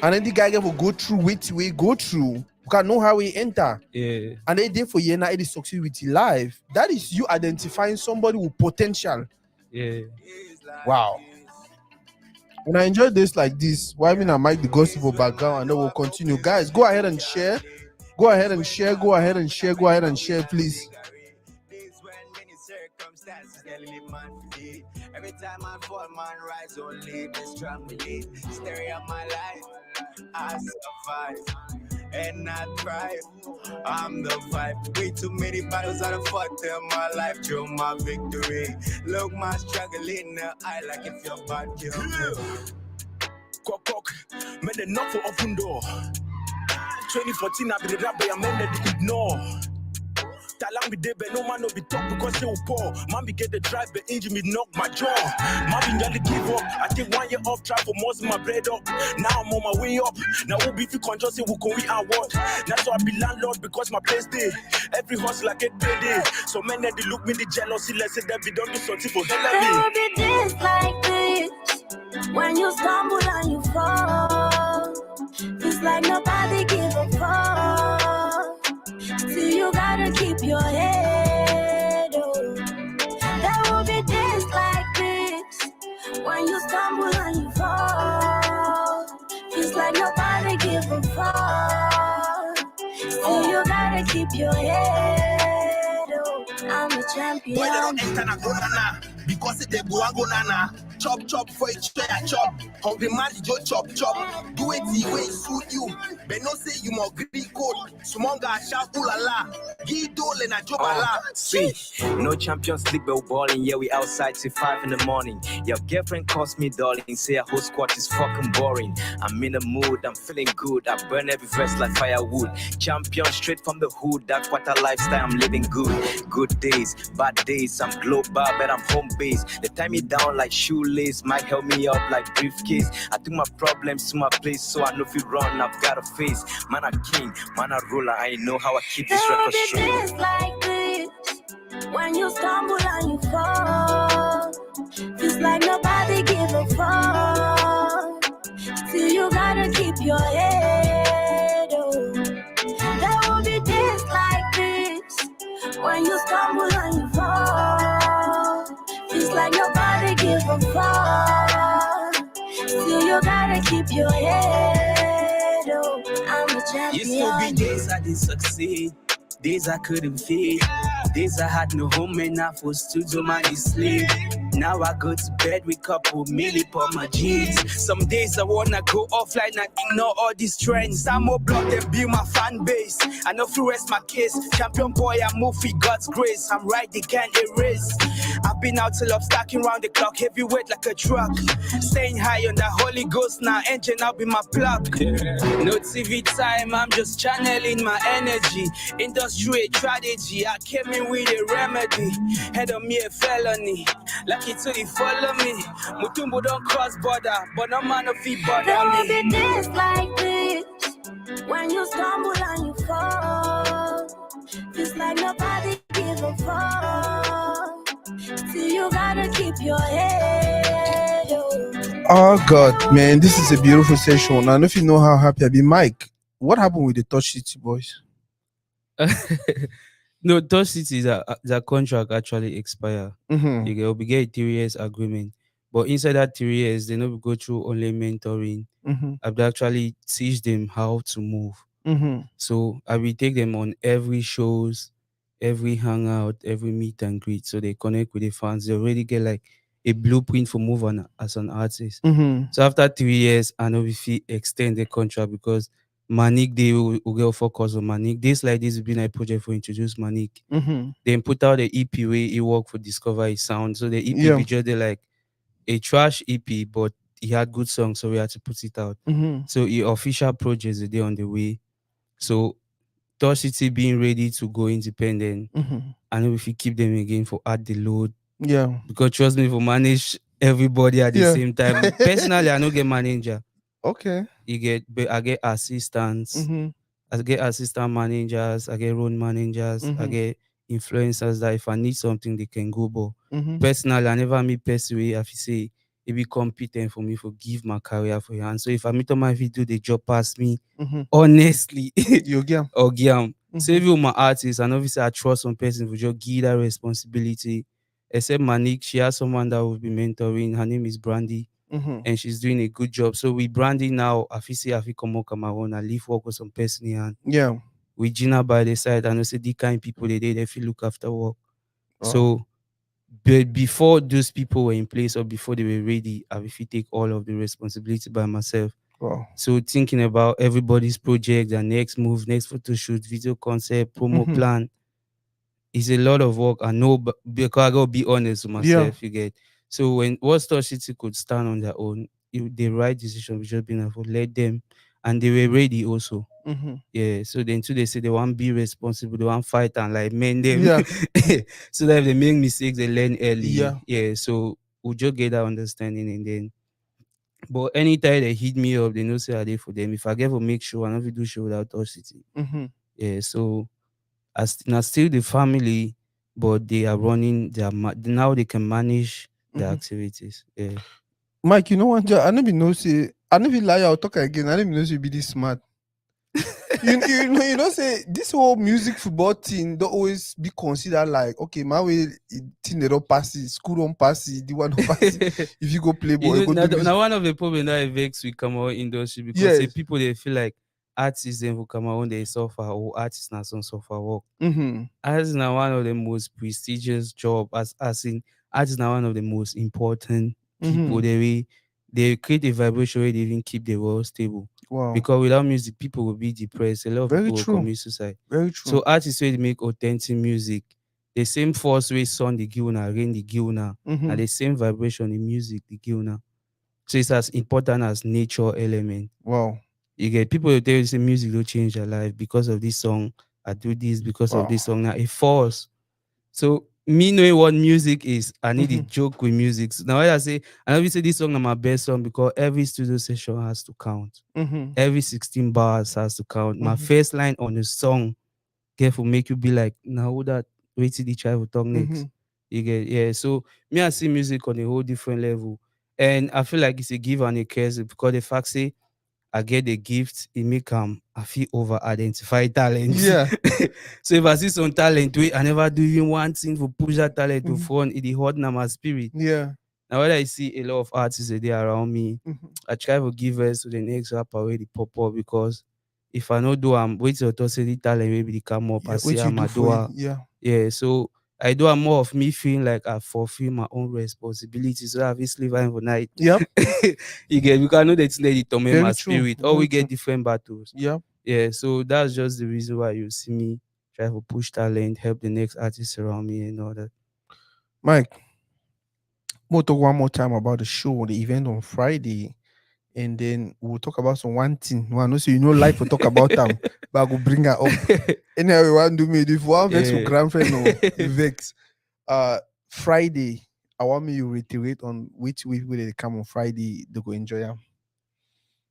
S1: and then the guy will go through wait we go through. You can know how he enter.
S6: Yeah.
S1: And they did for you now, it is succeed with your life. That is you identifying somebody with potential.
S6: Yeah.
S1: Wow. When I enjoy this like this, why mean I mic the gossip for background and then we'll continue. Guys, go ahead and share. Go ahead and share. Go ahead and share. Go ahead and share, please.
S2: Every time I fall, man, rise only the strong belief. Stay up my life, I survive and I thrive. I'm the vibe. Way too many battles I done fought in my life. Show my victory. Look my struggle in the eye like if you're bad, kill me.
S7: Cock, man, the knock for open door. 2014, I be the rapper, I man, they ignore. Talang be there, but no man no be talk because they will poor. Man be get the drive, but engine me knock my jaw. Man be nearly give up. I take 1 year off, try for most of my bread up. Now I'm on my way up. Now who be fi control say who can we and what? That's why I be landlord because my place day. Every hustle I get paid day. So men they look me the jealousy, let's say that we don't do something for hell of
S3: There
S7: me.
S3: will be days like this when you stumble and you fall. It's like nobody give a fuck. Still you gotta keep your head up. There will be days like this when you stumble and you fall. It's like nobody give a fuck. Still you gotta keep your head up. I'm a champion.
S8: Boy, they don't enter na go nana because they go nana. Chop for each other chop. Hungry man, you chop. Do it the way it suit you. But no say you more green code. Sumonga shout ooh la la. Give dole na jobala.
S4: See, no Champions League but balling. Yeah, we outside till 5 in the morning. Your girlfriend calls me darling. Say a whole squad is fucking boring. I'm in a mood, I'm feeling good. I burn every verse like firewood. Champion straight from the hood. That's what a lifestyle I'm living good. Good days, bad days. I'm global, but I'm home base. They tie me down like shoelace. Might help me up like briefcase. I took my problems to my place, so I know if you run, I've got a face. Man a king, man a ruler. I know how I keep this
S3: There will
S4: record
S3: be
S4: straight.
S3: days like this when you stumble and you fall. It's like nobody give a fuck. Still you gotta keep your head up. like nobody give a fuck. Still you gotta keep your head up. I'm a
S7: Used to be
S3: champion.
S7: days I didn't succeed, days I couldn't feed, days I had no home and I forced to do my sleep. Now I go to bed with couple milli on my jeans. Some days I wanna go offline and ignore all these trends. I'm more block than build my fan base. I know if you rest my case. Champion boy, I move with God's grace. I'm right, they can't erase. I've been out till I'm stacking round the clock, heavyweight like a truck. Staying high on that Holy Ghost now, engine up in my plug. No TV time, I'm just channeling my energy. Industry strategy, I came in with a remedy. Head on me a felony, lucky to the follow me. Mutumbo don't cross border, but no man of feet
S3: There
S7: bother
S3: will be
S7: me.
S3: days like this when you stumble and you fall. Feels like nobody give a fuck. Still you gotta keep your head up.
S1: Oh God, man, this is a beautiful session. I don't know if you know how happy I be. Mike, what happened with the Touch City boys?
S6: No, Touch City is the contract actually expire.
S1: Mm-hmm.
S6: We get a 3 years agreement. But inside that 3 years, they know we go through only mentoring.
S1: Mm-hmm.
S6: I've actually teach them how to move.
S1: Mm-hmm.
S6: So I will take them on every shows, every hangout, every meet and greet. So they connect with the fans. They already get like a blueprint for move on as an artist.
S1: Mm-hmm.
S6: So after 3 years, I know if we extend the contract because Manik they will get focus on Manik. This like this will be a project for introduce Manik.
S1: Mm-hmm.
S6: Then put out the EP way he work for discover his sound. So the EP
S1: Yeah.
S6: be just like a trash EP, but he had good songs, so we had to put it out.
S1: Mm-hmm.
S6: So the official projects are there on the way. So Touch City being ready to go independent.
S1: Mm-hmm.
S6: I know if you keep them again for add the load.
S1: Yeah.
S6: Because trust me, for manage everybody at the
S1: Yeah.
S6: same time. Personally, I don't get manager.
S1: Okay.
S6: I get assistants.
S1: Mm-hmm.
S6: I get assistant managers, I get road managers, I
S1: Mm-hmm.
S6: get influencers that if I need something they can go. But
S1: Mm-hmm.
S6: personally, I never meet person where if you say it be competent for me for give my career for your hand. So if I meet on my video, they job past me,
S1: Mm-hmm.
S6: honestly,
S1: You get.
S6: or give. So
S1: Mm-hmm.
S6: if you're my artist, and obviously I trust some person for just give that responsibility. Except Manik, she has someone that will be mentoring. Her name is Brandy,
S1: Mm-hmm.
S6: and she's doing a good job. So with Brandy now, I feel say I feel come on my own. I leave work with some person here.
S1: Yeah.
S6: With Gina by the side, and I say the kind people they feel look after work.
S1: Oh.
S6: So but before those people were in place or before they were ready, I will take all of the responsibility by myself.
S1: Wow.
S6: So thinking about everybody's project, their next move, next photo shoot, video concept, promo
S1: Mm-hmm.
S6: plan is a lot of work. I know, but because I gotta be honest with
S1: Yeah.
S6: myself, you get. So when what Star City could stand on their own, the right decision was just being able to let them, and they were ready also.
S1: Mm-hmm.
S6: Yeah, so then too they say they want be responsible, they want fight and like men them.
S1: Yeah.
S6: So that if they make mistakes, they learn early.
S1: Yeah.
S6: Yeah, so we just get that understanding and then. But anytime they hit me up, they know say I did for them. If I get to make sure, I never do show without Touch City.
S1: Mm-hmm.
S6: Yeah, so as now still the family, but they are running their now they can manage their
S1: Mm-hmm.
S6: activities. Yeah.
S1: Mike, you know what? I never know say I never lie. I'll talk again. I never know say you be this smart. You know say this whole music football thing don't always be considered like okay my way thing they don't pass it, school don't pass it, the one don't pass it. If you go play ball, you go do music.
S6: Now one of the problem that affects with Cameroon industry because
S1: Yes.
S6: say people they feel like artists then who Cameroon they suffer or artists not some suffer work.
S1: Mm-hmm.
S6: Artists now one of the most prestigious job as in artists now one of the most important people.
S1: Mm-hmm.
S6: They create a vibration where they even keep the world stable.
S1: Wow.
S6: Because without music, people will be depressed. A lot of
S1: Very
S6: people will
S1: true.
S6: commit suicide.
S1: Very true.
S6: So artists where they make authentic music, the same force way sun the gilna, rain the gilna,
S1: Mm-hmm.
S6: and the same vibration in music the gilna. So it's as important as nature element.
S1: Wow.
S6: You get people who tell you say music will change their life because of this song. I do this because
S1: Wow.
S6: of this song. Now a force. So me knowing what music is, I need a
S1: Mm-hmm.
S6: joke with music. So now I say, I always say this song is my best song because every studio session has to count.
S1: Mm-hmm.
S6: Every 16 bars has to count. My
S1: Mhm.
S6: first line on the song, careful, make you be like, now who that wait till the child will talk next.
S1: Mhm.
S6: You get yeah. So me I see music on a whole different level. And I feel like it's a give and a curse because the fact say I get the gift, it make I feel over identify talent.
S1: Yeah.
S6: So if I see some talent, I never do even one thing for push that talent to
S1: Mhm.
S6: front, it hot na my spirit.
S1: Yeah.
S6: Now when I see a lot of artists a day around me,
S1: Mhm.
S6: I try to give us to the next rapper where the pop up, because if I no do I'm wait till to say the talent maybe they come up, I
S1: Yeah.
S6: say
S1: What you
S6: I'm
S1: do
S6: a
S1: for it?
S6: doer.
S1: Yeah.
S6: Yeah, so I do a more of me feeling like I fulfill my own responsibilities. So I have sleep for night.
S1: Yep.
S6: You get, we can know that let it torment my
S1: Very true.
S6: spirit, or we
S1: Very
S6: get
S1: true.
S6: different battles.
S1: Yep.
S6: Yeah, so that's just the reason why you see me try to push talent, help the next artist around me and all that.
S1: Mike, we'll talk one more time about the show, the event on Friday, and then we'll talk about some one thing. Well, I know so you know life will talk about them, but I will bring her up. Anyway, we want to do me if one vex with
S6: Yeah.
S1: grand friend no vex. Friday, I want me to reiterate on which way will they come on Friday, they go enjoy them.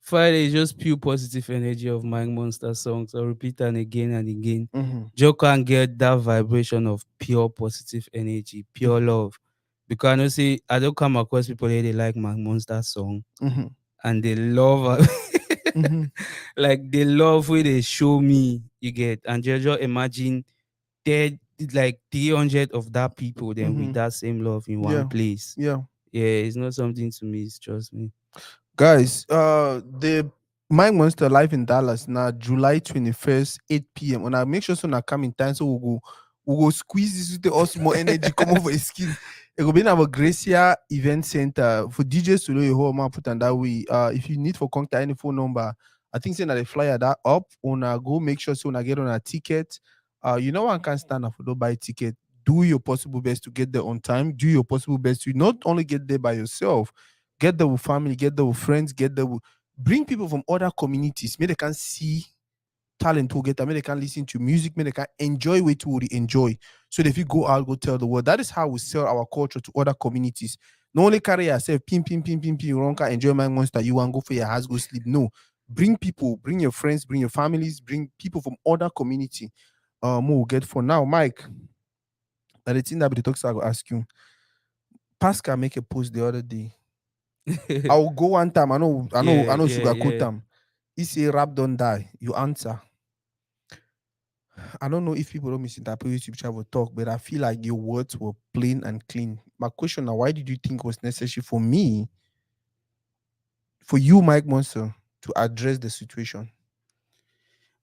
S6: Friday is just pure positive energy of my Monster songs. I'll repeat them again and again.
S1: Mm-hmm.
S6: Joe can get that vibration of pure positive energy, pure love. Because I know see I don't come across people that they like my Monster song
S1: Mm-hmm.
S6: and they love
S1: Mm-hmm.
S6: like they love where they show me, you get, and just imagine there like 300 of that people then with
S1: Mm-hmm.
S6: that same love in one
S1: Yeah.
S6: place.
S1: Yeah.
S6: Yeah, it's not something to me, it's just me.
S1: Guys, the Mike Monster live in Dallas now July 21st, 8 p.m. When I make sure so now come in time, so we'll go squeeze this with the us more energy come over his skin. It will be in our Gracia event center for DJs to know your home put on that way. If you need for contact any phone number, I think saying that the flyer that up on go make sure so when I get on a ticket. You know one can stand up for don't buy ticket. Do your possible best to get there on time. Do your possible best to not only get there by yourself, get there with family, get there with friends, get there with bring people from other communities. Maybe they can see talent who get there, maybe they can listen to music, maybe they can enjoy what you would enjoy. So that if you go out, go tell the world. That is how we sell our culture to other communities. Not only carry yourself, pim, wrong can enjoy my monster. You want to go for your house, go sleep. No. Bring people, bring your friends, bring your families, bring people from other community. More get for now. Mike. That the thing that the talks I will ask you. Pascal make a post the other day. I will go one time. I know sugarcoat
S6: Yeah.
S1: them. He say rap don't die. You answer. I don't know if people don't misinterpret YouTube travel talk, but I feel like your words were plain and clean. My question now, why did you think it was necessary for me, for you, Mike Monster, to address the situation?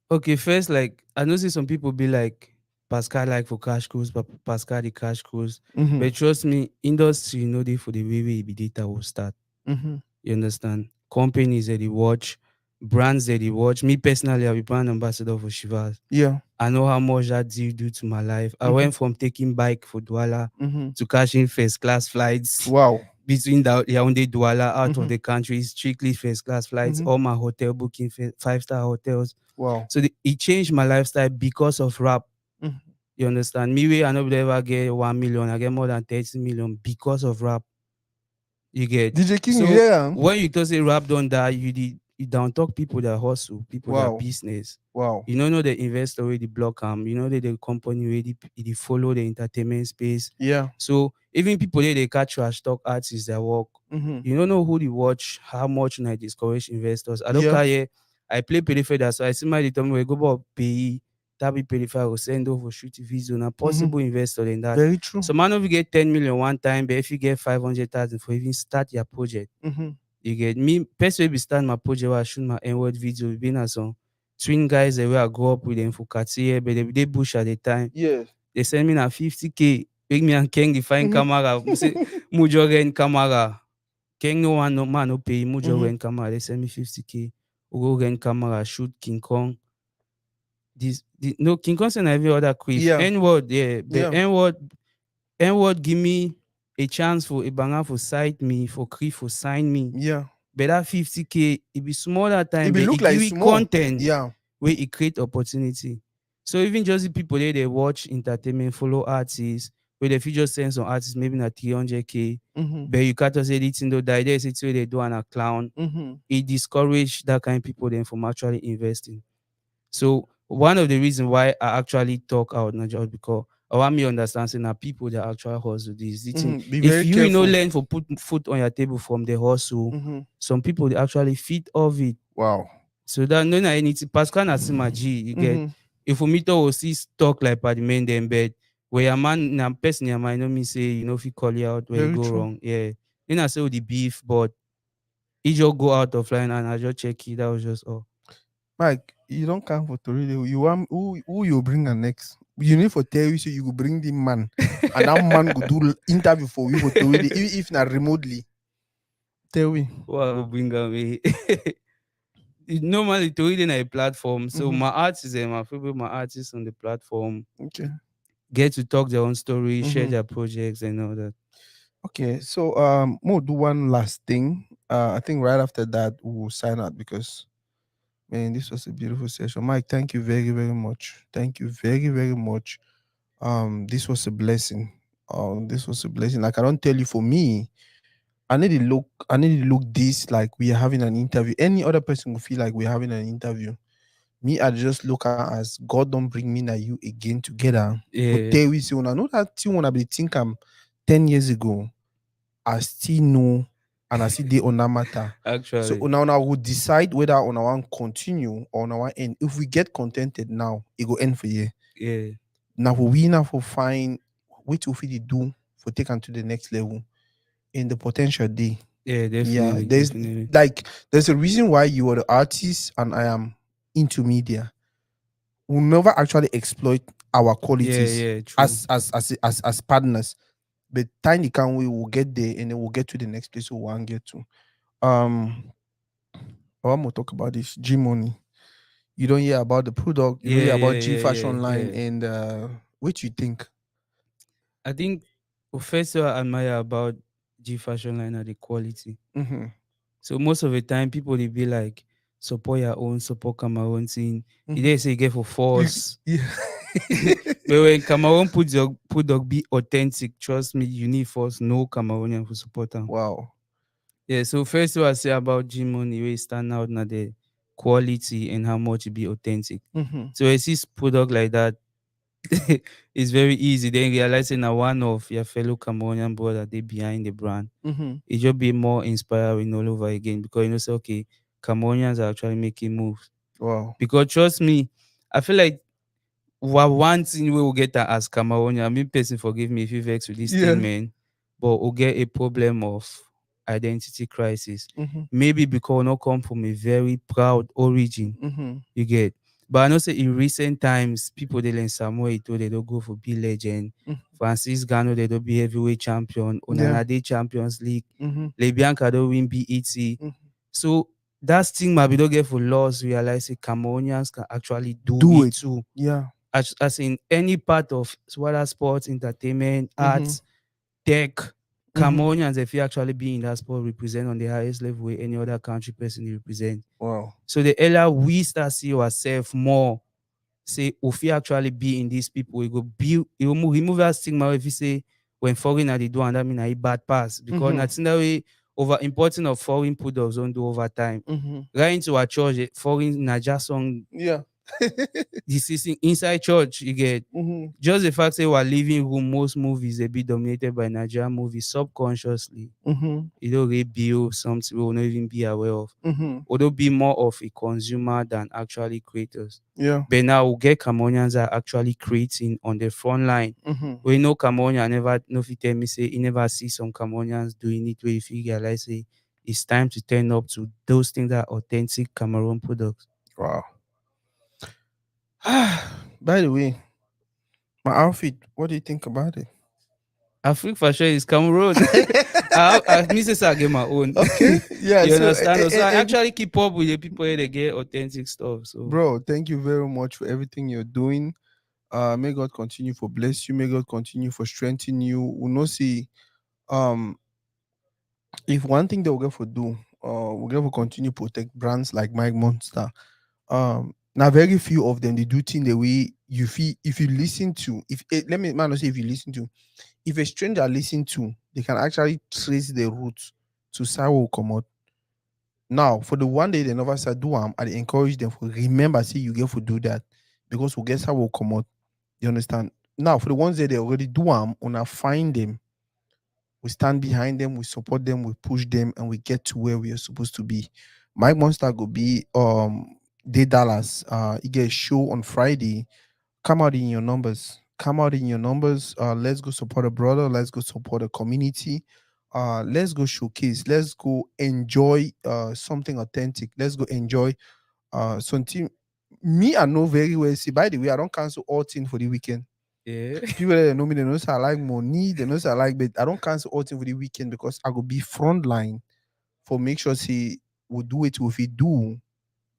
S6: Okay, first, like I know see some people be like Pascal like for cash cruise, but Pascal the cash cruise.
S1: Mm-hmm.
S6: But trust me, industry know they for the way be data will start.
S1: Mm-hmm.
S6: You understand? Companies that they watch, brands that they watch. Me personally, I'm a brand ambassador for Shivas.
S1: Yeah.
S6: I know how much that deal do to my life. I
S1: Mm-hmm.
S6: went from taking bike for Douala
S1: Mm-hmm.
S6: to catching first class flights
S1: Wow.
S6: between the Yaoundé Douala out
S1: Mm-hmm.
S6: of the country, strictly first class flights.
S1: Mm-hmm.
S6: All my hotel booking, 5-star hotels.
S1: Wow.
S6: So it changed my lifestyle because of rap.
S1: Mm-hmm.
S6: You understand? Me, way I never ever get 1 million. I get more than 30 million because of rap. You get.
S1: DJ King, you
S6: So
S1: hear?
S6: when you talk say rap don't die, you don't talk people that hustle, people that
S1: Wow.
S6: business.
S1: Wow.
S6: You know the investor already block you know the company already they follow the entertainment space.
S1: Yeah.
S6: So even people they catch trash talk artists that work.
S1: Mm-hmm.
S6: You don't know who they watch, how much I discourage investors. I don't
S1: Yeah.
S6: care. Yeah, I play peripheral, so I see my tell me we go about pay that be peripheral send over shoot video. Now possible investor in that.
S1: Very true.
S6: So man, if you get 10 million one time, but if you get 500,000 for even start your project,
S1: Mm-hmm.
S6: you get me. Person will be start my project where I shoot my N-word video. We been as some twin guys that where I go up with them for Cartier, but they bush at the time.
S1: Yeah.
S6: They send me na 50K. Make me and King the fine camera. Say Mujo rent camera. King no one no man no pay. Mujo rent camera. They send me 50K. We go rent camera. Shoot King Kong. No King Kong send every other quiff.
S1: Yeah.
S6: N-word yeah. The
S1: Yeah.
S6: N-word give me a chance for a banger for cite me for Cree for sign me.
S1: Yeah.
S6: But that 50K, it be smaller time,
S1: It be
S6: but
S1: look
S6: it
S1: like
S6: give you
S1: small.
S6: content
S1: Yeah.
S6: where it create opportunity. So even just the people there, they watch entertainment, follow artists, where they feel just send some artists, maybe not 300K,
S1: Mm-hmm.
S6: but you can't say anything though, die there, it's where they do an a clown.
S1: Mm-hmm.
S6: It discourage that kind of people then from actually investing. So one of the reasons why I actually talk out not just because I want me understand saying that people that actually hustle this.
S1: Be
S6: If
S1: very
S6: you
S1: careful.
S6: learn for put food on your table from the hustle,
S1: Mm-hmm.
S6: some people they actually feed off it.
S1: Wow.
S6: So that no na anything. Pascal na see my G, you get.
S1: Mm-hmm.
S6: If we meet will see talk like by the main them bed, where your man na person your mind no mean say you know if you call you out where you
S1: Very
S6: go
S1: true.
S6: wrong. Yeah. Then I say with the beef, but he just go out of line and I just check it. That was just all.
S1: Mike, you don't come for Toride. You want who you bring a next? You need for tell you so you go bring the man, and that man go do interview for you for Toride, if not remotely. Tell me.
S6: Wow, bring away. Normally to reading a platform. So
S1: Mm-hmm.
S6: my artists and my favorite my artists on the platform
S1: Okay.
S6: get to talk their own story, share
S1: Mm-hmm.
S6: their projects and all that.
S1: Okay. So we'll do one last thing. I think right after that we'll sign out because man, this was a beautiful session. Mike, thank you very, very much. Thank you very, very much. This was a blessing. This was a blessing. Like I don't tell you for me, I need to look this like we are having an interview. Any other person will feel like we're having an interview. Me, I just look at as God don't bring me and you again together. But
S6: Yeah,
S1: there we see when I know that thing when I be think I'm 10 years ago, I still know and I see the on that matter. So
S6: actually.
S1: now will decide whether on our one continue or on our end. If we get contented now, it go end for you.
S6: Yeah,
S1: Now we now for find what we do for take on to the next level in the potential day.
S6: yeah,
S1: Yeah,
S6: definitely,
S1: there's
S6: definitely.
S1: like there's a reason why you are the artist and I am into media. We'll never actually exploit our
S6: Yeah,
S1: qualities
S6: yeah, true.
S1: as partners. But tiny can we will get there and then we'll get to the next place we want to get to. I want to talk about this G Money. You don't hear about the product, you don't
S6: Yeah,
S1: hear
S6: yeah,
S1: about G
S6: yeah, yeah,
S1: Fashion Line
S6: yeah.
S1: and what you think?
S6: I think first what I admire about G Fashion Line are the quality.
S1: Mm-hmm.
S6: So most of the time people they be like support your own, support Cameroon thing. You
S1: Mm-hmm.
S6: dare say get for force.
S1: Yeah.
S6: But when Cameroon put your product be authentic, trust me, you need force no Cameroonian for support them.
S1: Wow.
S6: Yeah, so first what I say about G Money we stand out na the quality and how much it be authentic.
S1: Mm-hmm.
S6: So I see product like that, it's very easy. Then realizing that one of your fellow Cameroonian brother they behind the brand.
S1: Mm-hmm.
S6: It just be more inspiring all over again because you know say okay, Cameroonians are actually making moves.
S1: Wow.
S6: Because trust me, I feel like one thing we will get as Cameroonian, I mean person forgive me if you vex with this
S1: Yeah.
S6: thing, man. But we'll get a problem of identity crisis.
S1: Mm-hmm.
S6: Maybe because we not come from a very proud origin.
S1: Mm-hmm.
S6: You get. But I know say in recent times, people they learn Samuel Eto'o, they don't go for be legend. Francis Gano, they don't be heavyweight champion.
S1: Yeah.
S6: Onana they Champions League.
S1: Mm-hmm.
S6: Lebianca don't win BET.
S1: Mm-hmm.
S6: So that stigma we don't get for laws realize that Cameroonians can actually do
S1: Do
S6: it
S1: it.
S6: too.
S1: Yeah.
S6: As in any part of whether sports, entertainment,
S1: Mm-hmm.
S6: arts, tech,
S1: Mm-hmm.
S6: Cameroonians, if you actually be in that sport, represent on the highest level where any other country person they represent.
S1: Wow.
S6: So the earlier we start see ourselves more, say if you actually be in these people, we go build, it will remove that stigma if you say when foreigner they do and that mean a bad pass. Because
S1: Mm-hmm.
S6: that's in that way over importing of foreign products don't do over time.
S1: Mm-hmm.
S6: Right into our church, foreign Naja song
S1: Yeah.
S6: this is inside church, you get
S1: Mm-hmm.
S6: just the fact that we're living room, most movies they be dominated by Nigerian movies subconsciously.
S1: Mm-hmm.
S6: You don't really build something we will not even be aware of.
S1: Mm-hmm.
S6: Although be more of a consumer than actually creators.
S1: Yeah.
S6: But now we get Cameroonians are actually creating on the front line.
S1: Mm-hmm.
S6: We know Cameroonian never no if you tell me say you never see some Cameroonians doing it where if you realize say it's time to turn up to those things that are authentic Cameroon products.
S1: Wow. By the way, my outfit, what do you think about it?
S6: Afrique for sure is Cameroon. I me say I get my own.
S1: Okay. Yeah.
S6: You
S1: So,
S6: understand? So I actually keep up with the people where they get authentic stuff. So
S1: bro, thank you very much for everything you're doing. May God continue for bless you. May God continue for strengthen you. We'll not see. Um, if one thing they will get for do, we'll get for continue protect brands like Mike Monster. Now very few of them they do thing the way you feel. If you listen to, if let me man not say if you listen to, if a stranger listen to, they can actually trace the roots to Sawo come out. Now, for the one day they never said do I encourage them for remember say you get to do that because we guess how will come out. You understand? Now, for the ones that they already do wanna find them, we stand behind them, we support them, we push them, and we get to where we are supposed to be. Mike Monster go be day Dallas. He get a show on Friday. Come out in your numbers. Come out in your numbers. Let's go support a brother. Let's go support a community. Let's go showcase. Let's go enjoy something authentic. Let's go enjoy something. Me, I know very well. See, by the way, I don't cancel all things for the weekend.
S6: Yeah.
S1: People that know me, they know say I like money. They know say I like, but I don't cancel all things for the weekend because I go be front line for make sure see we do it if we do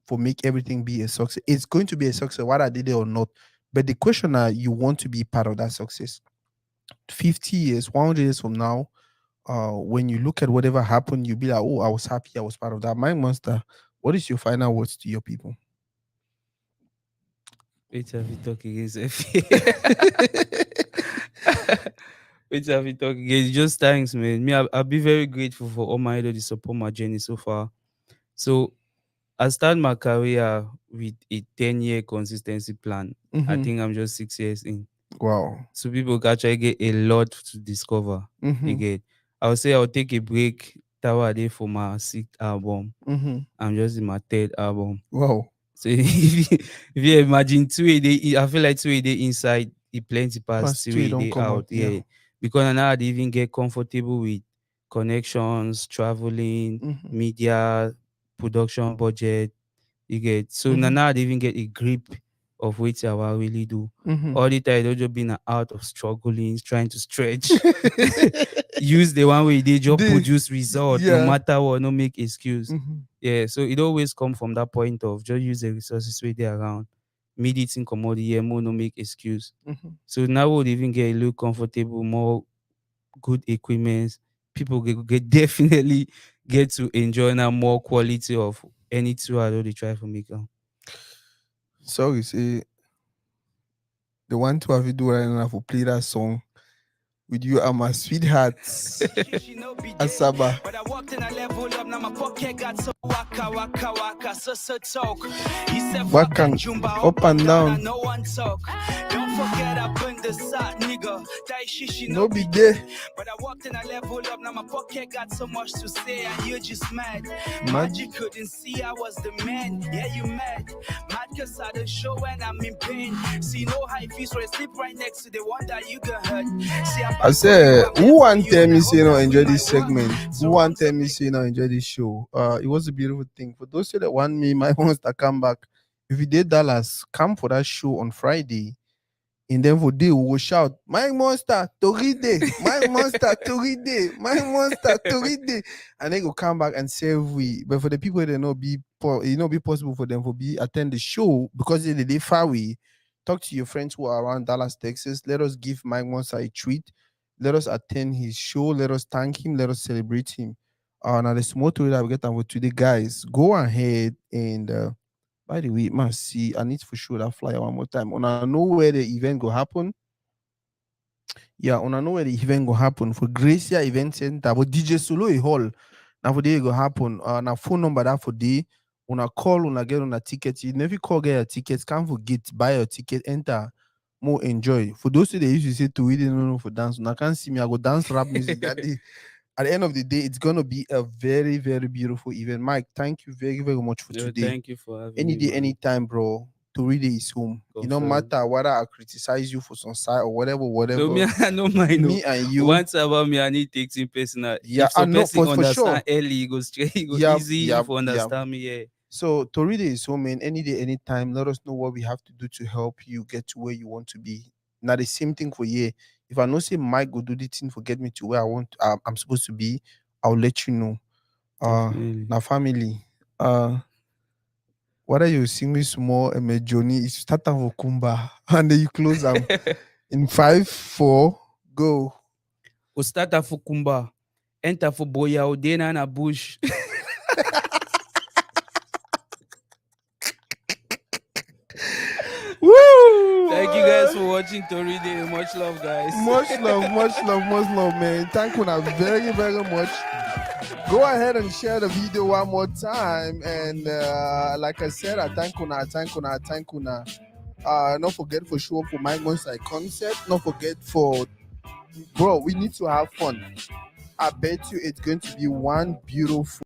S1: for make everything be a success. It's going to be a success, whether I did it or not. But the question is, you want to be part of that success. 50 years, 100 years from now, when you look at whatever happened, you'll be like, oh, I was happy I was part of that. My Monster, what is your final words to your people?
S6: Wait have you talk against Wait have you talk again. Just thanks, man. Me, I'll be very grateful for all my idol to support my journey so far. So I started my career with a 10-year consistency plan. I think I'm just 6 years in.
S1: Wow.
S6: So people can actually get a lot to discover. You get. I would say I'll take a break tower day for my 6th album. I'm just in my 3rd album.
S1: Wow.
S6: So if you imagine 2 a day, I feel like 2 a day inside, it plenty past 2 a day out. Yeah. Because now I even get comfortable with connections, traveling, media, production budget. You get. So now I even get a grip of what I really do. All the time, don't just been out of struggling, trying to stretch. Use the one way they just produce result, no matter what, no make excuse. Yeah, so it always come from that point of just use the resources where they around. Meditating commodity, yeah, more no make excuse. So now we'll even get a little comfortable, more good equipment. People get definitely get to enjoy now more quality of any tour I know they try for make.
S1: Sorry, say the one to have you do right now for play that song with you are my sweethearts. Asaba.
S7: But I walked in, I leveled up, now my pocket got so waka, so talk. He said, fuck and jumba,
S1: up and down.
S7: And no one talk. Don't forget I burned the side, nigga. Die shishi,
S1: No be there.
S7: But I walked in, I leveled up, now my pocket got so much to say, and you're just mad. Magic couldn't see I was the man. Yeah, you mad. Mad cause I don't show when I'm in pain. See no high fees, where I sleep right next to the one that you got hurt. See,
S1: I said, who want tell me say no enjoy this segment? Who want tell me say no enjoy this show? It was a beautiful thing. For those that want me, my Monster come back. If you did Dallas, come for that show on Friday. And then for day we will shout, my Monster, Toride, my Monster, Toride, my Monster, Toride. And then go come back and say we. But for the people that not be possible for them to be attend the show because they far away. Talk to your friends who are around Dallas, Texas. Let us give Mike Monster a treat. Let us attend his show. Let us thank him. Let us celebrate him. Now the small story that we get for today, guys. Go ahead and by the way, man, see, I need for sure that flyer one more time. I know where the event go happen. Yeah, I know where the event go happen for Gracia Event Center. For DJ Solo a hall. Now for day go happen. Now phone number that for day. Una call, una get on a ticket. You never call get a ticket. Can't forget buy your ticket. Enter. More enjoy. For those who they used to say to read no for dance. Una can't see me. I go dance rap music that day. At the end of the day, it's gonna be a very, very beautiful event. Mike, thank you very, very much for today.
S6: Thank you for having
S1: Any
S6: me.
S1: day, anytime, bro. TORIDEY is home. It don't matter whether I criticize you for some side or whatever.
S6: No, me, I don't mind.
S1: Me and you.
S6: Once about me, I need to take it personal.
S1: Yeah,
S6: if some
S1: I know
S6: person
S1: for
S6: understand
S1: sure.
S6: early, it goes straight, it goes easy for understand me. Yeah.
S1: So TORIDEY is home, man. Any day, anytime. Let us know what we have to do to help you get to where you want to be. Now the same thing for you. If I know say Mike go do the thing for get me to where I'm supposed to be, I'll let you know. Now family. Whether you sing me small and my journey, you start with Kumba and then you close them in 5, 4, go.
S6: We start for Kumba, enter for Boya Odena na bush.
S1: Woo!
S6: Thank you guys for watching TORIDEY. Much love, guys.
S1: Much love, man. Thank you very, very much. Go ahead and share the video one more time. And like I said, I thank you. Don't forget for show up for Mike Monster concert. Don't forget for, bro, we need to have fun. I bet you it's going to be one beautiful